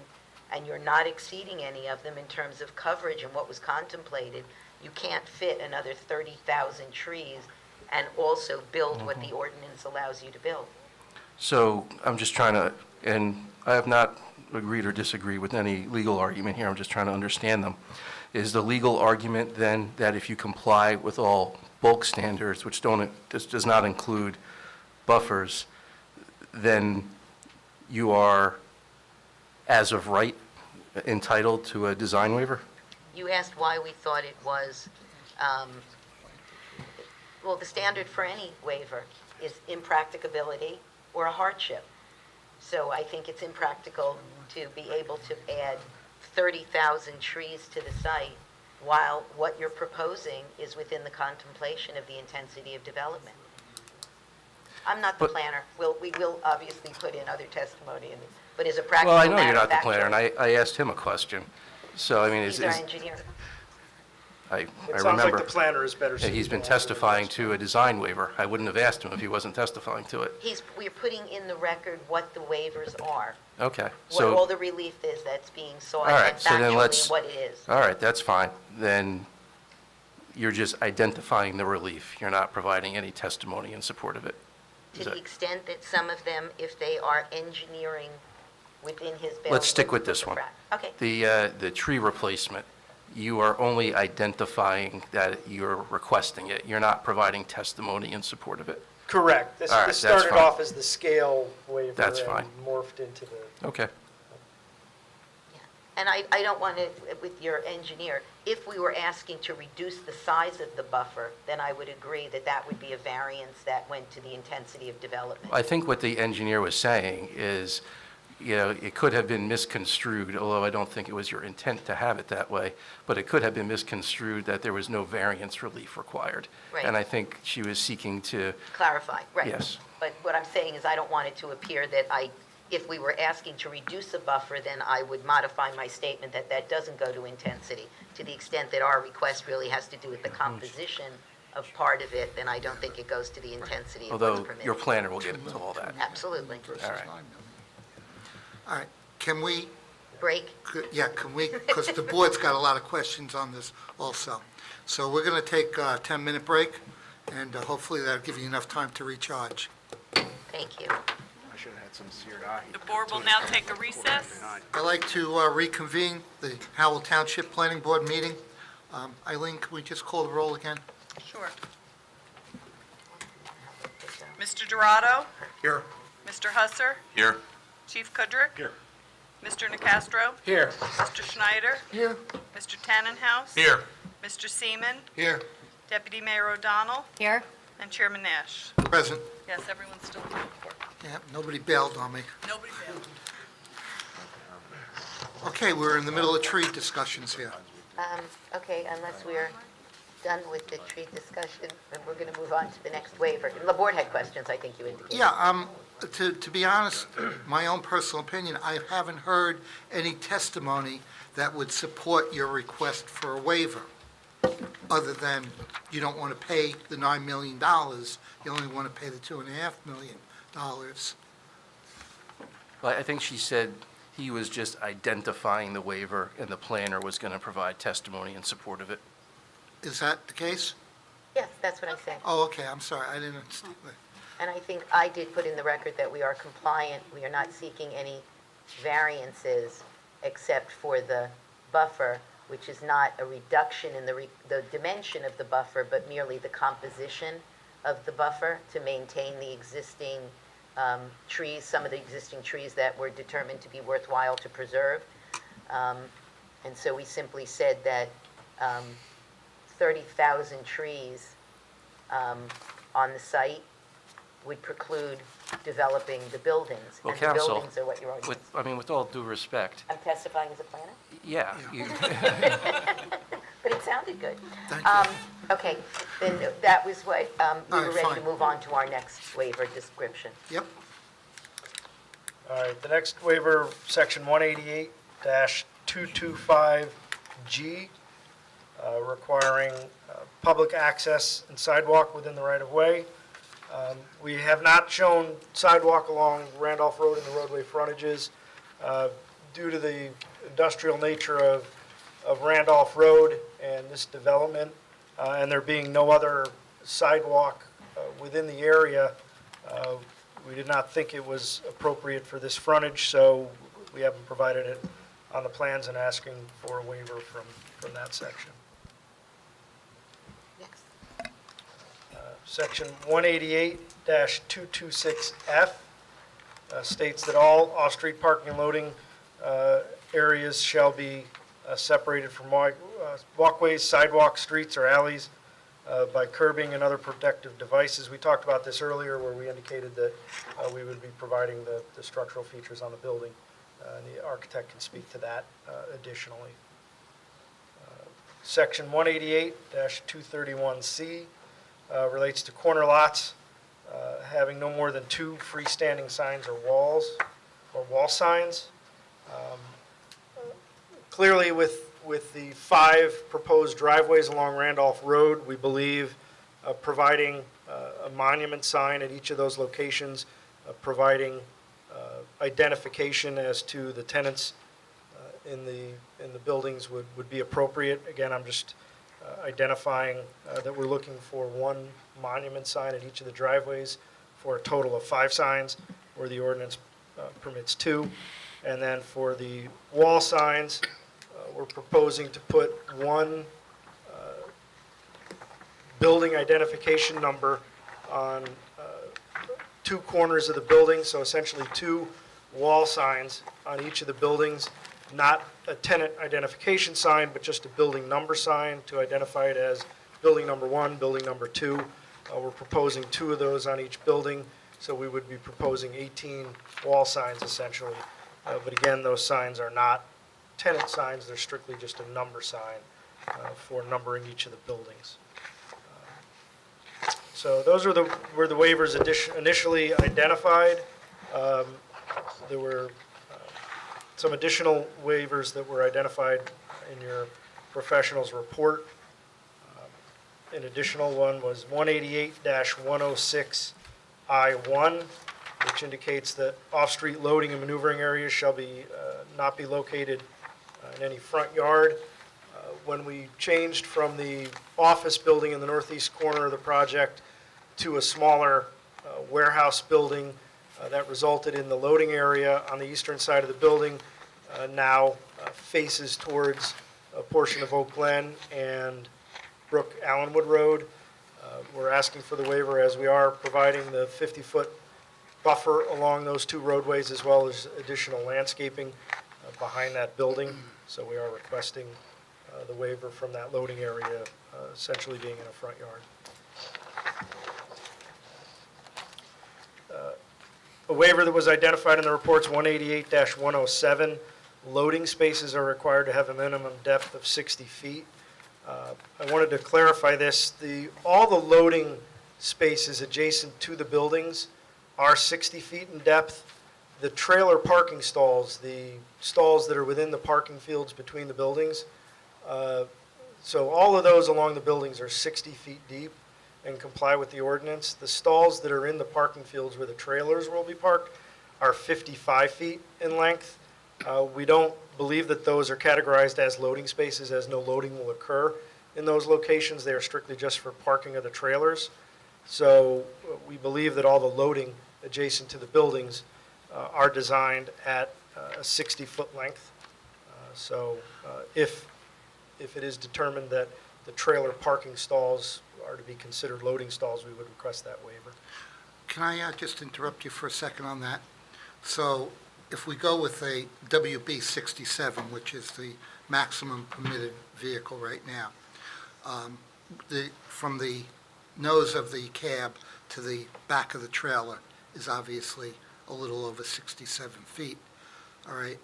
and you're not exceeding any of them in terms of coverage and what was contemplated, you can't fit another 30,000 trees and also build what the ordinance allows you to build. So I'm just trying to, and I have not agree or disagree with any legal argument here, I'm just trying to understand them. Is the legal argument then that if you comply with all bulk standards, which this does not include buffers, then you are, as of right, entitled to a design waiver? You asked why we thought it was, well, the standard for any waiver is impracticability or a hardship. So I think it's impractical to be able to add 30,000 trees to the site while what you're proposing is within the contemplation of the intensity of development. I'm not the planner. We will obviously put in other testimony, but as a practical Well, matter, I know you're not the factual, planner, and I asked him a question. So, I mean, he's our engineer. I It sounds like remember the planner is better that suited. he's been to answer the testifying question. to a design waiver. I wouldn't have asked him if he wasn't testifying to it. We're putting in the record what the waivers are, Okay, what all so, the relief is that's being sought, all right, and so then let's... factually what it is. All right, that's fine. Then you're just identifying the relief. You're not providing any testimony in support of it. To the extent that some of them, if they are engineering within his bailiwick. Let's stick with this one. Okay, The tree replacement, you are only identifying that you're requesting it. You're not providing testimony in support of it. Correct. This All right, this that's started fine. off as the scale waiver. That's and fine. morphed into the, Okay. and I don't want to, with your engineer, if we were asking to reduce the size of the buffer, then I would agree that that would be a variance that went to the intensity of development. I think what the engineer was saying is, you know, it could have been misconstrued, although I don't think it was your intent to have it that way, but it could have been misconstrued that there was no variance relief required. Right. And I think she was seeking to, Clarify, right. Yes. But what I'm saying is I don't want it to appear that if we were asking to reduce a buffer, then I would modify my statement that that doesn't go to intensity. To the extent that our request really has to do with the composition of part of it, then I don't think it goes to the intensity of what's although permitted. your planner will get into all that. Absolutely. All right. All right, can we, Break? can we, because the board's got a lot of questions on this also. So we're going to take a 10-minute break, and hopefully that'll give you enough time to recharge. Thank you. I should have had some seared eye. The board will now take a recess. I'd like to reconvene the Howell Township Planning Board meeting. Eileen, can we just call the roll again? Sure. Mr. Dorado? Here. Mr. Husser? Here. Chief Kudrick? Here. Mr. Nacastro? here. Mr. Schneider? Here. Mr. Tannenhouse? Here. Mr. Seaman? Here. Deputy Mayor O'Donnell? Here? And Chairman Nash? Present. Yes, everyone's still here. Yeah, nobody bailed on me. Nobody failed. Okay, we're in the middle of tree discussions here. Okay, unless we're done with the tree discussion, then we're going to move on to the next waiver. And the board had questions, I think you indicated. Yeah, to be honest, my own personal opinion, I haven't heard any testimony that would support your request for a waiver, other than you don't want to pay the $9 million, you only want to pay the $2.5 million. Well, I think she said he was just identifying the waiver, and the planner was going to provide testimony in support of it. Is that the case? Yes, that's what I said. Oh, okay, I'm sorry, I didn't understand that. And I think I did put in the record that we are compliant. We are not seeking any variances except for the buffer, which is not a reduction in the dimension of the buffer, but merely the composition of the buffer to maintain the existing trees, some of the existing trees that were determined to be worthwhile to preserve. And so we simply said that 30,000 trees on the site would preclude developing the buildings. Well, And the counsel, buildings are what you're arguing. with all due respect, I'm testifying as a planner? yeah, But it sounded good. Thank you. Okay, then that was what, we All were right, ready to fine. move on to our next waiver description. Yep, All right, the next waiver, section 188-225G, requiring public access and sidewalk within the right-of-way. We have not shown sidewalk along Randolph Road and the roadway frontages due to the industrial nature of Randolph Road and this development, and there being no other sidewalk within the area. We did not think it was appropriate for this frontage, so We haven't provided it on the plans and asking for a waiver from that section. Next. Section 188-226F states that all off-street parking and loading areas shall be separated from walkways, sidewalks, streets, or alleys by curbing and other protective devices. We talked about this earlier where we indicated that we would be providing the structural features on the building. And the architect can speak to that additionally. Section 188-231C relates to corner lots having no more than 2 freestanding signs or wall signs. Clearly, with the 5 proposed driveways along Randolph Road, we believe providing a monument sign at each of those locations, providing identification as to the tenants in the buildings would be appropriate. Again, I'm just identifying that we're looking for 1 monument sign at each of the driveways for a total of 5 signs, where the ordinance permits 2. And then for the wall signs, we're proposing to put 1 building identification number on 2 corners of the building, so essentially 2 wall signs on each of the buildings, not a tenant identification sign, but just a building number sign to identify it as building number 1, building number 2. We're proposing 2 of those on each building, so we would be proposing 18 wall signs essentially. But again, those signs are not tenant signs, they're strictly just a number sign for numbering each of the buildings. So those are were the waivers initially identified. There were some additional waivers that were identified in your professional's report. An additional one was 188-106I1, which indicates that off-street loading and maneuvering areas shall be not be located in any front yard. When we changed from the office building in the northeast corner of the project to a smaller warehouse building, that resulted in the loading area on the eastern side of the building now faces towards a portion of Oak Glen and Brook Allenwood Road. We're asking for the waiver as we are providing the 50-foot buffer along those 2 roadways as well as additional landscaping behind that building. So we are requesting the waiver from that loading area essentially being in a front yard. A waiver that was identified in the report's 188-107. Loading spaces are required to have a minimum depth of 60 feet. I wanted to clarify this. All the loading spaces adjacent to the buildings are 60 feet in depth. The trailer parking stalls, the stalls that are within the parking fields between the buildings, so all of those along the buildings are 60 feet deep and comply with the ordinance. The stalls that are in the parking fields where the trailers will be parked are 55 feet in length. We don't believe that those are categorized as loading spaces, as no loading will occur in those locations. They are strictly just for parking of the trailers. So we believe that all the loading adjacent to the buildings are designed at a 60-foot length. So if it is determined that the trailer parking stalls are to be considered loading stalls, we would request that waiver. Can I just interrupt you for a second on that? So if we go with a WB 67, which is the maximum permitted vehicle right now, from the nose of the cab to the back of the trailer is obviously a little over 67 feet, all right?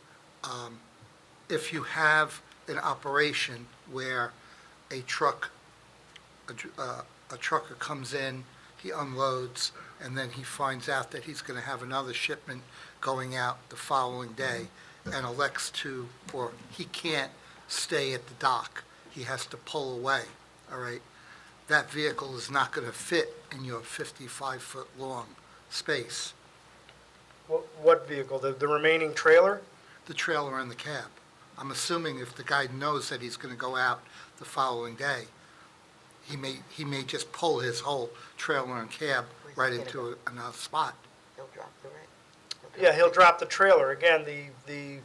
If you have an operation where a trucker comes in, he unloads, and then he finds out that he's going to have another shipment going out the following day and elects to, or he can't stay at the dock, he has to pull away, all right? That vehicle is not going to fit in your 55-foot long space. What vehicle? The remaining trailer? The trailer and the cab. I'm assuming if the guy knows that he's going to go out the following day, he may just pull his whole trailer and cab right into another spot. He'll drop the Yeah, he'll drop the trailer. Again, the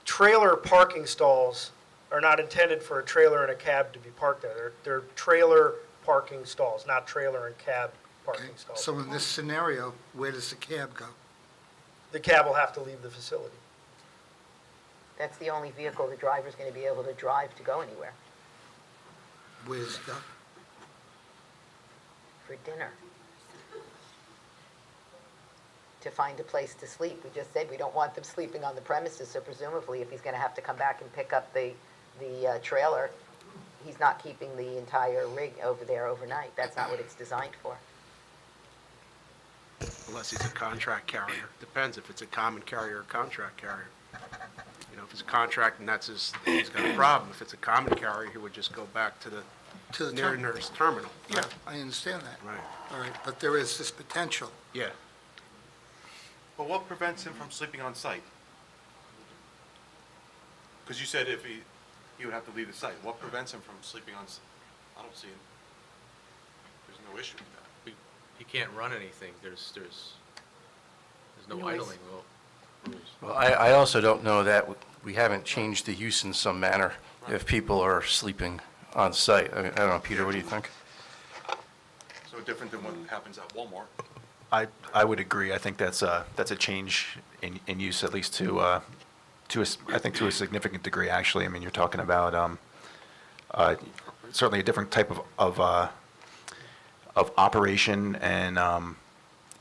trailer parking stalls are not intended for a trailer and a cab to be parked there. They're trailer parking stalls, not trailer and cab parking Okay. stalls. So in this scenario, where does the cab go? The cab will have to leave the facility. That's the only vehicle the driver's going to be able to drive to go anywhere Where's it go? for dinner. To find a place to sleep. We just said we don't want them sleeping on the premises, so presumably if he's going to have to come back and pick up the trailer, he's not keeping the entire rig over there overnight. That's not what it's designed for. Unless he's a contract carrier. Depends if it's a common carrier or contract carrier. You know, if it's a contract and he's got a problem. If it's a common carrier, he would just go back to the nearest terminal. Yeah, I understand that. Right. All right, but there is this potential. Yeah. But what prevents him from sleeping on site? Because you said if he would have to leave the site. What prevents him from sleeping on, I don't see it. There's no issue with that. He can't run anything. There's no Noise. idling rules. Well, I also don't know that we haven't changed the use in some manner if people are sleeping on site. I don't know, Peter, what do you think? So different than what happens at Walmart. I would agree. I think that's a change in use, at least I think to a significant degree, actually. I mean, you're talking about certainly a different type of operation, and I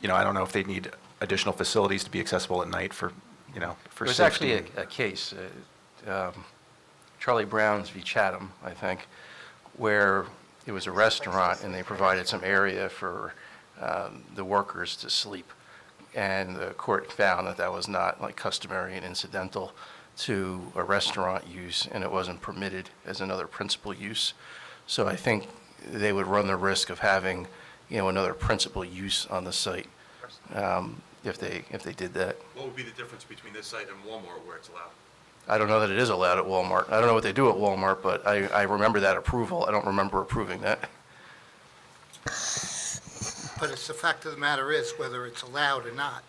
don't know if they need additional facilities to be accessible at night for There was safety. actually a case, Charlie Brown's v. Chatham, I think, where it was a restaurant and they provided some area for the workers to sleep. And the court found that that was not like customary and incidental to a restaurant use, and it wasn't permitted as another principal use. So I think they would run the risk of having, another principal use on the site if they did that. What would be the difference between this site and Walmart where it's allowed? I don't know that it is allowed at Walmart. I don't know what they do at Walmart, but I remember that approval. I don't remember approving that. But it's the fact of the matter is, whether it's allowed or not,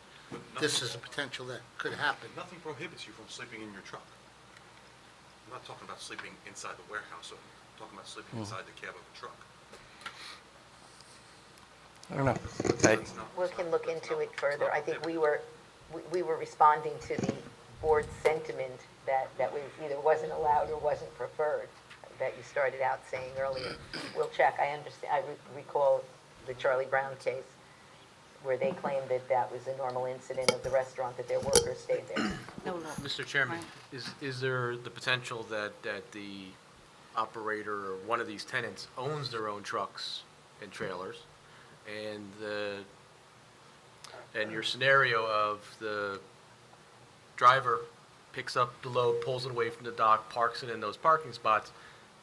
this is a potential that could happen. Nothing prohibits you from sleeping in your truck. I'm not talking about sleeping inside the warehouse. I'm talking about sleeping inside the cab of a truck. I don't know. We can look into it further. I think we were responding to the board's sentiment that either wasn't allowed or wasn't preferred, that you started out saying earlier. We'll check. I understand. I recall the Charlie Brown case where they claimed that that was a normal incident of the restaurant, that their workers stayed there. No. Mr. Chairman, is there the potential that the operator or one of these tenants owns their own trucks and trailers, and your scenario of the driver picks up the load, pulls it away from the dock, parks it in those parking spots,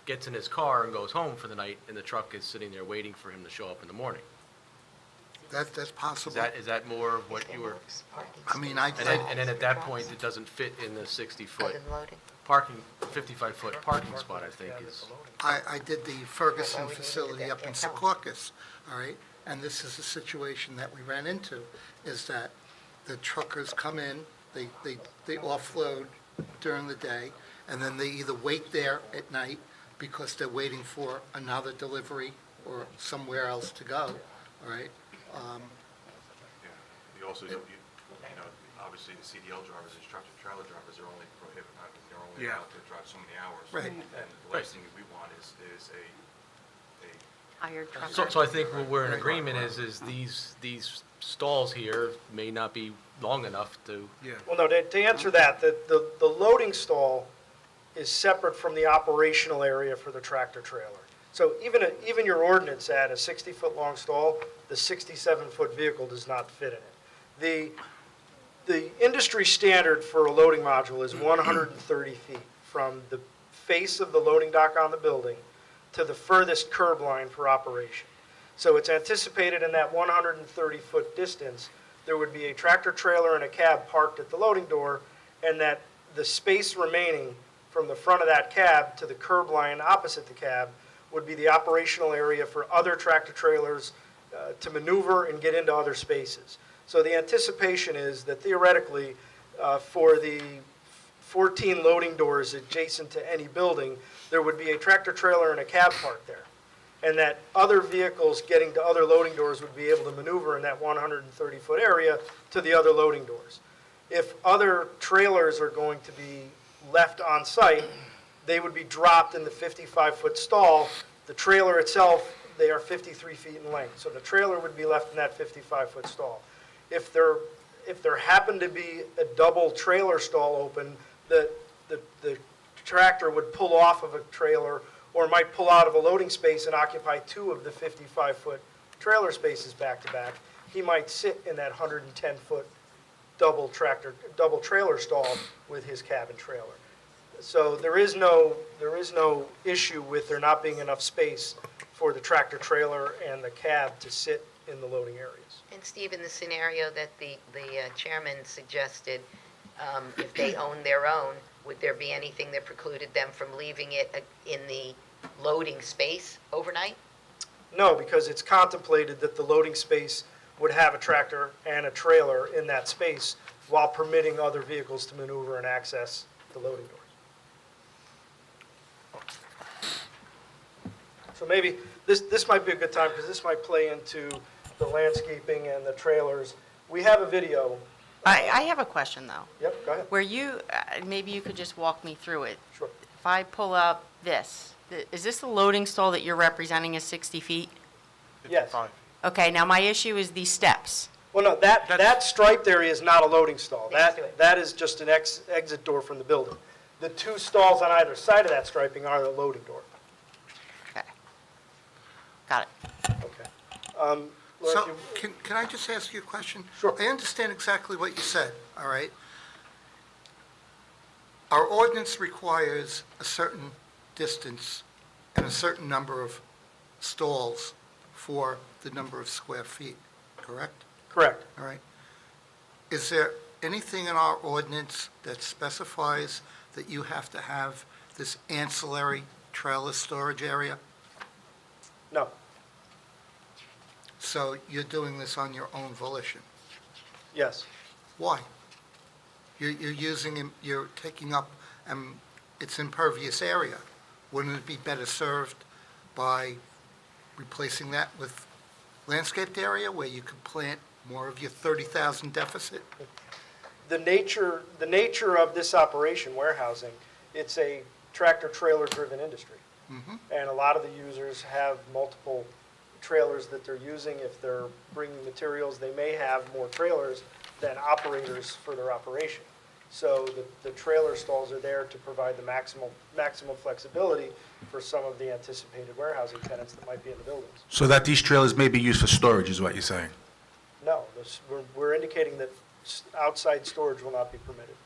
gets in his car and goes home for the night, and the truck is sitting there waiting for him to show up in the morning? That's possible. Is that more of what you were? I mean, And then at that point, it doesn't fit in the 60-foot Unloading. parking, 55-foot parking spot, I think is. I did the Ferguson facility up in Secaucus, all right? And this is a situation that we ran into, is that the truckers come in, they offload during the day, and then they either wait there at night because they're waiting for another delivery or somewhere else to go, all right? You also, obviously the CDL drivers and tractor-trailer drivers are only prohibited, they're only allowed to drive so many hours. Right. And the last thing we want is a Hired trucker. So I think what we're in agreement is these stalls here may not be long enough to. Yeah. Well, no, to answer that, the loading stall is separate from the operational area for the tractor trailer. So even your ordinance at a 60-foot long stall, the 67-foot vehicle does not fit in it. The industry standard for a loading module is 130 feet from the face of the loading dock on the building to the furthest curb line for operation. So it's anticipated in that 130-foot distance, there would be a tractor trailer and a cab parked at the loading door, and that the space remaining from the front of that cab to the curb line opposite the cab would be the operational area for other tractor trailers to maneuver and get into other spaces. So the anticipation is that theoretically, for the 14 loading doors adjacent to any building, there would be a tractor trailer and a cab parked there. And that other vehicles getting to other loading doors would be able to maneuver in that 130-foot area to the other loading doors. If other trailers are going to be left on site, they would be dropped in the 55-foot stall. The trailer itself, they are 53 feet in length, so the trailer would be left in that 55-foot stall. If there happened to be a double trailer stall open, the tractor would pull off of a trailer or might pull out of a loading space and occupy 2 of the 55-foot trailer spaces back to back. He might sit in that 110-foot double trailer stall with his cabin trailer. So there is no issue with there not being enough space for the tractor trailer and the cab to sit in the loading areas. And Steve, in the scenario that the chairman suggested, if they own their own, would there be anything that precluded them from leaving it in the loading space overnight? No, because it's contemplated that the loading space would have a tractor and a trailer in that space while permitting other vehicles to maneuver and access the loading doors. So maybe this might be a good time because this might play into the landscaping and the trailers. We have a video. I have a question, though. Yep, go ahead. Where you, maybe you could just walk me through it. Sure. If I pull up this, is this the loading stall that you're representing is 60 feet? Yes. Okay, now my issue is these steps. Well, no, that striped area is not a loading stall. That is just an exit door from the building. The 2 stalls on either side of that striping are the loading door. Okay. Got it. Okay. So, can I just ask you a question? Sure. I understand exactly what you said, all right? Our ordinance requires a certain distance and a certain number of stalls for the number of square feet, correct? Correct. All right. Is there anything in our ordinance that specifies that you have to have this ancillary trailer storage area? No. So you're doing this on your own volition? Yes. Why? You're taking up, its impervious area. Wouldn't it be better served by replacing that with landscaped area where you could plant more of your 30,000 deficit? The nature of this operation, warehousing, it's a tractor-trailer-driven industry. And a lot of the users have multiple trailers that they're using. If they're bringing materials, they may have more trailers than operators for their operation. So the trailer stalls are there to provide the maximum flexibility for some of the anticipated warehousing tenants that might be in the buildings. So that these trailers may be used for storage, is what you're saying? No, we're indicating that outside storage will not be permitted.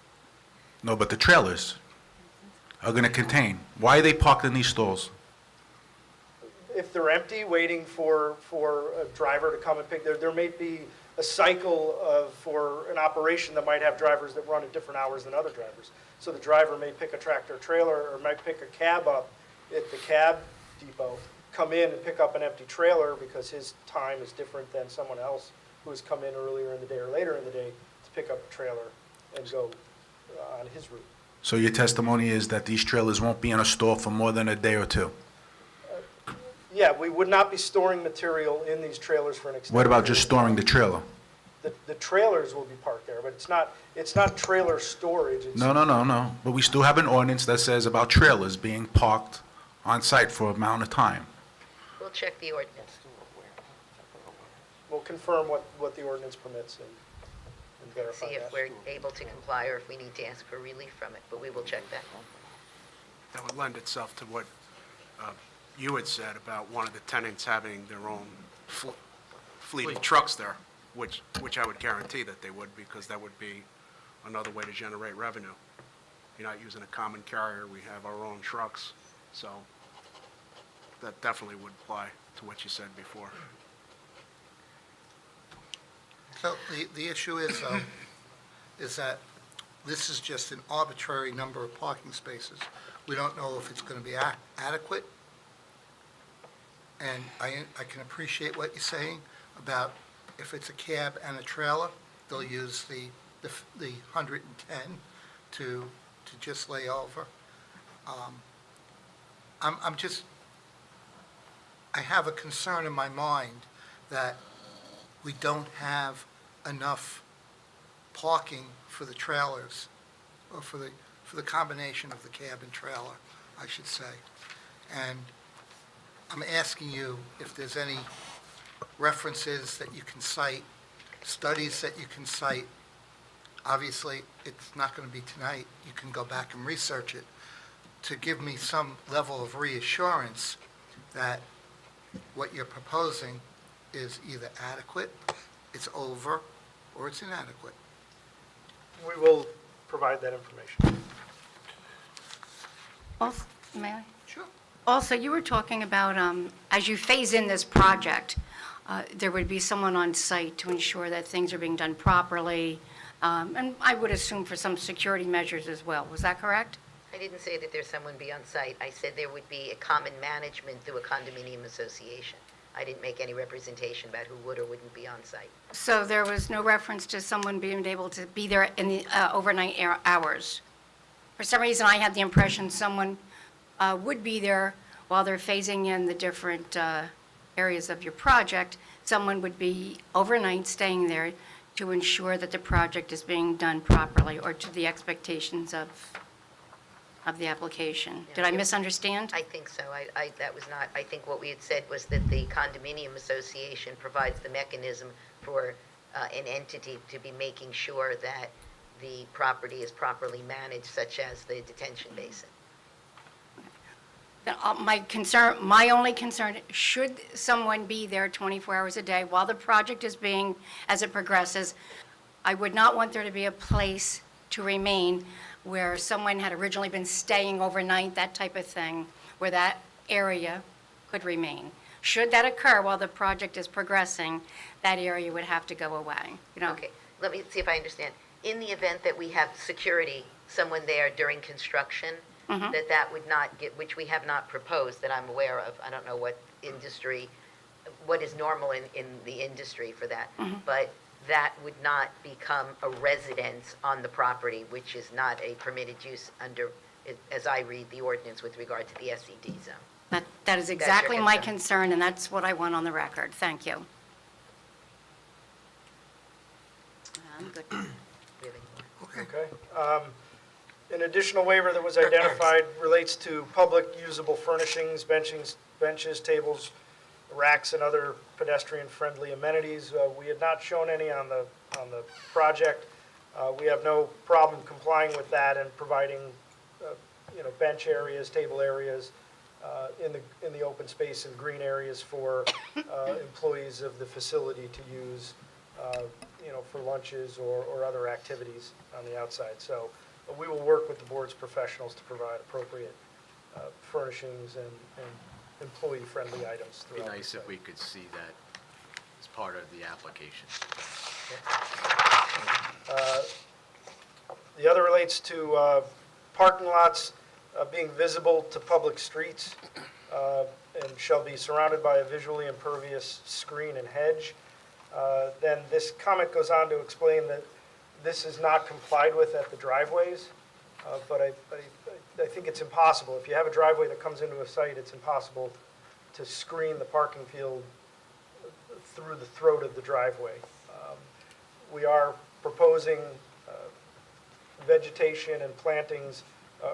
No, but the trailers are going to contain. Why are they parked in these stalls? If they're empty, waiting for a driver to come and pick, there may be a cycle for an operation that might have drivers that run at different hours than other drivers. So the driver may pick a tractor trailer or might pick a cab up at the cab depot, come in and pick up an empty trailer because his time is different than someone else who has come in earlier in the day or later in the day to pick up a trailer and go on his route. So your testimony is that these trailers won't be in a store for more than a day or two? Yeah, we would not be storing material in these trailers for an extended What about period just of storing time. the trailer? The trailers will be parked there, but it's not trailer storage. It's- No. But we still have an ordinance that says about trailers being parked on site for an amount of time. We'll check the ordinance. We'll confirm what the ordinance permits and verify See if that. we're able to comply or if we need to ask for relief from it, but we will check that. That would lend itself to what you had said about one of the tenants having their own fleet of trucks there, which I would guarantee that they would, because that would be another way to generate revenue. You're not using a common carrier, we have our own trucks, so that definitely would apply to what you said before. So the issue is, though, is that this is just an arbitrary number of parking spaces. We don't know if it's going to be adequate. And I can appreciate what you're saying about if it's a cab and a trailer, they'll use the 110 to just lay over. I'm just, I have a concern in my mind that we don't have enough parking for the trailers, or for the combination of the cab and trailer, I should say. And I'm asking you if there's any references that you can cite, studies that you can cite. Obviously, it's not going to be tonight. You can go back and research it to give me some level of reassurance that what you're proposing is either adequate, it's over, or it's inadequate. We will provide that information. Also, may I? Sure. Also, you were talking about, as you phase in this project, there would be someone on site to ensure that things are being done properly, and I would assume for some security measures as well. Was that correct? I didn't say that there's someone be on site. I said there would be a common management through a condominium association. I didn't make any representation about who would or wouldn't be on site. So there was no reference to someone being able to be there in the overnight hours? For some reason, I had the impression someone would be there while they're phasing in the different areas of your project. Someone would be overnight staying there to ensure that the project is being done properly or to the expectations of the application. Did I misunderstand? I think so. That was not, I think what we had said was that the condominium association provides the mechanism for an entity to be making sure that the property is properly managed, such as the detention basin. My only concern, should someone be there 24 hours a day while the project is being, as it progresses, I would not want there to be a place to remain where someone had originally been staying overnight, that type of thing, where that area could remain. Should that occur while the project is progressing, that area would have to go away. Okay, let me see if I understand. In the event that we have security, someone there during construction, that would not get, which we have not proposed that I'm aware of. I don't know what industry, what is normal in the industry for that. But that would not become a residence on the property, which is not a permitted use under, as I read the ordinance with regard to the SED zone. That is exactly my concern, and that's what I want on the record. Thank you. I'm good. Okay. An additional waiver that was identified relates to public usable furnishings, benches, tables, racks, and other pedestrian-friendly amenities. We had not shown any on the project. We have no problem complying with that and providing, bench areas, table areas in the open space and green areas for employees of the facility to use, for lunches or other activities on the outside. So we will work with the board's professionals to provide appropriate furnishings and employee-friendly items It'd throughout. be nice if we could see that as part of the application. The other relates to parking lots being visible to public streets and shall be surrounded by a visually impervious screen and hedge. Then this comment goes on to explain that this is not complied with at the driveways, but I think it's impossible. If you have a driveway that comes into a site, it's impossible to screen the parking field through the throat of the driveway. We are proposing vegetation and plantings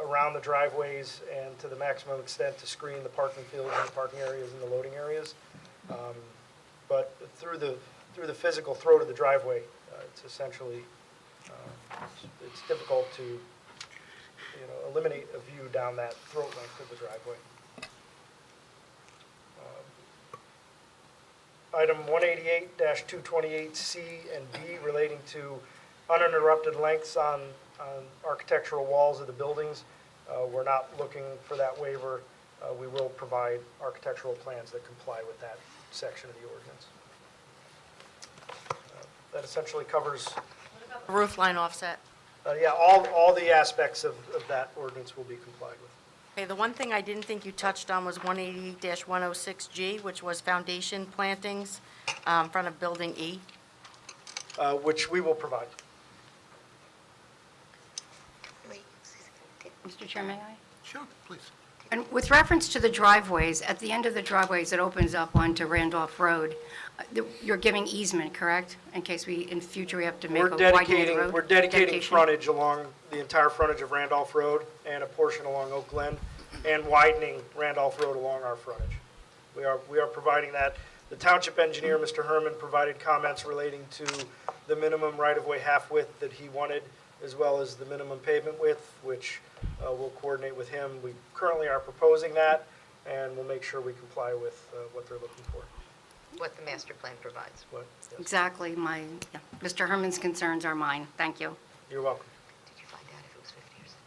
around the driveways and to the maximum extent to screen the parking fields and the parking areas and the loading areas. But through the physical throat of the driveway, it's essentially, it's difficult to, eliminate a view down that throat length of the driveway. Item 188-228C and D relating to uninterrupted lengths on architectural walls of the buildings. We're not looking for that waiver. We will provide architectural plans that comply with that section of the ordinance. That essentially covers, Roof line offset. yeah, all the aspects of that ordinance will be complied with. Okay, the one thing I didn't think you touched on was 180-106G, which was foundation plantings in front of Building E. Which we will provide. Mr. Chair, may I? Sure, please. And with reference to the driveways, at the end of the driveways, it opens up onto Randolph Road. You're giving easement, correct? In case in future we have to make a widening road? We're dedicating Dedication? frontage along the entire frontage of Randolph Road and a portion along Oak Glen, and widening Randolph Road along our frontage. We are providing that. The township engineer, Mr. Herman, provided comments relating to the minimum right-of-way half width that he wanted, as well as the minimum pavement width, which we'll coordinate with him. We currently are proposing that, and we'll make sure we comply with what they're looking for. What the master plan provides. Yes. Exactly, Mr. Herman's concerns are mine. Thank you. You're welcome. Did you find out if it was 50 or 60?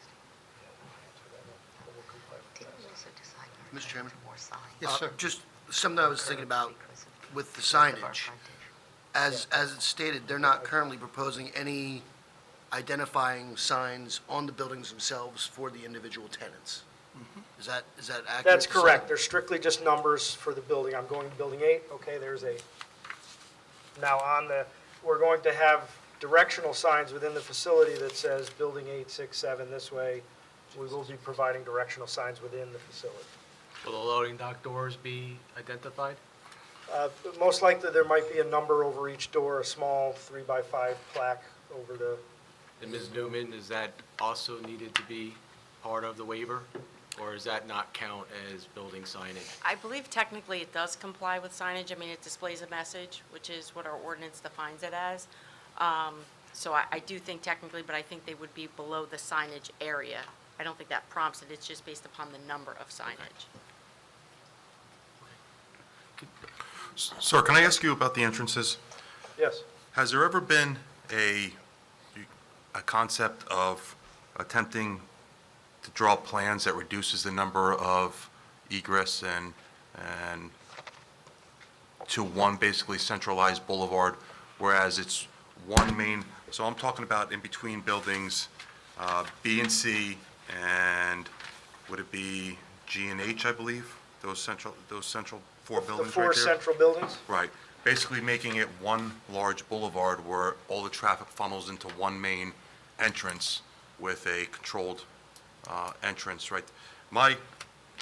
Didn't we also decide Mr. Chairman? more signs? Yes, sir. Just something I was thinking about with the signage. As it's stated, they're not currently proposing any identifying signs on the buildings themselves for the individual tenants. Is that accurate? That's to say? correct. They're strictly just numbers for the building. I'm going to Building 8, okay, there's 8. Now, we're going to have directional signs within the facility that says Building 8, 6, 7 this way. We will be providing directional signs within the facility. Will the loading dock doors be identified? Most likely, there might be a number over each door, a small 3x5 plaque over the, And Ms. Newman, is that also needed to be part of the waiver? Or does that not count as building signage? I believe technically it does comply with signage. I mean, it displays a message, which is what our ordinance defines it as. So I do think technically, but I think they would be below the signage area. I don't think that prompts it. It's just based upon the number of signage. Sir, can I ask you about the entrances? yes. Has there ever been a concept of attempting to draw plans that reduces the number of egress and to one basically centralized boulevard, whereas it's one main, so I'm talking about in between buildings, B and C, and would it be G and H, I believe? Those central four The buildings right four there? central buildings? Right. Basically making it one large boulevard where all the traffic funnels into one main entrance with a controlled entrance, right?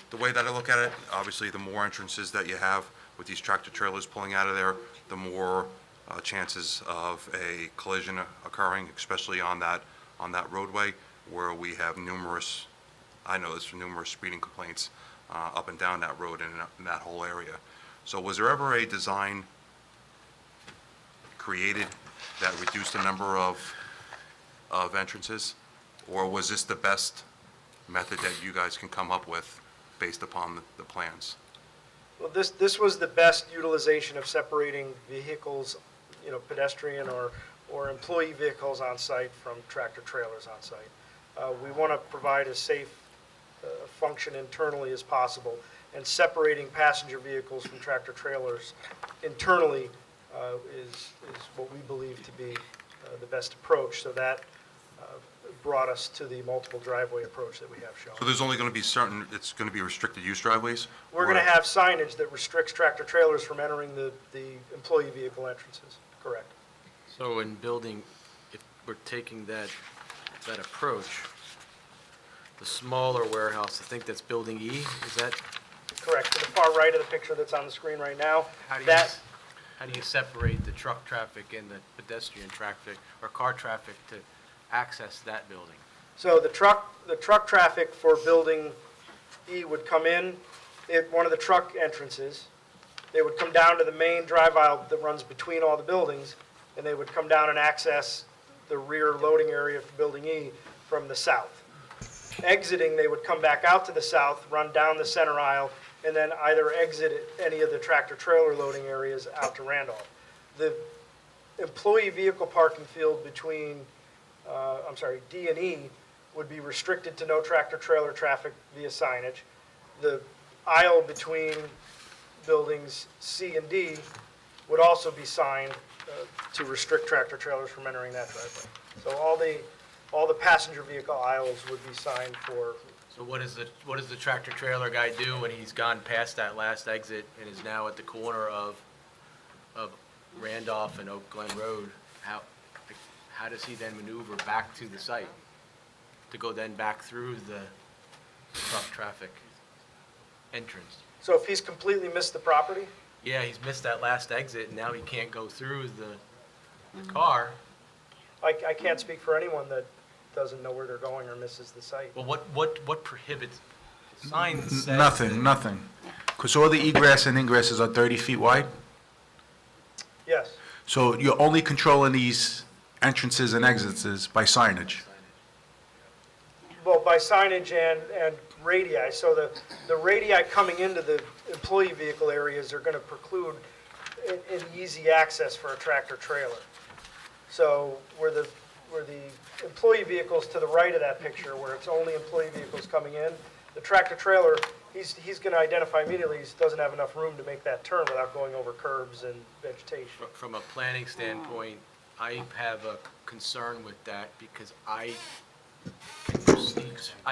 The way that I look at it, obviously, the more entrances that you have with these tractor trailers pulling out of there, the more chances of a collision occurring, especially on that roadway where we have numerous, I know this from numerous speeding complaints up and down that road and in that whole area. So was there ever a design created that reduced the number of entrances? Or was this the best method that you guys can come up with based upon the plans? Well, this was the best utilization of separating vehicles, pedestrian or employee vehicles on site from tractor trailers on site. We want to provide a safe function internally as possible, and separating passenger vehicles from tractor trailers internally is what we believe to be the best approach. So that brought us to the multiple driveway approach that we have shown. So there's only going to be it's going to be restricted use driveways? We're going to have signage that restricts tractor trailers from entering the employee vehicle entrances, correct? So in building, if we're taking that approach, the smaller warehouse, I think that's Building E, is that? Correct, to the far right of the picture that's on the screen right now. How do you separate the truck traffic and the pedestrian traffic or car traffic to access that building? So the truck traffic for Building E would come in at one of the truck entrances. They would come down to the main drive aisle that runs between all the buildings, and they would come down and access the rear loading area for Building E from the south. Exiting, they would come back out to the south, run down the center aisle, and then either exit any of the tractor trailer loading areas out to Randolph. The employee vehicle parking field between D and E would be restricted to no tractor trailer traffic via signage. The aisle between buildings C and D would also be signed to restrict tractor trailers from entering that driveway. So all the passenger vehicle aisles would be signed for. So But what does the tractor trailer guy do when he's gone past that last exit and is now at the corner of Randolph and Oak Glen Road? How does he then maneuver back to the site to go then back through the truck traffic entrance? So if he's completely missed the property, Yeah, he's missed that last exit and now he can't go through the car. I can't speak for anyone that doesn't know where they're going or misses the site. Well, what prohibits, sign says that- Nothing. Because all the egress and ingresses are 30 feet wide. Yes. So you're only controlling these entrances and exits is by signage. Well, by signage and radii. So the radii coming into the employee vehicle areas are going to preclude an easy access for a tractor trailer. So where the employee vehicles to the right of that picture, where it's only employee vehicles coming in, the tractor trailer, he's going to identify immediately he doesn't have enough room to make that turn without going over curbs and vegetation. From a planning standpoint, I have a concern with that because I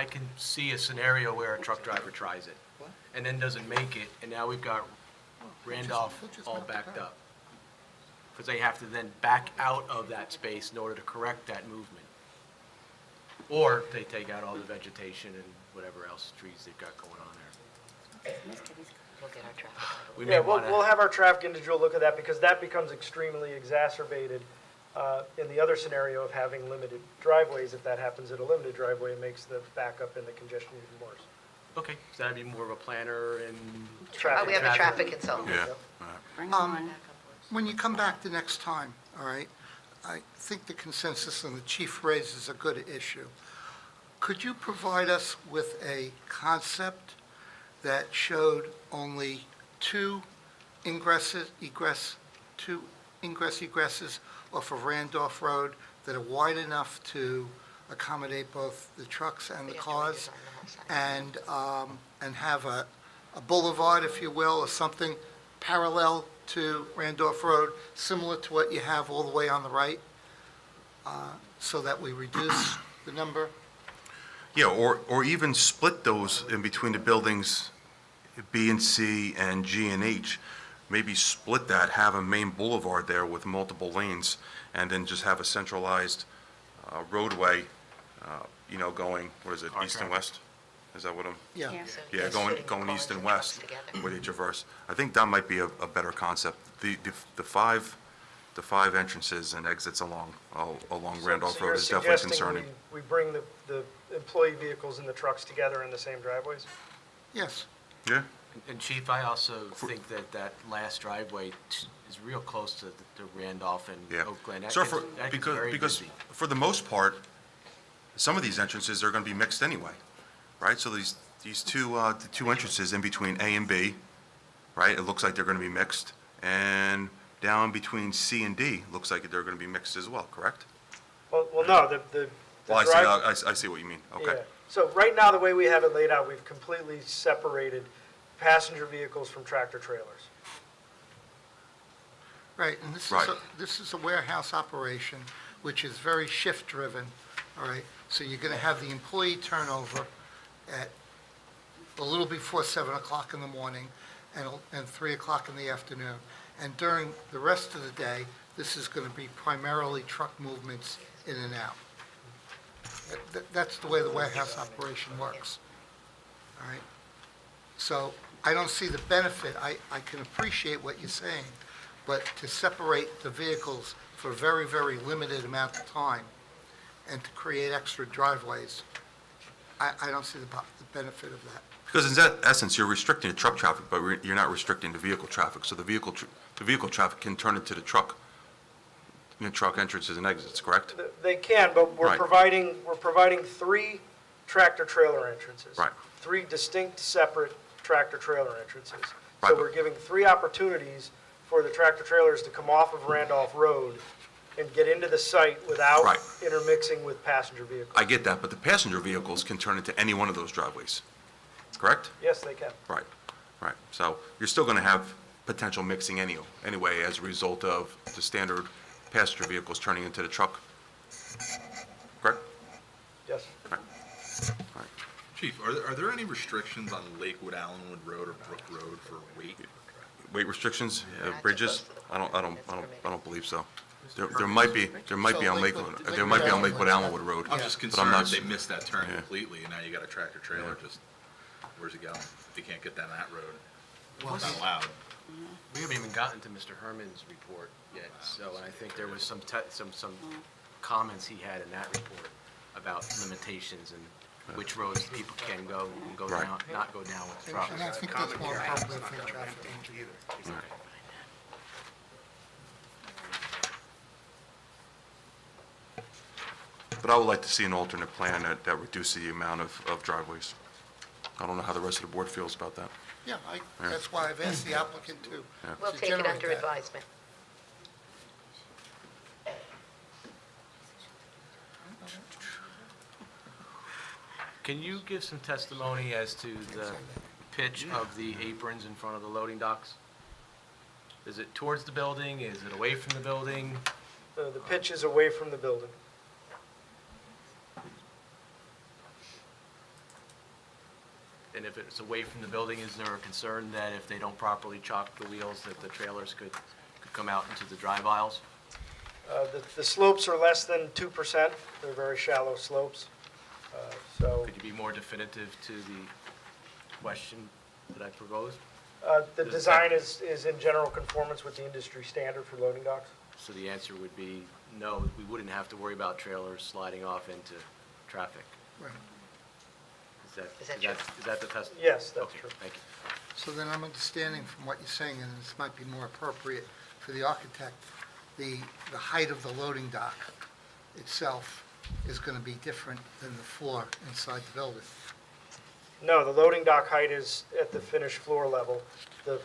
can see a scenario where a truck driver tries it and then doesn't make it, and now we've got Randolph all backed up. Because they have to then back out of that space in order to correct that movement. Or they take out all the vegetation and whatever else trees they've got going on there. We'll get our traffic. We Yeah, may we'll want have our traffic individual look at that because that becomes extremely exacerbated in the other scenario of having limited driveways. If that happens at a limited driveway, it makes the backup and the congestion even worse. okay, so that'd be more of a planner and. Oh, we have a traffic consultant. Yeah. Bring on. When you come back the next time, all right, I think the consensus and the chief raises a good issue. Could you provide us with a concept that showed only two egresses off of Randolph Road that are wide enough to accommodate both the trucks and the cars, and have a boulevard, if you will, or something parallel to Randolph Road, similar to what you have all the way on the right, so that we reduce the number? Yeah, or even split those in between the buildings B and C and G and H. Maybe split that, have a main boulevard there with multiple lanes, and then just have a centralized roadway, going, what is it, east and west? Is that what I'm? Yeah. Yeah, going east and west where they traverse. I think that might be a better concept. The five entrances and exits along Randolph Road is definitely concerning. So you're suggesting we bring the employee vehicles and the trucks together in the same driveways? Yes. Yeah? And Chief, I also think that last driveway is real close to Randolph and Yeah. Oak Glen. That So gets- that gets very because busy. for the most part, some of these entrances are going to be mixed anyway, right? So these the two entrances in between A and B, right? It looks like they're going to be mixed. And down between C and D, looks like they're going to be mixed as well, correct? Well, no, the Well, drive- I see what you mean. Okay. Yeah. So right now, the way we have it laid out, we've completely separated passenger vehicles from tractor trailers. Right, and Right. this is a warehouse operation, which is very shift-driven, all right? So you're going to have the employee turnover at a little before 7 o'clock in the morning and 3 o'clock in the afternoon. And during the rest of the day, this is going to be primarily truck movements in and out. That's the way the warehouse operation works, all right? So I don't see the benefit. I can appreciate what you're saying, but to separate the vehicles for a very, very limited amount of time and to create extra driveways, I don't see the benefit of that. Because in that essence, you're restricting the truck traffic, but you're not restricting the vehicle traffic. So the vehicle traffic can turn into the truck entrances and exits, correct? They can, but we're Right. providing three tractor trailer entrances. Right. Three distinct, separate tractor trailer entrances. Right. So we're giving three opportunities for the tractor trailers to come off of Randolph Road and get into the site without Right. intermixing with passenger vehicles. I get that, but the passenger vehicles can turn into any one of those driveways, correct? Yes, they can. Right. So you're still going to have potential mixing anyway as a result of the standard passenger vehicles turning into the truck, correct? Yes. Right. All right. Chief, are there any restrictions on Lakewood, Allenwood Road, or Brook Road for weight? Weight restrictions, bridges? I don't believe so. There might be on Lakewood, Allenwood Road. I'm just but I'm not concerned they missed that turn Yeah. completely, and now you got a tractor trailer, just, where's it going? If they can't get down that road, Well, it's not allowed. We haven't even gotten to Mr. Herman's report yet, so, and I think there was some comments he had in that report about limitations and which roads people can go and go Right. down, not go down with trucks. And I think that's more appropriate for the traffic danger. But I would like to see an alternate plan that reduces the amount of driveways. I don't know how the rest of the board feels about that. Yeah, that's why I've asked the applicant to We'll take it generate under that. advisement. Can you give some testimony as to the pitch of the aprons in front of the loading docks? Is it towards the building? Is it away from the building? The pitch is away from the building. And if it's away from the building, is there a concern that if they don't properly chock the wheels, that the trailers could come out into the drive aisles? The slopes are less than 2%. They're very shallow slopes. So Could you be more definitive to the question that I proposed? the design is in general conformance with the industry standard for loading docks. So the answer would be no, we wouldn't have to worry about trailers sliding off into traffic. Right. Is that true? Is that the test? Yes, that's Okay, true. thank you. So then I'm understanding from what you're saying, and this might be more appropriate for the architect, the height of the loading dock itself is going to be different than the floor inside the building. No, the loading dock height is at the finished floor level. The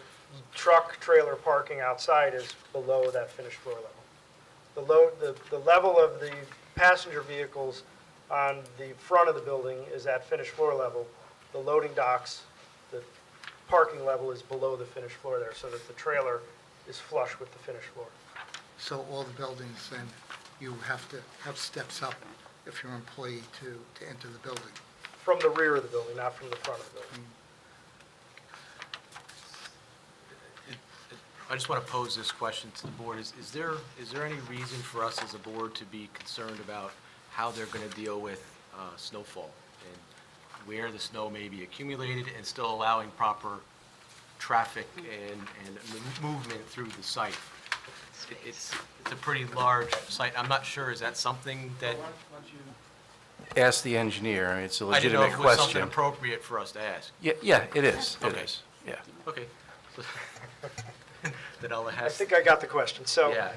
truck trailer parking outside is below that finished floor level. The level of the passenger vehicles on the front of the building is at finished floor level. The loading docks, the parking level is below the finished floor there, so that the trailer is flush with the finished floor. So all the buildings, then, you have to have steps up if you're an employee to enter the building. From the rear of the building, not from the front of the building. I just want to pose this question to the board. Is there any reason for us as a board to be concerned about how they're going to deal with snowfall and where the snow may be accumulated and still allowing proper traffic and movement through the site? It's a pretty large site. I'm not sure, is that something that, Ask the engineer, I mean, it's a I didn't know legitimate if it was something question. appropriate for us to ask. Yeah, it is, it Okay. is, yeah. Okay. Then I'll I ask. think I got the question. So Yeah.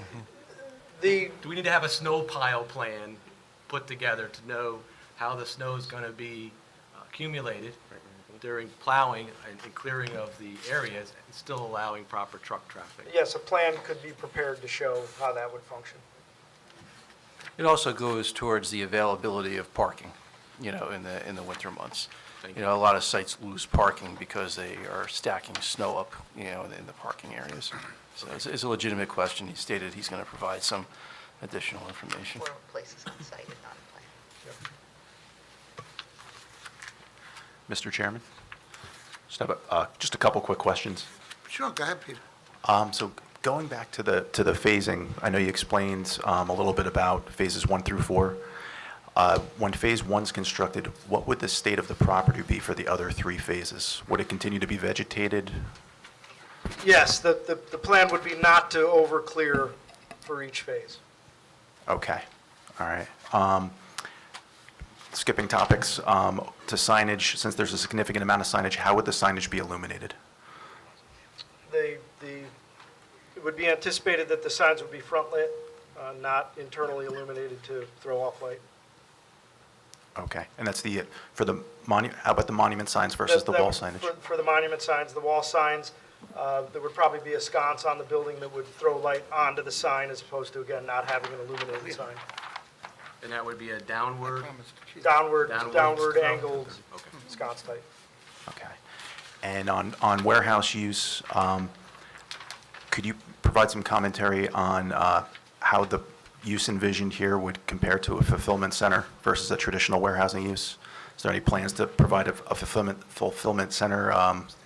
the, Do we need to have a snow pile plan put together to know how the snow is going to be accumulated during plowing and clearing of the areas and still allowing proper truck traffic? yes, a plan could be prepared to show how that would function. It also goes towards the availability of parking, in the winter months. Thank A lot of sites lose parking because they are stacking snow up, in the parking areas. So it's a legitimate question. He stated he's going to provide some additional information. Or places on site and not a plan. Mr. Chairman? Just a couple quick questions. Sure, go ahead, Peter. So going back to the phasing, I know you explained a little bit about phases 1 through 4. When phase 1's constructed, what would the state of the property be for the other 3 phases? Would it continue to be vegetated? Yes, the plan would be not to over-clear for each phase. Okay, all right. Skipping topics, to signage, since there's a significant amount of signage, how would the signage be illuminated? It would be anticipated that the signs would be front-lit, not internally illuminated to throw off light. Okay, and that's how about the monument signs versus the wall signage? For the monument signs, the wall signs, there would probably be a sconce on the building that would throw light onto the sign as opposed to, again, not having an illuminated sign. And that would be a downward? Downward Downward angled Okay. sconce type. Okay. And on warehouse use, could you provide some commentary on how the use envisioned here would compare to a fulfillment center versus a traditional warehousing use? Is there any plans to provide a fulfillment center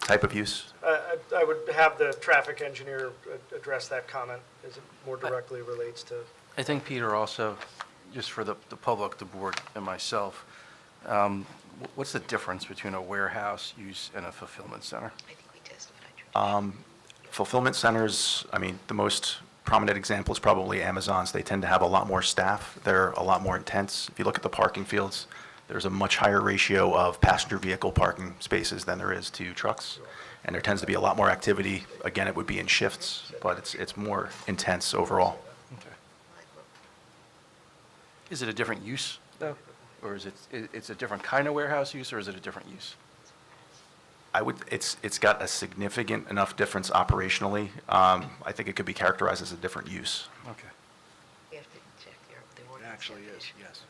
type of use? I would have the traffic engineer address that comment as it more directly relates to. I think, Peter, also, just for the public, the board, and myself, what's the difference between a warehouse use and a fulfillment center? Fulfillment centers, I mean, the most prominent example is probably Amazon's. They tend to have a lot more staff. They're a lot more intense. If you look at the parking fields, there's a much higher ratio of passenger vehicle parking spaces than there is to trucks. And there tends to be a lot more activity. Again, it would be in shifts, but it's more intense overall. Okay. Is it a different use, though? Or is it's a different kind of warehouse use, or is it a different use? It's got a significant enough difference operationally. I think it could be characterized as a different use. Okay. We have to check the It ordinance. actually is, yes.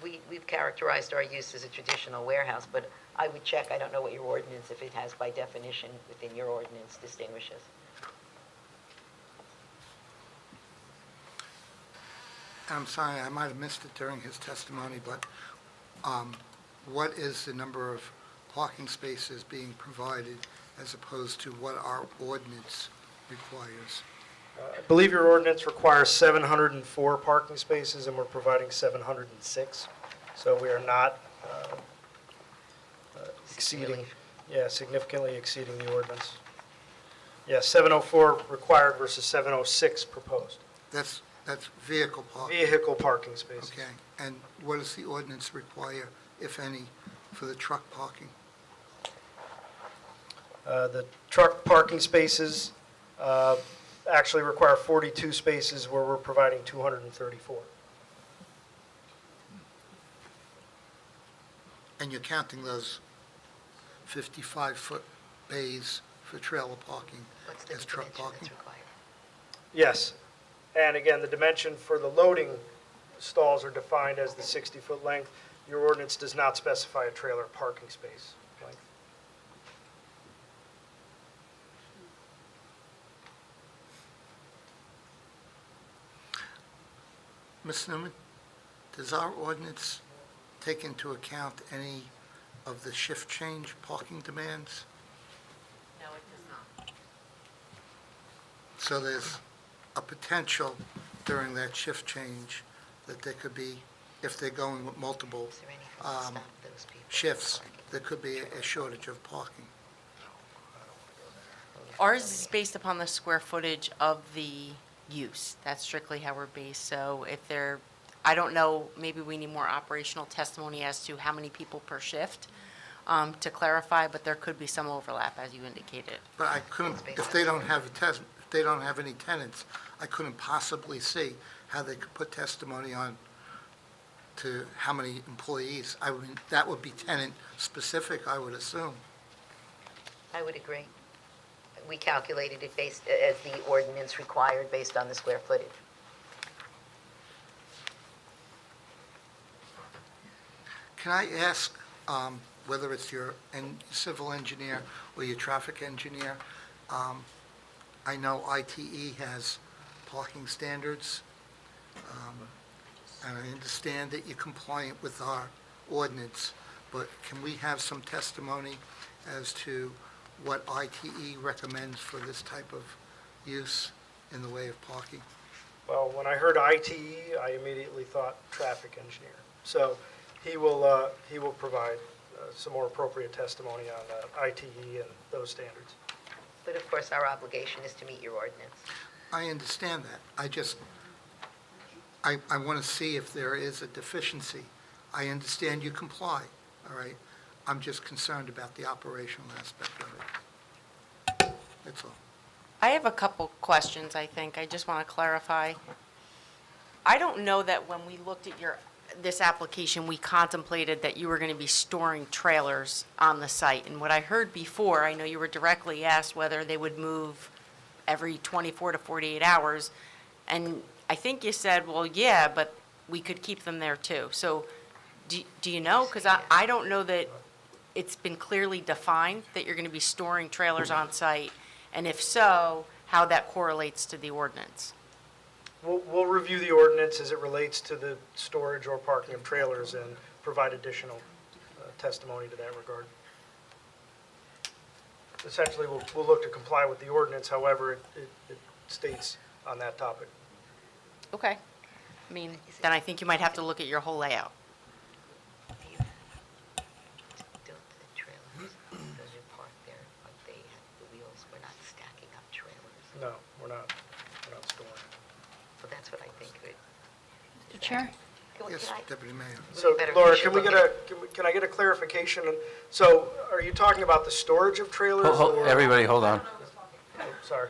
We've characterized our use as a traditional warehouse, but I would check, I don't know what your ordinance, if it has by definition within your ordinance distinguishes. I'm sorry, I might have missed it during his testimony, but what is the number of parking spaces being provided as opposed to what our ordinance requires? I believe your ordinance requires 704 parking spaces, and we're providing 706. So we are not exceeding, significantly exceeding the ordinance. Yeah, 704 required versus 706 proposed. That's vehicle parking. Vehicle parking spaces. Okay, and what does the ordinance require, if any, for the truck parking? The truck parking spaces actually require 42 spaces where we're providing 234. And you're counting those 55-foot bays for trailer parking as truck parking? Yes. And again, the dimension for the loading stalls are defined as the 60-foot length. Your ordinance does not specify a trailer parking space length. Ms. Newman, does our ordinance take into account any of the shift change parking demands? No, it does not. So there's a potential during that shift change that there could be, if they're going with multiple shifts, there could be a shortage of parking. Ours is based upon the square footage of the use. That's strictly how we're based. So if there, I don't know, maybe we need more operational testimony as to how many people per shift to clarify, but there could be some overlap, as you indicated. But I couldn't, if they don't have if they don't have any tenants, I couldn't possibly see how they could put testimony on to how many employees. I mean, that would be tenant-specific, I would assume. I would agree. We calculated it based, as the ordinance required, based on the square footage. Can I ask, whether it's your civil engineer or your traffic engineer, I know ITE has parking standards, and I understand that you're compliant with our ordinance, but can we have some testimony as to what ITE recommends for this type of use in the way of parking? Well, when I heard ITE, I immediately thought traffic engineer. So he will provide some more appropriate testimony on ITE and those standards. But of course, our obligation is to meet your ordinance. I understand that. I want to see if there is a deficiency. I understand you comply, all right? I'm just concerned about the operational aspect of it. That's all. I have a couple questions, I think. I just want to clarify. I don't know that when we looked at this application, we contemplated that you were going to be storing trailers on the site. And what I heard before, I know you were directly asked whether they would move every 24 to 48 hours. And I think you said, well, yeah, but we could keep them there too. So do you know? Because I don't know that it's been clearly defined that you're going to be storing trailers on site. And if so, how that correlates to the ordinance. we'll review the ordinance as it relates to the storage or parking of trailers and provide additional testimony to that regard. Essentially, we'll look to comply with the ordinance, however it states on that topic. Okay. I mean, then I think you might have to look at your whole layout. Built the trailers, those are parked there, but they have the wheels, we're not stacking up trailers. No, we're not storing. So that's what I think. Mr. Chair? Yes, Deputy Mayor. So, Better Laura, we should look at can I get a clarification? So, are you talking about the storage of trailers? or- Everybody, hold on. Oh, sorry.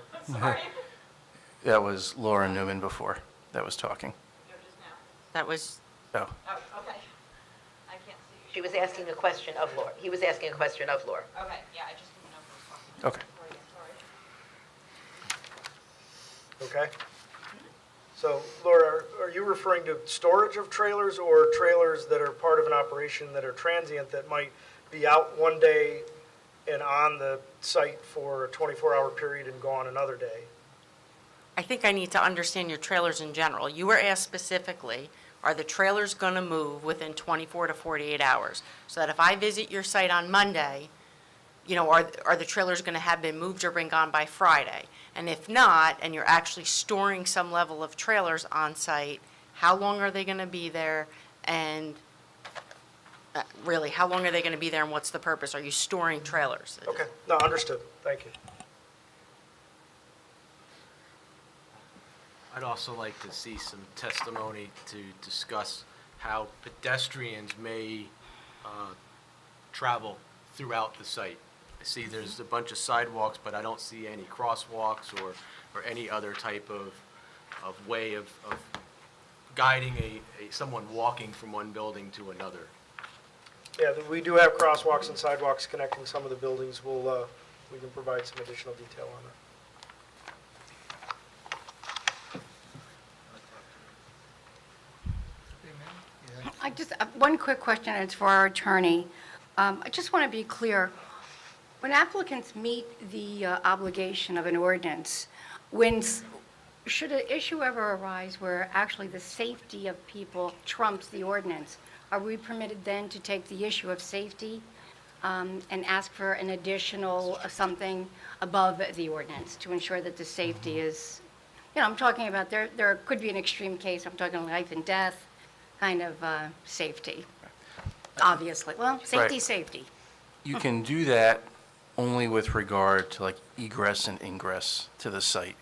That was Laura Newman before that was talking. That was, Oh, She was asking a question of Laura. He was asking a question of Laura. Okay, yeah, I just didn't know who was talking. okay. Okay. So, Laura, are you referring to storage of trailers or trailers that are part of an operation that are transient that might be out one day and on the site for a 24-hour period and gone another day? I think I need to understand your trailers in general. You were asked specifically, are the trailers going to move within 24 to 48 hours? So that if I visit your site on Monday, are the trailers going to have been moved or been gone by Friday? And if not, and you're actually storing some level of trailers on site, how long are they going to be there? And really, how long are they going to be there and what's the purpose? Are you storing trailers? Okay, no, understood. Thank you. I'd also like to see some testimony to discuss how pedestrians may travel throughout the site. I see there's a bunch of sidewalks, but I don't see any crosswalks or any other type of way of guiding someone walking from one building to another. Yeah, we do have crosswalks and sidewalks connecting some of the buildings. We can provide some additional detail on that. One quick question, and it's for our attorney. I just want to be clear. When applicants meet the obligation of an ordinance, should an issue ever arise where actually the safety of people trumps the ordinance, are we permitted then to take the issue of safety and ask for an additional something above the ordinance to ensure that the safety is, I'm talking about, there could be an extreme case, I'm talking life and death kind of safety, obviously. Well, safety, safety. You can do that only with regard to like egress and ingress to the site,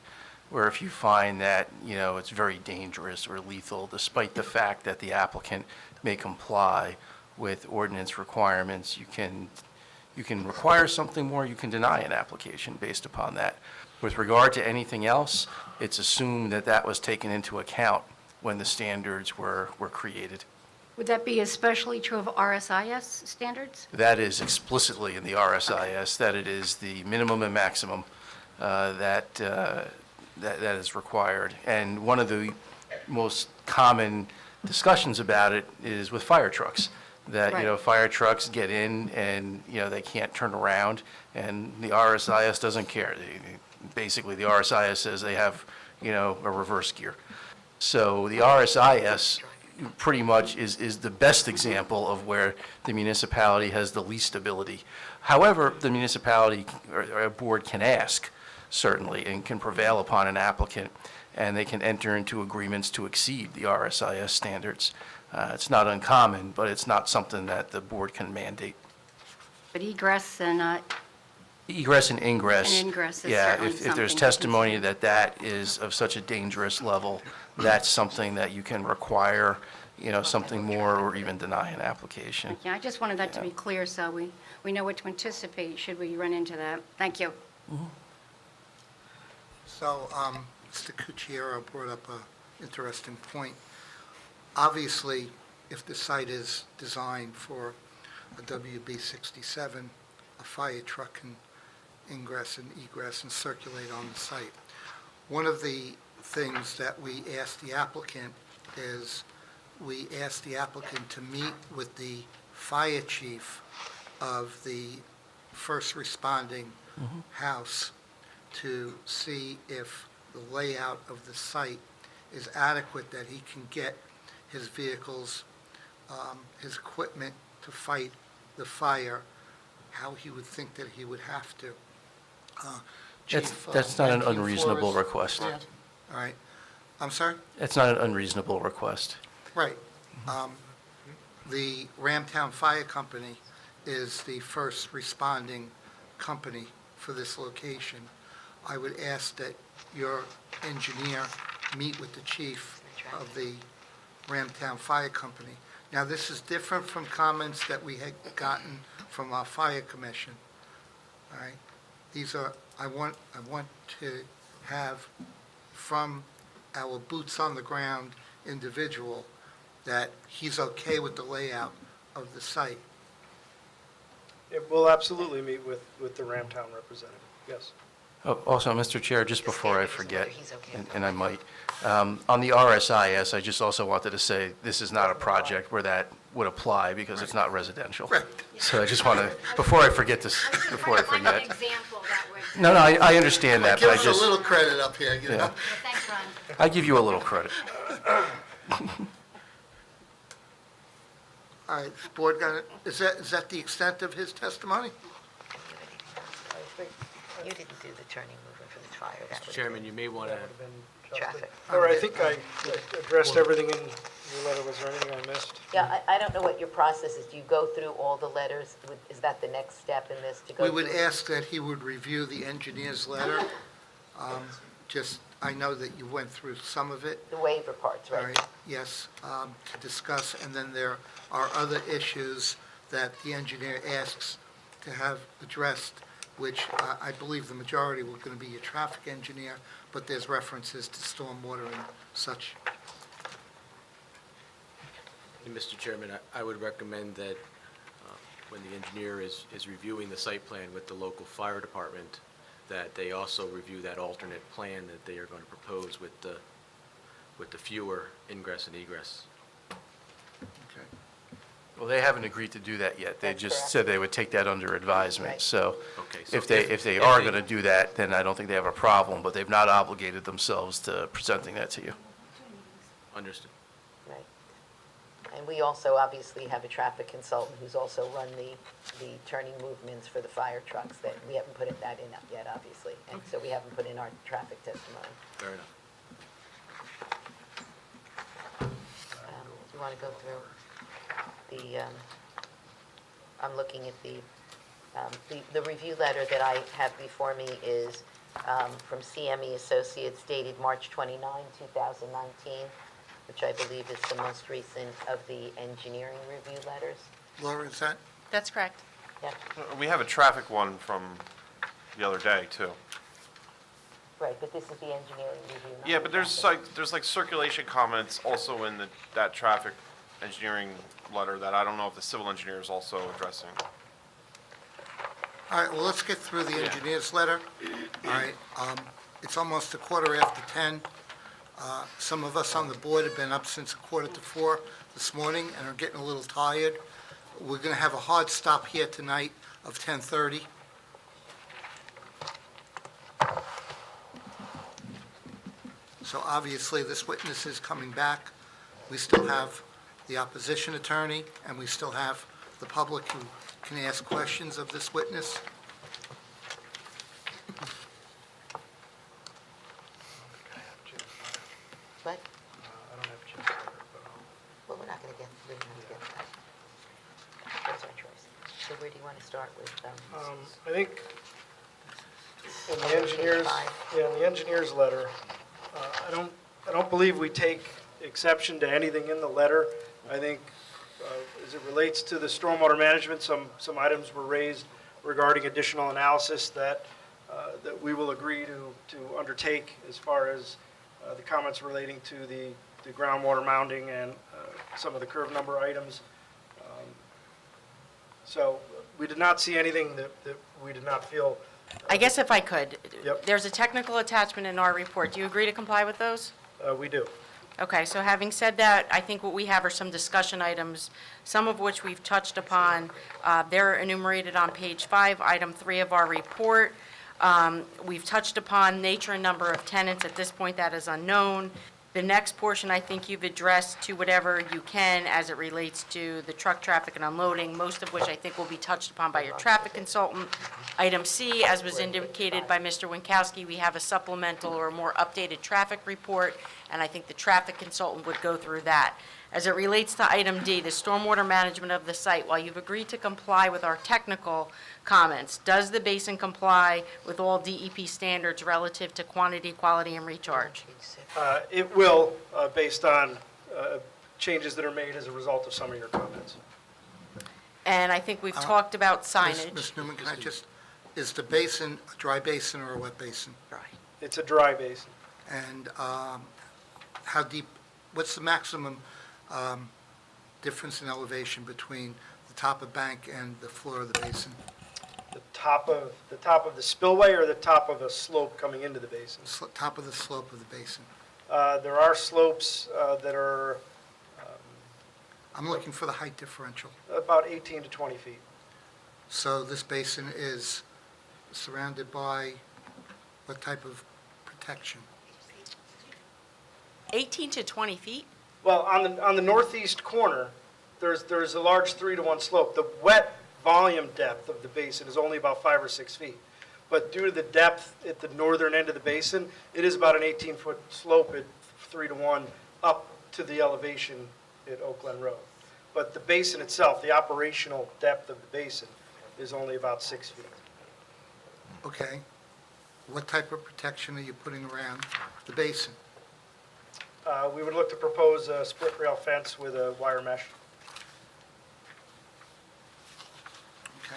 where if you find that, it's very dangerous or lethal, despite the fact that the applicant may comply with ordinance requirements, you can require something more, you can deny an application based upon that. With regard to anything else, it's assumed that that was taken into account when the standards were created. Would that be especially true of RSIS standards? That is explicitly in the RSIS, that it is the minimum and maximum that is required. And one of the most common discussions about it is with fire trucks, that, Right. Fire trucks get in and, they can't turn around, and the RSIS doesn't care. Basically, the RSIS says they have, a reverse gear. So the RSIS pretty much is the best example of where the municipality has the least ability. However, the municipality or a board can ask, certainly, and can prevail upon an applicant, and they can enter into agreements to exceed the RSIS standards. It's not uncommon, but it's not something that the board can mandate. But egress and Egress and ingress. And ingress is yeah, certainly if there's something to testimony that is of such a dangerous level, that's something that you can require, something more, or even deny an application. Yeah, I just wanted that to be clear, so we know what to anticipate should we run into that. Thank you. So, Mr. Cucchiaro brought up an interesting point. Obviously, if the site is designed for a WB 67, a fire truck can ingress and egress and circulate on the site. One of the things that we asked the applicant is, we asked the applicant to meet with the fire chief of the first responding house to see if the layout of the site is adequate, that he can get his vehicles, his equipment to fight the fire, how he would think that he would have to. Chief, That's not an 19 unreasonable Forest? request. All right. I'm sorry? It's not an unreasonable request. Right. The Ramtown Fire Company is the first responding company for this location. I would ask that your engineer meet with the chief of the Ramtown Fire Company. Now, this is different from comments that we had gotten from our fire commission. All right? These are, I want to have from our boots on the ground individual that he's okay with the layout of the site. We'll absolutely meet with the Ramtown representative, yes. Oh, also, Mr. Chair, just before I Just forget, whether he's okay with and I might, on the RSIS, I just also wanted to say, this is not a project where that would apply because it's not residential. Correct. So I just want to, before I forget this, before I Like an forget. example that would. No, I understand that, Give but I us just. a little credit up here, you know? Yeah. Thanks, Ron. I give you a little credit. All right, board got it. Is that the extent of his testimony? You didn't do the turning movement for the fire. That Mr. was Chairman, you may want to, traffic. Or I think I addressed everything in your letter. Was there anything I missed? Yeah, I don't know what your process is. Do you go through all the letters? Is that the next step in this, to go We through? would ask that he would review the engineer's letter. Just, I know that you went through some of it. The waiver parts, All right? right, yes, to discuss, and then there are other issues that the engineer asks to have addressed, which I believe the majority were going to be your traffic engineer, but there's references to stormwater and such. Mr. Chairman, I would recommend that when the engineer is reviewing the site plan with the local fire department, that they also review that alternate plan that they are going to propose with the fewer ingress and egress. Okay. Well, they haven't agreed to do that yet. They That's just correct. said they would take that under advisement. Right. So Okay, so if they are going to do that, then I don't think they have a problem, but they've not obligated themselves to presenting that to you. Understood. Right. And we also obviously have a traffic consultant who's also run the turning movements for the fire trucks that we haven't put that in yet, obviously. And so we haven't put in our traffic testimony. Fair enough. Do you want to go through the, I'm looking at the review letter that I have before me is from CME Associates dated March 29, 2019, which I believe is the most recent of the engineering review letters. Laura, is that? That's correct. Yeah, We have a traffic one from the other day, too. right, but this is the engineering review. not Yeah, the but there's traffic. like circulation comments also in that traffic engineering letter that I don't know if the civil engineer is also addressing. All right, well, let's get through the Yeah. engineer's letter. All right, it's almost 10:15. Some of us on the board have been up since 3:45 this morning and are getting a little tired. We're going to have a hard stop here tonight of 10:30. So obviously, this witness is coming back. We still have the opposition attorney, and we still have the public who can ask questions of this witness. What? I don't have Jim's letter, but Well, we're not going to get that. That's our choice. So where do you want to start with? I think in the engineer's, in the engineer's letter, I don't believe we take exception to anything in the letter. I think as it relates to the stormwater management, some items were raised regarding additional analysis that we will agree to undertake as far as the comments relating to the groundwater mounding and some of the curve number items. So we did not see anything that we did not feel. I guess if I could. Yep. There's a technical attachment in our report. Do you agree to comply with those? We do. Okay, so having said that, I think what we have are some discussion items, some of which we've touched upon. They're enumerated on page 5, item 3 of our report. We've touched upon nature and number of tenants. At this point, that is unknown. The next portion, I think you've addressed to whatever you can as it relates to the truck traffic and unloading, most of which I think will be touched upon by your traffic consultant. Item C, as was indicated by Mr. Winkowski, we have a supplemental or more updated traffic report, and I think the traffic consultant would go through that. As it relates to item D, the stormwater management of the site, while you've agreed to comply with our technical comments, does the basin comply with all DEP standards relative to quantity, quality, and recharge? It will, based on changes that are made as a result of some of your comments. And I think we've talked about signage. Ms. Newman, can I just, is the basin a dry basin or a wet basin? It's a dry basin. And how deep, what's the maximum difference in elevation between the top of bank and the floor of the basin? The top of the spillway or the top of a slope coming into the basin? Top of the slope of the basin. There are slopes that are I'm looking for the height differential. about 18 to 20 feet. So this basin is surrounded by what type of protection? 18 to 20 feet? Well, on the northeast corner, there's a large 3-to-1 slope. The wet volume depth of the basin is only about 5 or 6 feet. But due to the depth at the northern end of the basin, it is about an 18-foot slope at 3-to-1 up to the elevation at Oak Glen Road. But the basin itself, the operational depth of the basin, is only about 6 feet. Okay. What type of protection are you putting around the basin? We would look to propose a split rail fence with a wire mesh. Okay.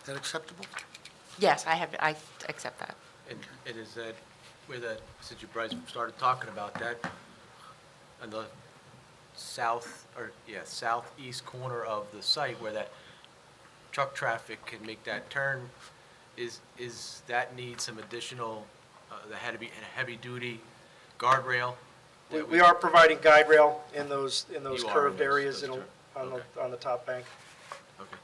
Is that acceptable? Yes, I accept that. And is that, where that, since you guys started talking about that, on the southeast corner of the site where that truck traffic can make that turn, is that need some additional, the heavy-duty guardrail? We are providing guide rail in those You are curved in those- areas those on the top bank. Okay.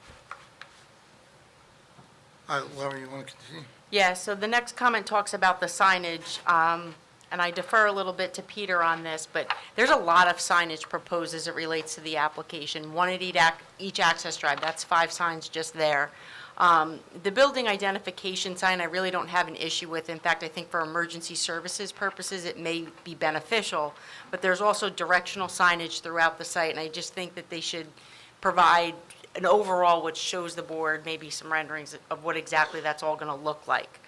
All right, Laura, you want to continue? Yeah, so the next comment talks about the signage, and I defer a little bit to Peter on this, but there's a lot of signage proposed as it relates to the application. One at each access drive, that's 5 signs just there. The building identification sign, I really don't have an issue with. In fact, I think for emergency services purposes, it may be beneficial. But there's also directional signage throughout the site, and I just think that they should provide an overall which shows the board maybe some renderings of what exactly that's all going to look like.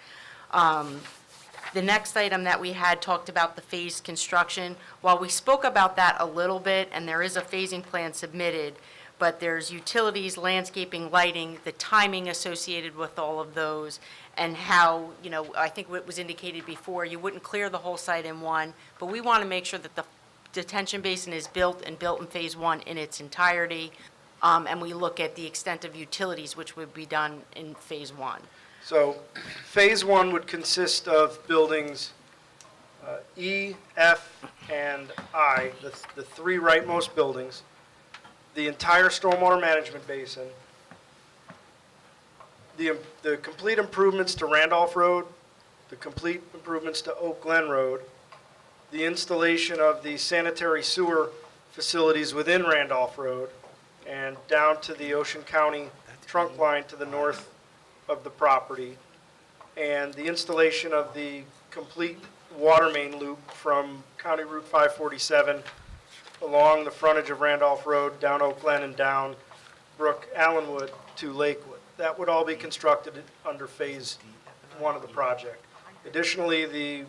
The next item that we had talked about the phased construction. While we spoke about that a little bit, and there is a phasing plan submitted, but there's utilities, landscaping, lighting, the timing associated with all of those, and how, I think what was indicated before, you wouldn't clear the whole site in one, but we want to make sure that the detention basin is built in Phase 1 in its entirety, and we look at the extent of utilities, which would be done in Phase 1. So Phase 1 would consist of buildings E, F, and I, the 3 rightmost buildings, the entire stormwater management basin, the complete improvements to Randolph Road, the complete improvements to Oak Glen Road, the installation of the sanitary sewer facilities within Randolph Road, and down to the Ocean County trunk line to the north of the property, and the installation of the complete water main loop from County Route 547 along the frontage of Randolph Road, down Oak Glen and down Brook Allenwood to Lakewood. That would all be constructed under Phase 1 of the project. Additionally, the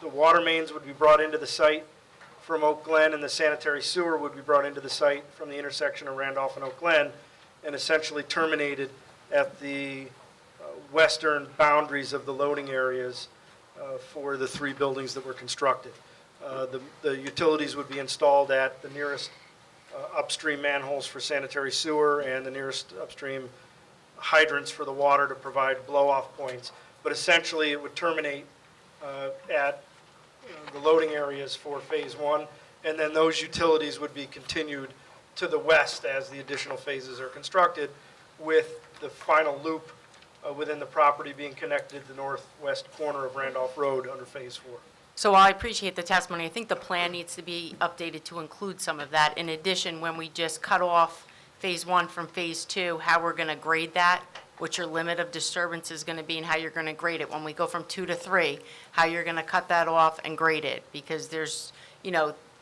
water mains would be brought into the site from Oak Glen, and the sanitary sewer would be brought into the site from the intersection of Randolph and Oak Glen, and essentially terminated at the western boundaries of the loading areas for the 3 buildings that were constructed. The utilities would be installed at the nearest upstream manholes for sanitary sewer and the nearest upstream hydrants for the water to provide blow-off points. But essentially, it would terminate at the loading areas for Phase 1, and then those utilities would be continued to the west as the additional phases are constructed, with the final loop within the property being connected to the northwest corner of Randolph Road under Phase 4. So while I appreciate the testimony, I think the plan needs to be updated to include some of that. In addition, when we just cut off Phase 1 from Phase 2, how we're going to grade that, what your limit of disturbance is going to be, and how you're going to grade it. When we go from 2 to 3, how you're going to cut that off and grade it. Because there's, they're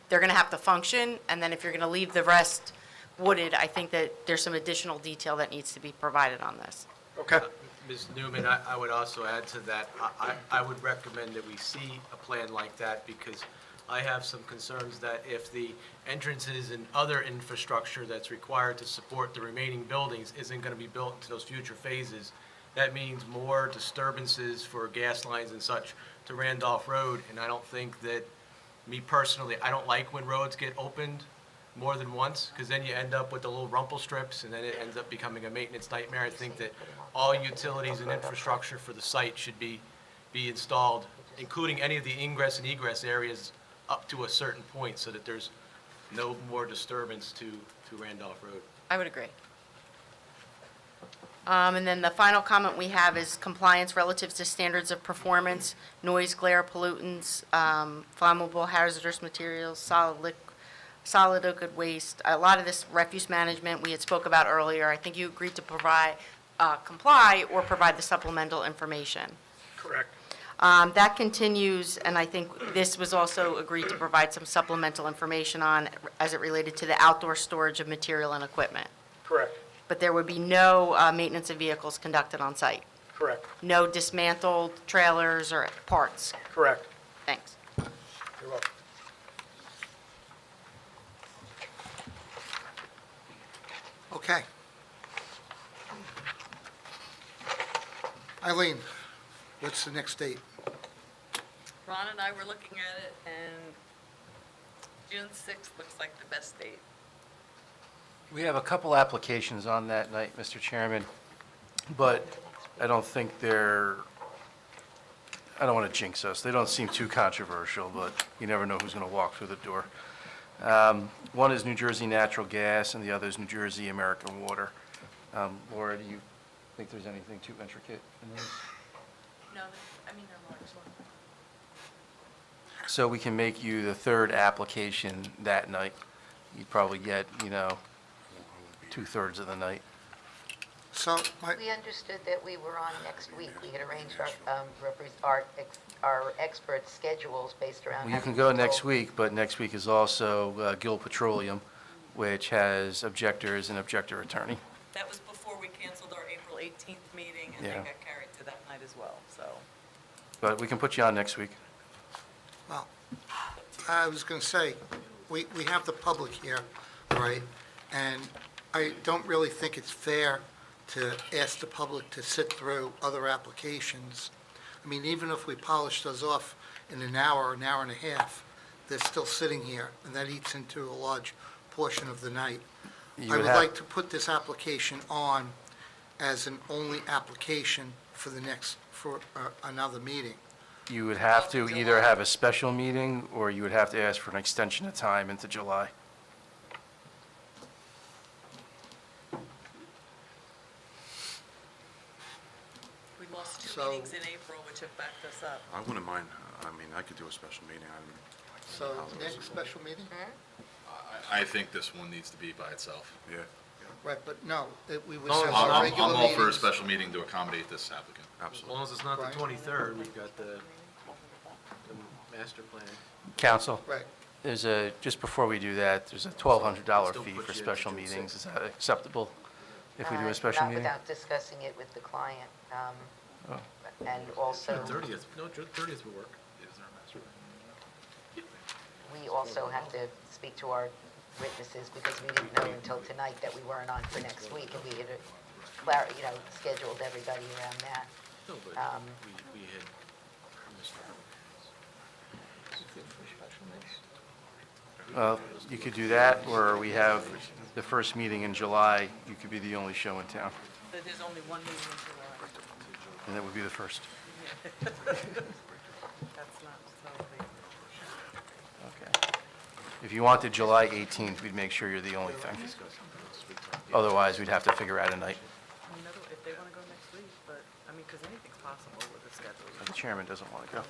going to have to function, and then if you're going to leave the rest wooded, I think that there's some additional detail that needs to be provided on this. Okay. Ms. Newman, I would also add to that, I would recommend that we see a plan like that, because I have some concerns that if the entrances and other infrastructure that's required to support the remaining buildings isn't going to be built into those future phases, that means more disturbances for gas lines and such to Randolph Road, and I don't think that, me personally, I don't like when roads get opened more than once, because then you end up with the little rumple strips, and then it ends up becoming a maintenance nightmare. I think that all utilities and infrastructure for the site should be installed, including any of the ingress and egress areas up to a certain point, so that there's no more disturbance to Randolph Road. I would agree. And then the final comment we have is compliance relative to standards of performance, noise, glare, pollutants, flammable, hazardous materials, solid liquid waste. A lot of this refuse management we had spoke about earlier. I think you agreed to provide, comply or provide the supplemental information. Correct. That continues, and I think this was also agreed to provide some supplemental information on as it related to the outdoor storage of material and equipment. Correct. But there would be no maintenance of vehicles conducted on site. Correct. No dismantled trailers or parts. Correct. Thanks. You're welcome. Okay. Eileen, what's the next date? Ron and I were looking at it, and June 6th looks like the best date. We have a couple applications on that night, Mr. Chairman, but I don't think I don't want to jinx us. They don't seem too controversial, but you never know who's going to walk through the door. One is New Jersey Natural Gas, and the other is New Jersey American Water. Laura, do you think there's anything too intricate in this? No, they're large. So we can make you the third application that night. You'd probably get, two-thirds of the night. So, We understood that we were on next week. We had arranged our experts' schedules based around. Well, you can go next week, but next week is also Guild Petroleum, which has objectors and objector attorney. That was before we canceled our April 18th meeting, and they Yeah. got carried to that night as well, so. But we can put you on next week. well, I was going to say, we have the public here, right? And I don't really think it's fair to ask the public to sit through other applications. I mean, even if we polish those off in an hour and a half, they're still sitting here, and that eats into a large portion of the night. You I would have- like to put this application on as an only application for another meeting. You would have to either have a special meeting, or you would have to ask for an extension of time into July. We lost two So- meetings in April, which have backed us up. I wouldn't mind, I could do a special meeting. So, next special meeting? I think this one needs to be by itself. Yeah. Right, but no, we would No, have I'm- our I'm regular all for a meetings. special meeting to accommodate this applicant. As Absolutely. long as it's not the Right. 23rd, we've got the master plan. Council? Right. Just before we do that, there's a $1,200 Still fee puts for you at special June meetings. 6th. Is that acceptable if we do a special meeting? Not without discussing it with the client, Oh. and also. 30th, no, 30th would work. We also have to speak to our witnesses because we didn't know until tonight that we weren't on for next week, and we had, scheduled everybody around that. No, but we had. You could do that, or we have the first meeting in July. You could be the only show in town, There's only one meeting in July. and that would be the first. That's not so big. Okay. If you wanted July 18th, we'd make sure you're the only thing. Otherwise, we'd have to figure out a night. If they want to go next week, but Because anything's possible with the schedule. The chairman doesn't want to go.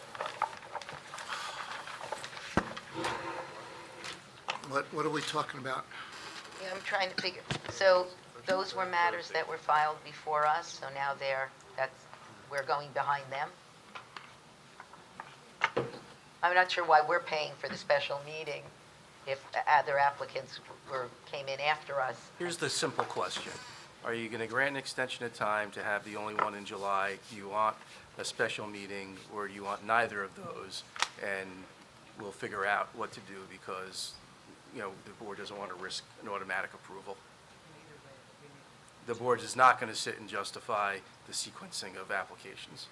What are we talking about? Yeah, I'm trying to figure, so those were matters that were filed before us, so now we're going behind them? I'm not sure why we're paying for the special meeting if other applicants came in after us. Here's the simple question. Are you going to grant an extension of time to have the only one in July? Do you want a special meeting, or do you want neither of those? And we'll figure out what to do, because, the board doesn't want to risk an automatic approval. The board is not going to sit and justify the sequencing of applications.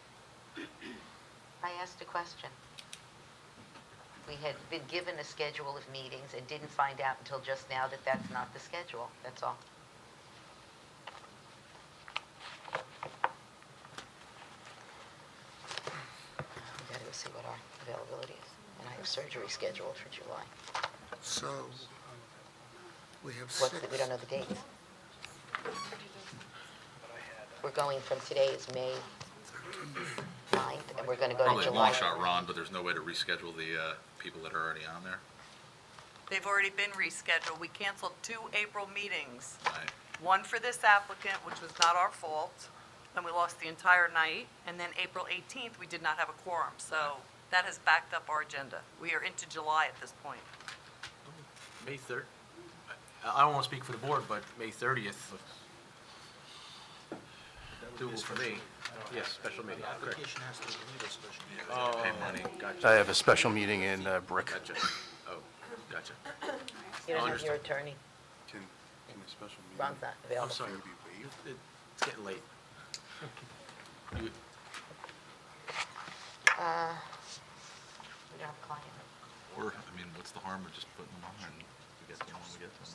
I asked a question. We had been given a schedule of meetings and didn't find out until just now that that's not the schedule, that's all. We gotta go see what our availability is, and I have surgery scheduled for July. So, we have We don't know the dates. We're going from today is May 9th, and we're gonna go to Probably a July. long shot, Ron, but there's no way to reschedule the people that are already on there. They've already been rescheduled. We canceled 2 April meetings. Right. One for this applicant, which was not our fault, and we lost the entire night. And then April 18th, we did not have a quorum, so that has backed up our agenda. We are into July at this point. May 3rd. I don't want to speak for the board, but May 30th. Doable for me. Yes, special meeting. Application has to need a special meeting. Oh, Pay money. gotcha. I have a special meeting in Brick. Gotcha. Oh, gotcha. You don't have your attorney, Ron's not I'm available. sorry. It's getting late. You- We don't have a client. Or, what's the harm of just putting them on and we get them when we get them?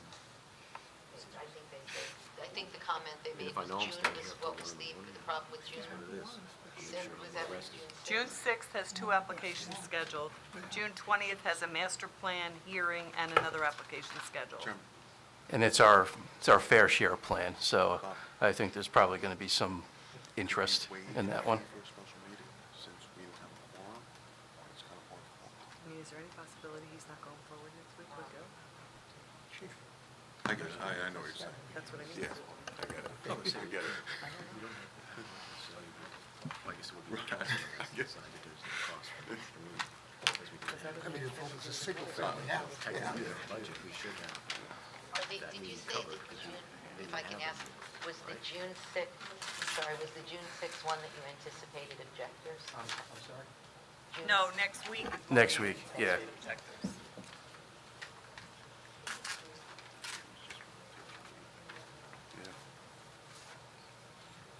I think the comment they made if I was know I'm June staying was here what for was one the, of them, the problem with June. It is. Was that what June June? 6th has 2 applications scheduled. June 20th has a master plan hearing and another application scheduled. And it's our fair share plan, so I think there's probably going to be some interest in that one. Is there any possibility he's not going forward next week? Would go? I get it, I know what you're saying. That's what I mean. I get it. I get it. I mean, if it was a single-family house, yeah. Did you say that the June, if I can ask, was the June 6th, was the June 6th one that you anticipated objectors? I'm sorry? No, next week. Next week, yeah.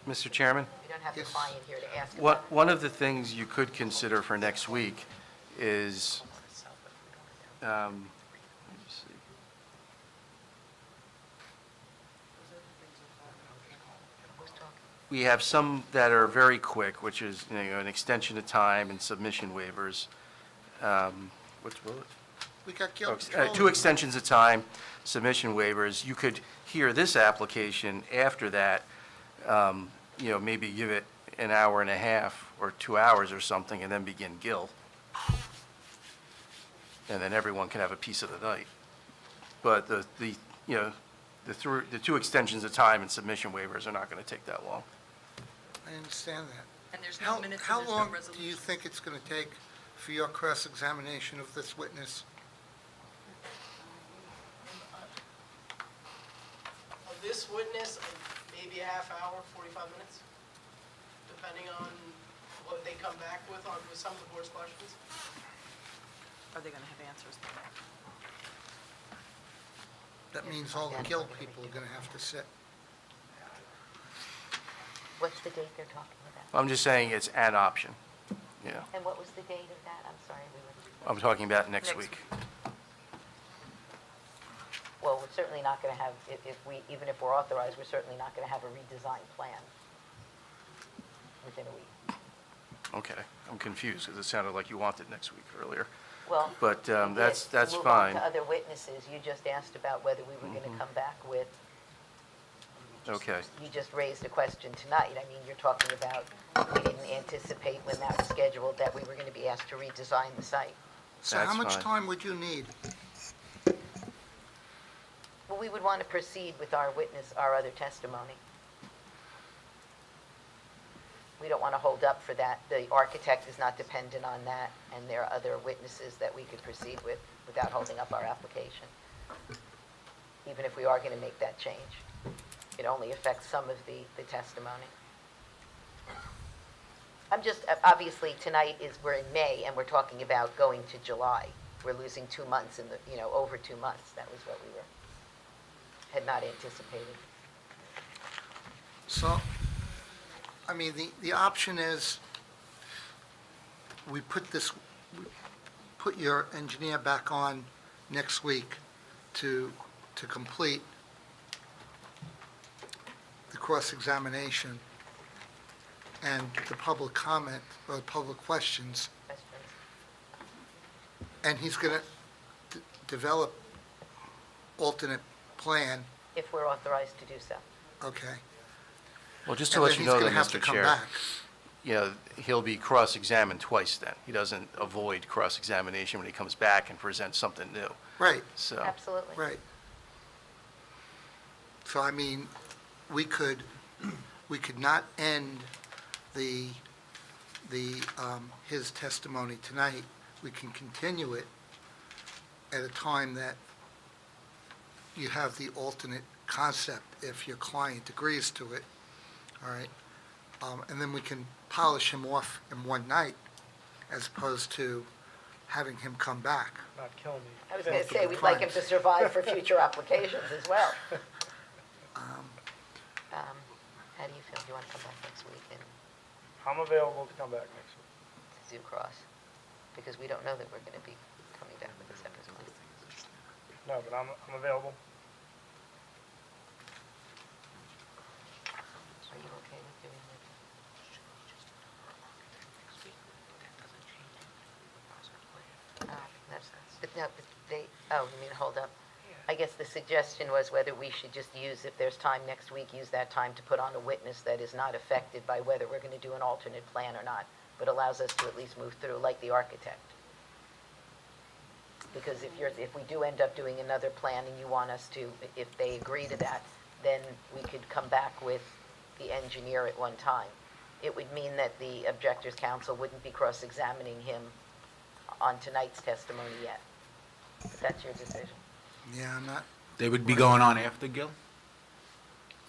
Mr. Chairman? We don't have the client here to ask. One of the things you could consider for next week is, let me see. We have some that are very quick, which is, an extension of time and submission waivers. What's it? We got Gil. 2 extensions of time, submission waivers. You could hear this application after that, maybe give it an hour and a half or 2 hours or something, and then begin Gil. And then everyone can have a piece of the night. But the 2 extensions of time and submission waivers are not going to take that long. I understand that. And there's no minutes and How there's no long do resolution. you think it's going to take for your cross-examination of this witness? Of this witness, maybe a half hour, 45 minutes, depending on what they come back with some of the board's questions. Are they going to have answers? That means all the Gil people are going to have to sit. What's the date they're talking about? I'm just saying it's an option, And what was the date of that? I'm sorry, we were. I'm talking about next week. Well, we're certainly not going to have, even if we're authorized, we're certainly not going to have a redesigned plan within a week. Okay, I'm confused, because it sounded like you wanted next week earlier. Well, But we did that's move on fine. to other witnesses. You just asked about whether we were going to come back with Okay. You just raised a question tonight. I mean, you're talking about, we didn't anticipate when that was scheduled that we were going to be asked to redesign the site. So how That's much fine. time would you need? Well, we would want to proceed with our other testimony. We don't want to hold up for that. The architect is not dependent on that, and there are other witnesses that we could proceed with without holding up our application. Even if we are going to make that change, it only affects some of the testimony. I'm just, obviously, tonight we're in May, and we're talking about going to July. We're losing 2 months over 2 months. That was what we had not anticipated. So, I mean, the option is, we put your engineer back on next week to complete the cross-examination and the public comment, or the public questions, and he's going to develop alternate plan, If we're authorized to do so. okay? Well, just to And let then you he's know, gonna then, have to Mr. come Chair, back. you know, he'll be cross-examined twice then. He doesn't avoid cross-examination when he comes back and presents something new. Right. So, Absolutely. Right. So, I mean, we could not end his testimony tonight. We can continue it at a time that you have the alternate concept, if your client agrees to it, all right? And then we can polish him off in one night, as opposed to having him come back. Not kill me. I was going to say, we'd like him to survive for future applications as well. How do you feel? Do you want to come back next week and I'm available to come back next week. do cross? Because we don't know that we're going to be coming back with a separate plan. No, but I'm available. Are you okay with doing that? You mean hold up? I guess the suggestion was whether we should just use, if there's time next week, use that time to put on a witness that is not affected by whether we're going to do an alternate plan or not, but allows us to at least move through, like the architect. Because if we do end up doing another plan and you want us to, if they agree to that, then we could come back with the engineer at one time. It would mean that the objector's counsel wouldn't be cross-examining him on tonight's testimony yet. But that's your decision. Yeah, I'm not, They would be going on after Gil?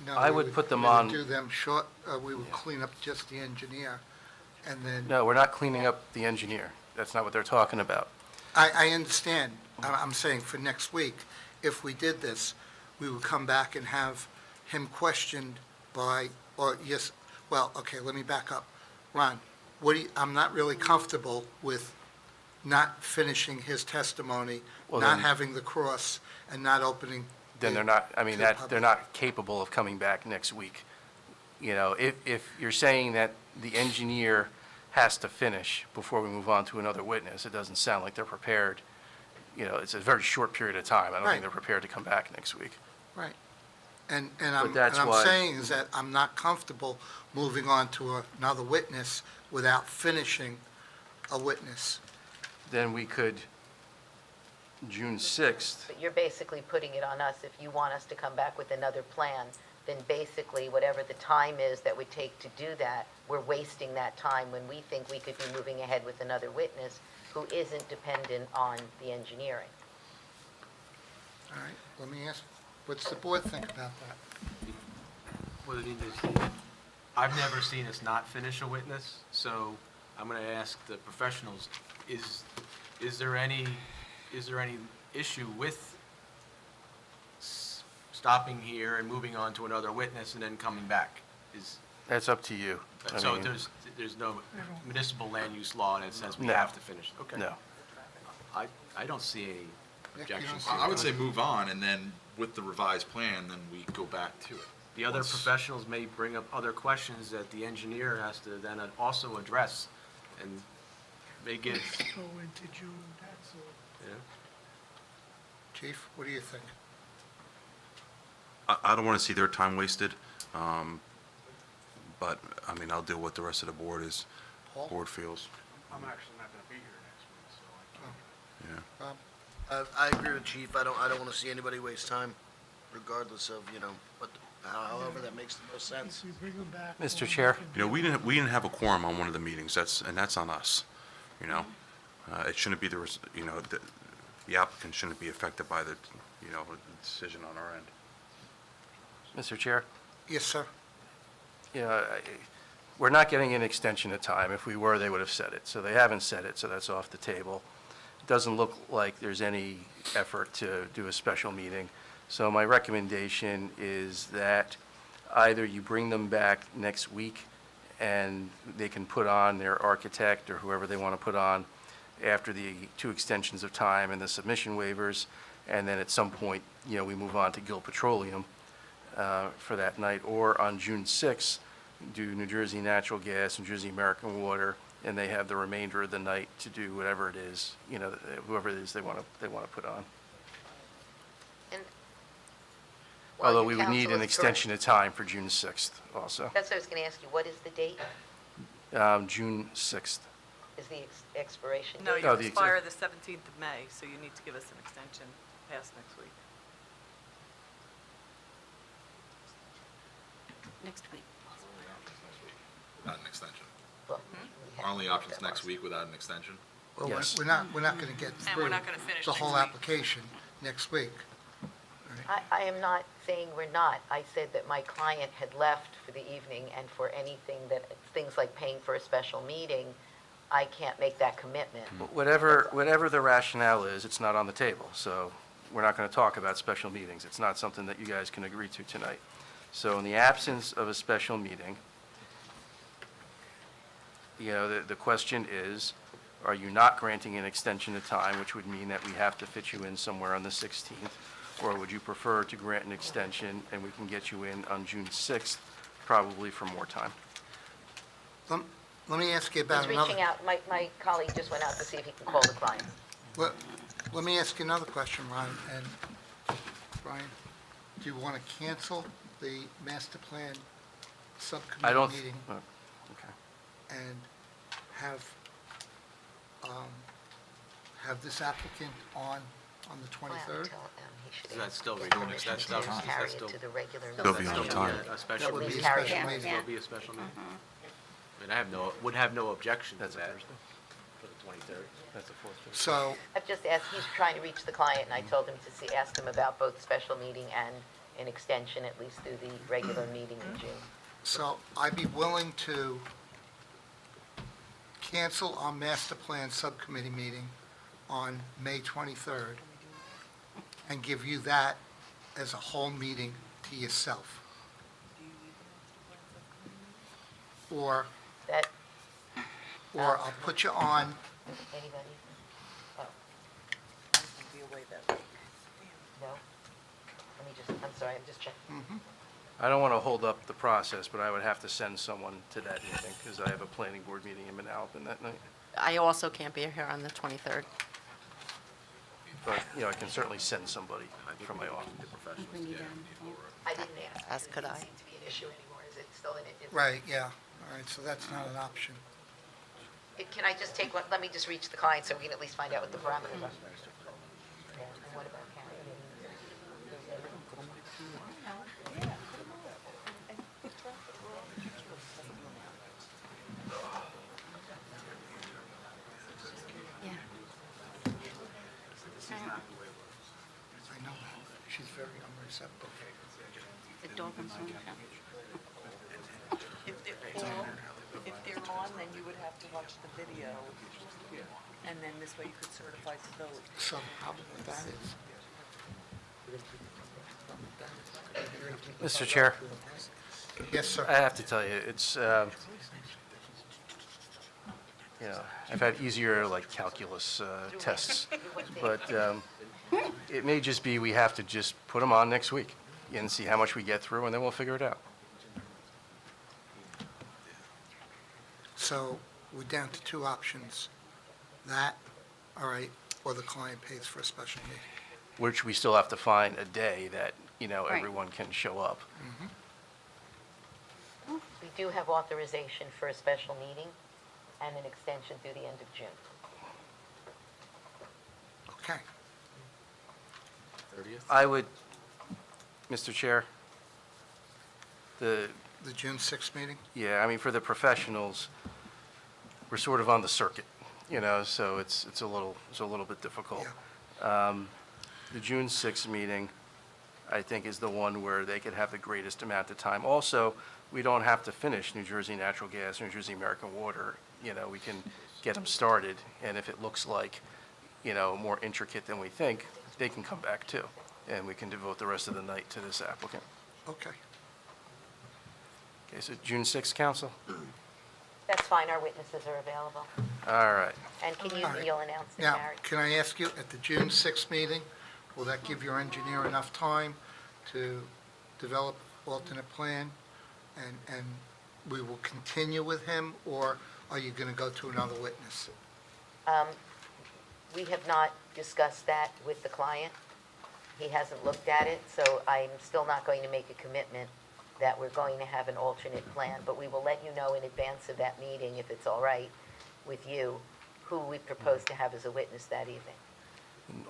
no. I we would put them we would on- do them short, we would clean up just the engineer, and then... no, we're not cleaning up the engineer. That's not what they're talking about. I understand. I'm saying for next week, if we did this, we would come back and have him questioned by, yes, well, okay, let me back up. Ron, I'm not really comfortable with not finishing his testimony, Well, not then- having the cross, and not opening. Then they're not, I mean, to the they're public. not capable of coming back next week. You know, if you're saying that the engineer has to finish before we move on to another witness, it doesn't sound like they're prepared. You know, it's a very short period of time. I don't Right. think they're prepared to come back next week. Right. And that's I'm why- saying is that I'm not comfortable moving on to another witness without finishing a witness. Then we could, June 6th, But you're basically putting it on us. If you want us to come back with another plan, then basically whatever the time is that would take to do that, we're wasting that time when we think we could be moving ahead with another witness who isn't dependent on the engineering. All right, let me ask, what's the board think about that? Well, I've never seen us not finish a witness, so I'm going to ask the professionals, is there any issue with stopping here and moving on to another witness and then coming back? that's up to you. I So mean, there's no municipal land use law that says we No. have to finish? Okay. No. I don't see any objections. see to it. I would say move on, and then with the revised plan, then we go back to it. The other Once- professionals may bring up other questions that the engineer has to then also address, and may give, Go into June, that's all. you know. Chief, what do you think? I don't want to see their time wasted, but, I mean, I'll deal with the rest of the board as Paul? board feels. I'm actually not going to be here next week, so I can't. Yeah. Rob? I agree with Chief. I don't want to see anybody waste time, regardless of, however that makes the most sense. We bring them back. Mr. Chair? You know, we didn't have a quorum on one of the meetings, that's on us, you know? It shouldn't be the applicant shouldn't be affected by the decision on our end. Mr. Chair? Yes, sir. You know, we're not getting an extension of time. If we were, they would have said it. So they haven't said it, so that's off the table. It doesn't look like there's any effort to do a special meeting. So my recommendation is that either you bring them back next week and they can put on their architect or whoever they want to put on after the 2 extensions of time and the submission waivers, and then at some point, we move on to Gil Petroleum for that night, or on June 6th, do New Jersey Natural Gas, New Jersey American Water, and they have the remainder of the night to do whatever it is, whoever it is they want to put on. And while Although your we would need counsel an is extension of time for June 6th also. That's what I was going to ask you. What is the date? June 6th. Is the expiration No, date? you Oh, the expire the 17th of May, so you need to give us an extension past next week. Next week. Without an extension. Well, Our only options next week without an extension? Well, Yes. we're not going to get And through we're not gonna finish the next whole week. application next week. I am not saying we're not. I said that my client had left for the evening, and for anything things like paying for a special meeting, I can't make that commitment. Whatever the rationale is, it's not on the table, so we're not going to talk about special meetings. It's not something that you guys can agree to tonight. So in the absence of a special meeting, the question is, are you not granting an extension of time, which would mean that we have to fit you in somewhere on the 16th, or would you prefer to grant an extension and we can get you in on June 6th, probably for more time? Let me ask you about He's another... reaching out. My colleague just went out to see if he can call the client. Let me ask you another question, Ron, and Brian. Do you want to cancel the master plan I subcommittee don't... meeting Okay. and have this applicant on the 23rd? That's still regular. regular. That's That's still still- carry that's it still- to the regular. They'll be on time. A That special would be meeting. a special Yeah. meeting. There'll be a special meeting. I mean, would have no objection to That's a that Thursday? for the 23rd. That's the 4th. So, I've just asked, he's trying to reach the client, and I told him to ask him about both special meeting and an extension, at least through the regular meeting in June. so I'd be willing to cancel our master plan subcommittee meeting on May 23rd and give you that as a whole meeting to yourself. Or That, I'll put you on, anybody? Oh, Be away that week. no? Let me just, I'm sorry, I'm just checking. I don't want to hold up the process, but I would have to send someone to that meeting because I have a planning board meeting in Manalapan that night. I also can't be here on the 23rd. But, I can certainly send somebody from my office. I didn't ask. As could I. Doesn't seem to be an issue anymore, is it still an issue? right, yeah, all right, so that's not an option. Can I just take one, let me just reach the client so we can at least find out what the parameters are. Yeah, and what about Karen? Yeah. I know that, she's very unreceptive. The dog and son. If they're on, then you would have to watch the video, and then this way you could certify to vote. So the problem with that is... Mr. Chair, Yes, sir. I have to tell you, it's, I've had easier, calculus tests, but it may just be we have to just put them on next week and see how much we get through, and then we'll figure it out. So we're down to 2 options. That, all right, or the client pays for a special meeting. which we still have to find a day that, Right. everyone can show up. We do have authorization for a special meeting and an extension through the end of June. Okay. I would, Mr. Chair, The June 6th meeting? yeah, I mean, for the professionals, we're sort of on the circuit, so it's a little bit difficult. The June 6th meeting, I think, is the one where they could have the greatest amount of time. Also, we don't have to finish New Jersey Natural Gas, New Jersey American Water, we can get them started, and if it looks like, more intricate than we think, they can come back too, and we can devote the rest of the night to this applicant. Okay. Okay, so June 6th, council? That's fine, our witnesses are available. All right. And All right. you'll announce it, Now, Barry? can I ask you, at the June 6th meeting, will that give your engineer enough time to develop alternate plan? And we will continue with him, or are you going to go to another witness? We have not discussed that with the client. He hasn't looked at it, so I'm still not going to make a commitment that we're going to have an alternate plan, but we will let you know in advance of that meeting, if it's all right with you, who we propose to have as a witness that evening.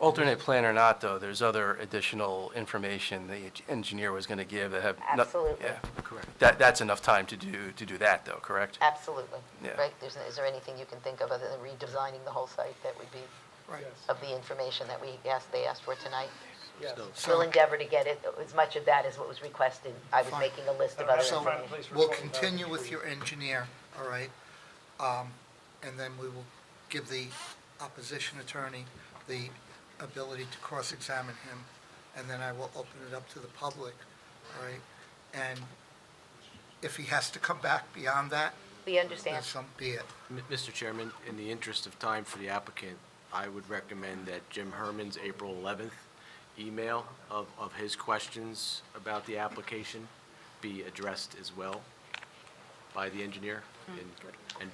Alternate plan or not, though, there's other additional information the engineer was going to give that have. Absolutely. Yeah, correct. That's enough time to do that, though, correct? Absolutely. Yeah. Right? Is there anything you can think of other than redesigning the whole site that would be Right. of the information that they asked for tonight? Yes. We'll endeavor to get it, as much of that as what was requested. I was Fine. making a list of other So information. we'll continue with your engineer, all right? And then we will give the opposition attorney the ability to cross-examine him, and then I will open it up to the public, all right? And if he has to come back beyond that, We understand. then so be it. Mr. Chairman, in the interest of time for the applicant, I would recommend that Jim Herman's April 11th email of his questions about the application be addressed as well by the engineer,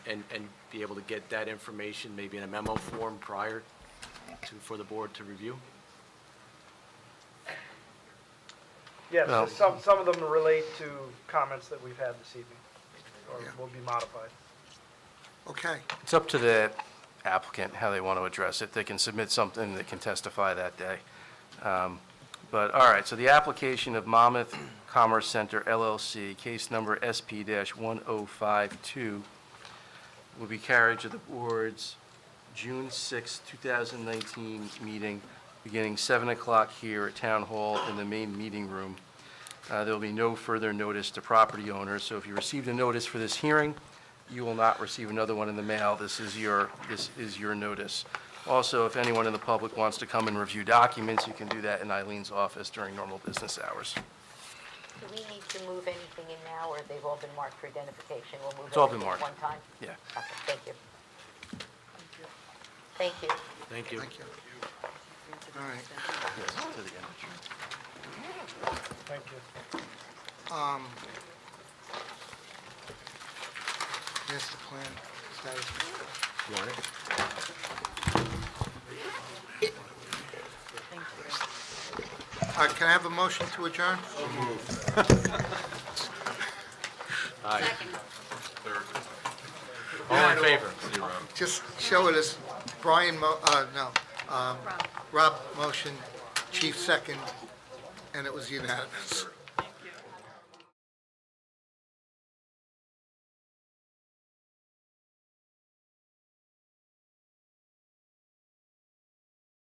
and be able to get that information maybe in a memo form prior for the board to review. Yes, Well- some of them relate to comments that we've had this evening, or Yeah. will be modified. Okay, It's up to the applicant how they want to address it. They can submit something that can testify that day. But, all right, so the application of Monmouth Commerce Center LLC, case number SP-1052, will be carried to the board's June 6, 2019 meeting, beginning 7 o'clock here at Town Hall in the main meeting room. There will be no further notice to property owners, so if you received a notice for this hearing, you will not receive another one in the mail. This is your notice. Also, if anyone in the public wants to come and review documents, you can do that in Eileen's office during normal business hours. Do we need to move anything in now, or they've all been marked for identification? We'll move It's all been everything marked. at one time? Yeah. Okay, thank you. Thank you. Thank you. thank you. All right. Yes, to the end. Thank you. Master plan status. You want it? All right, can I have a motion to adjourn? Aye. All in favor? Just show it as Brian, Rob motion, Chief second, and it was unanimous.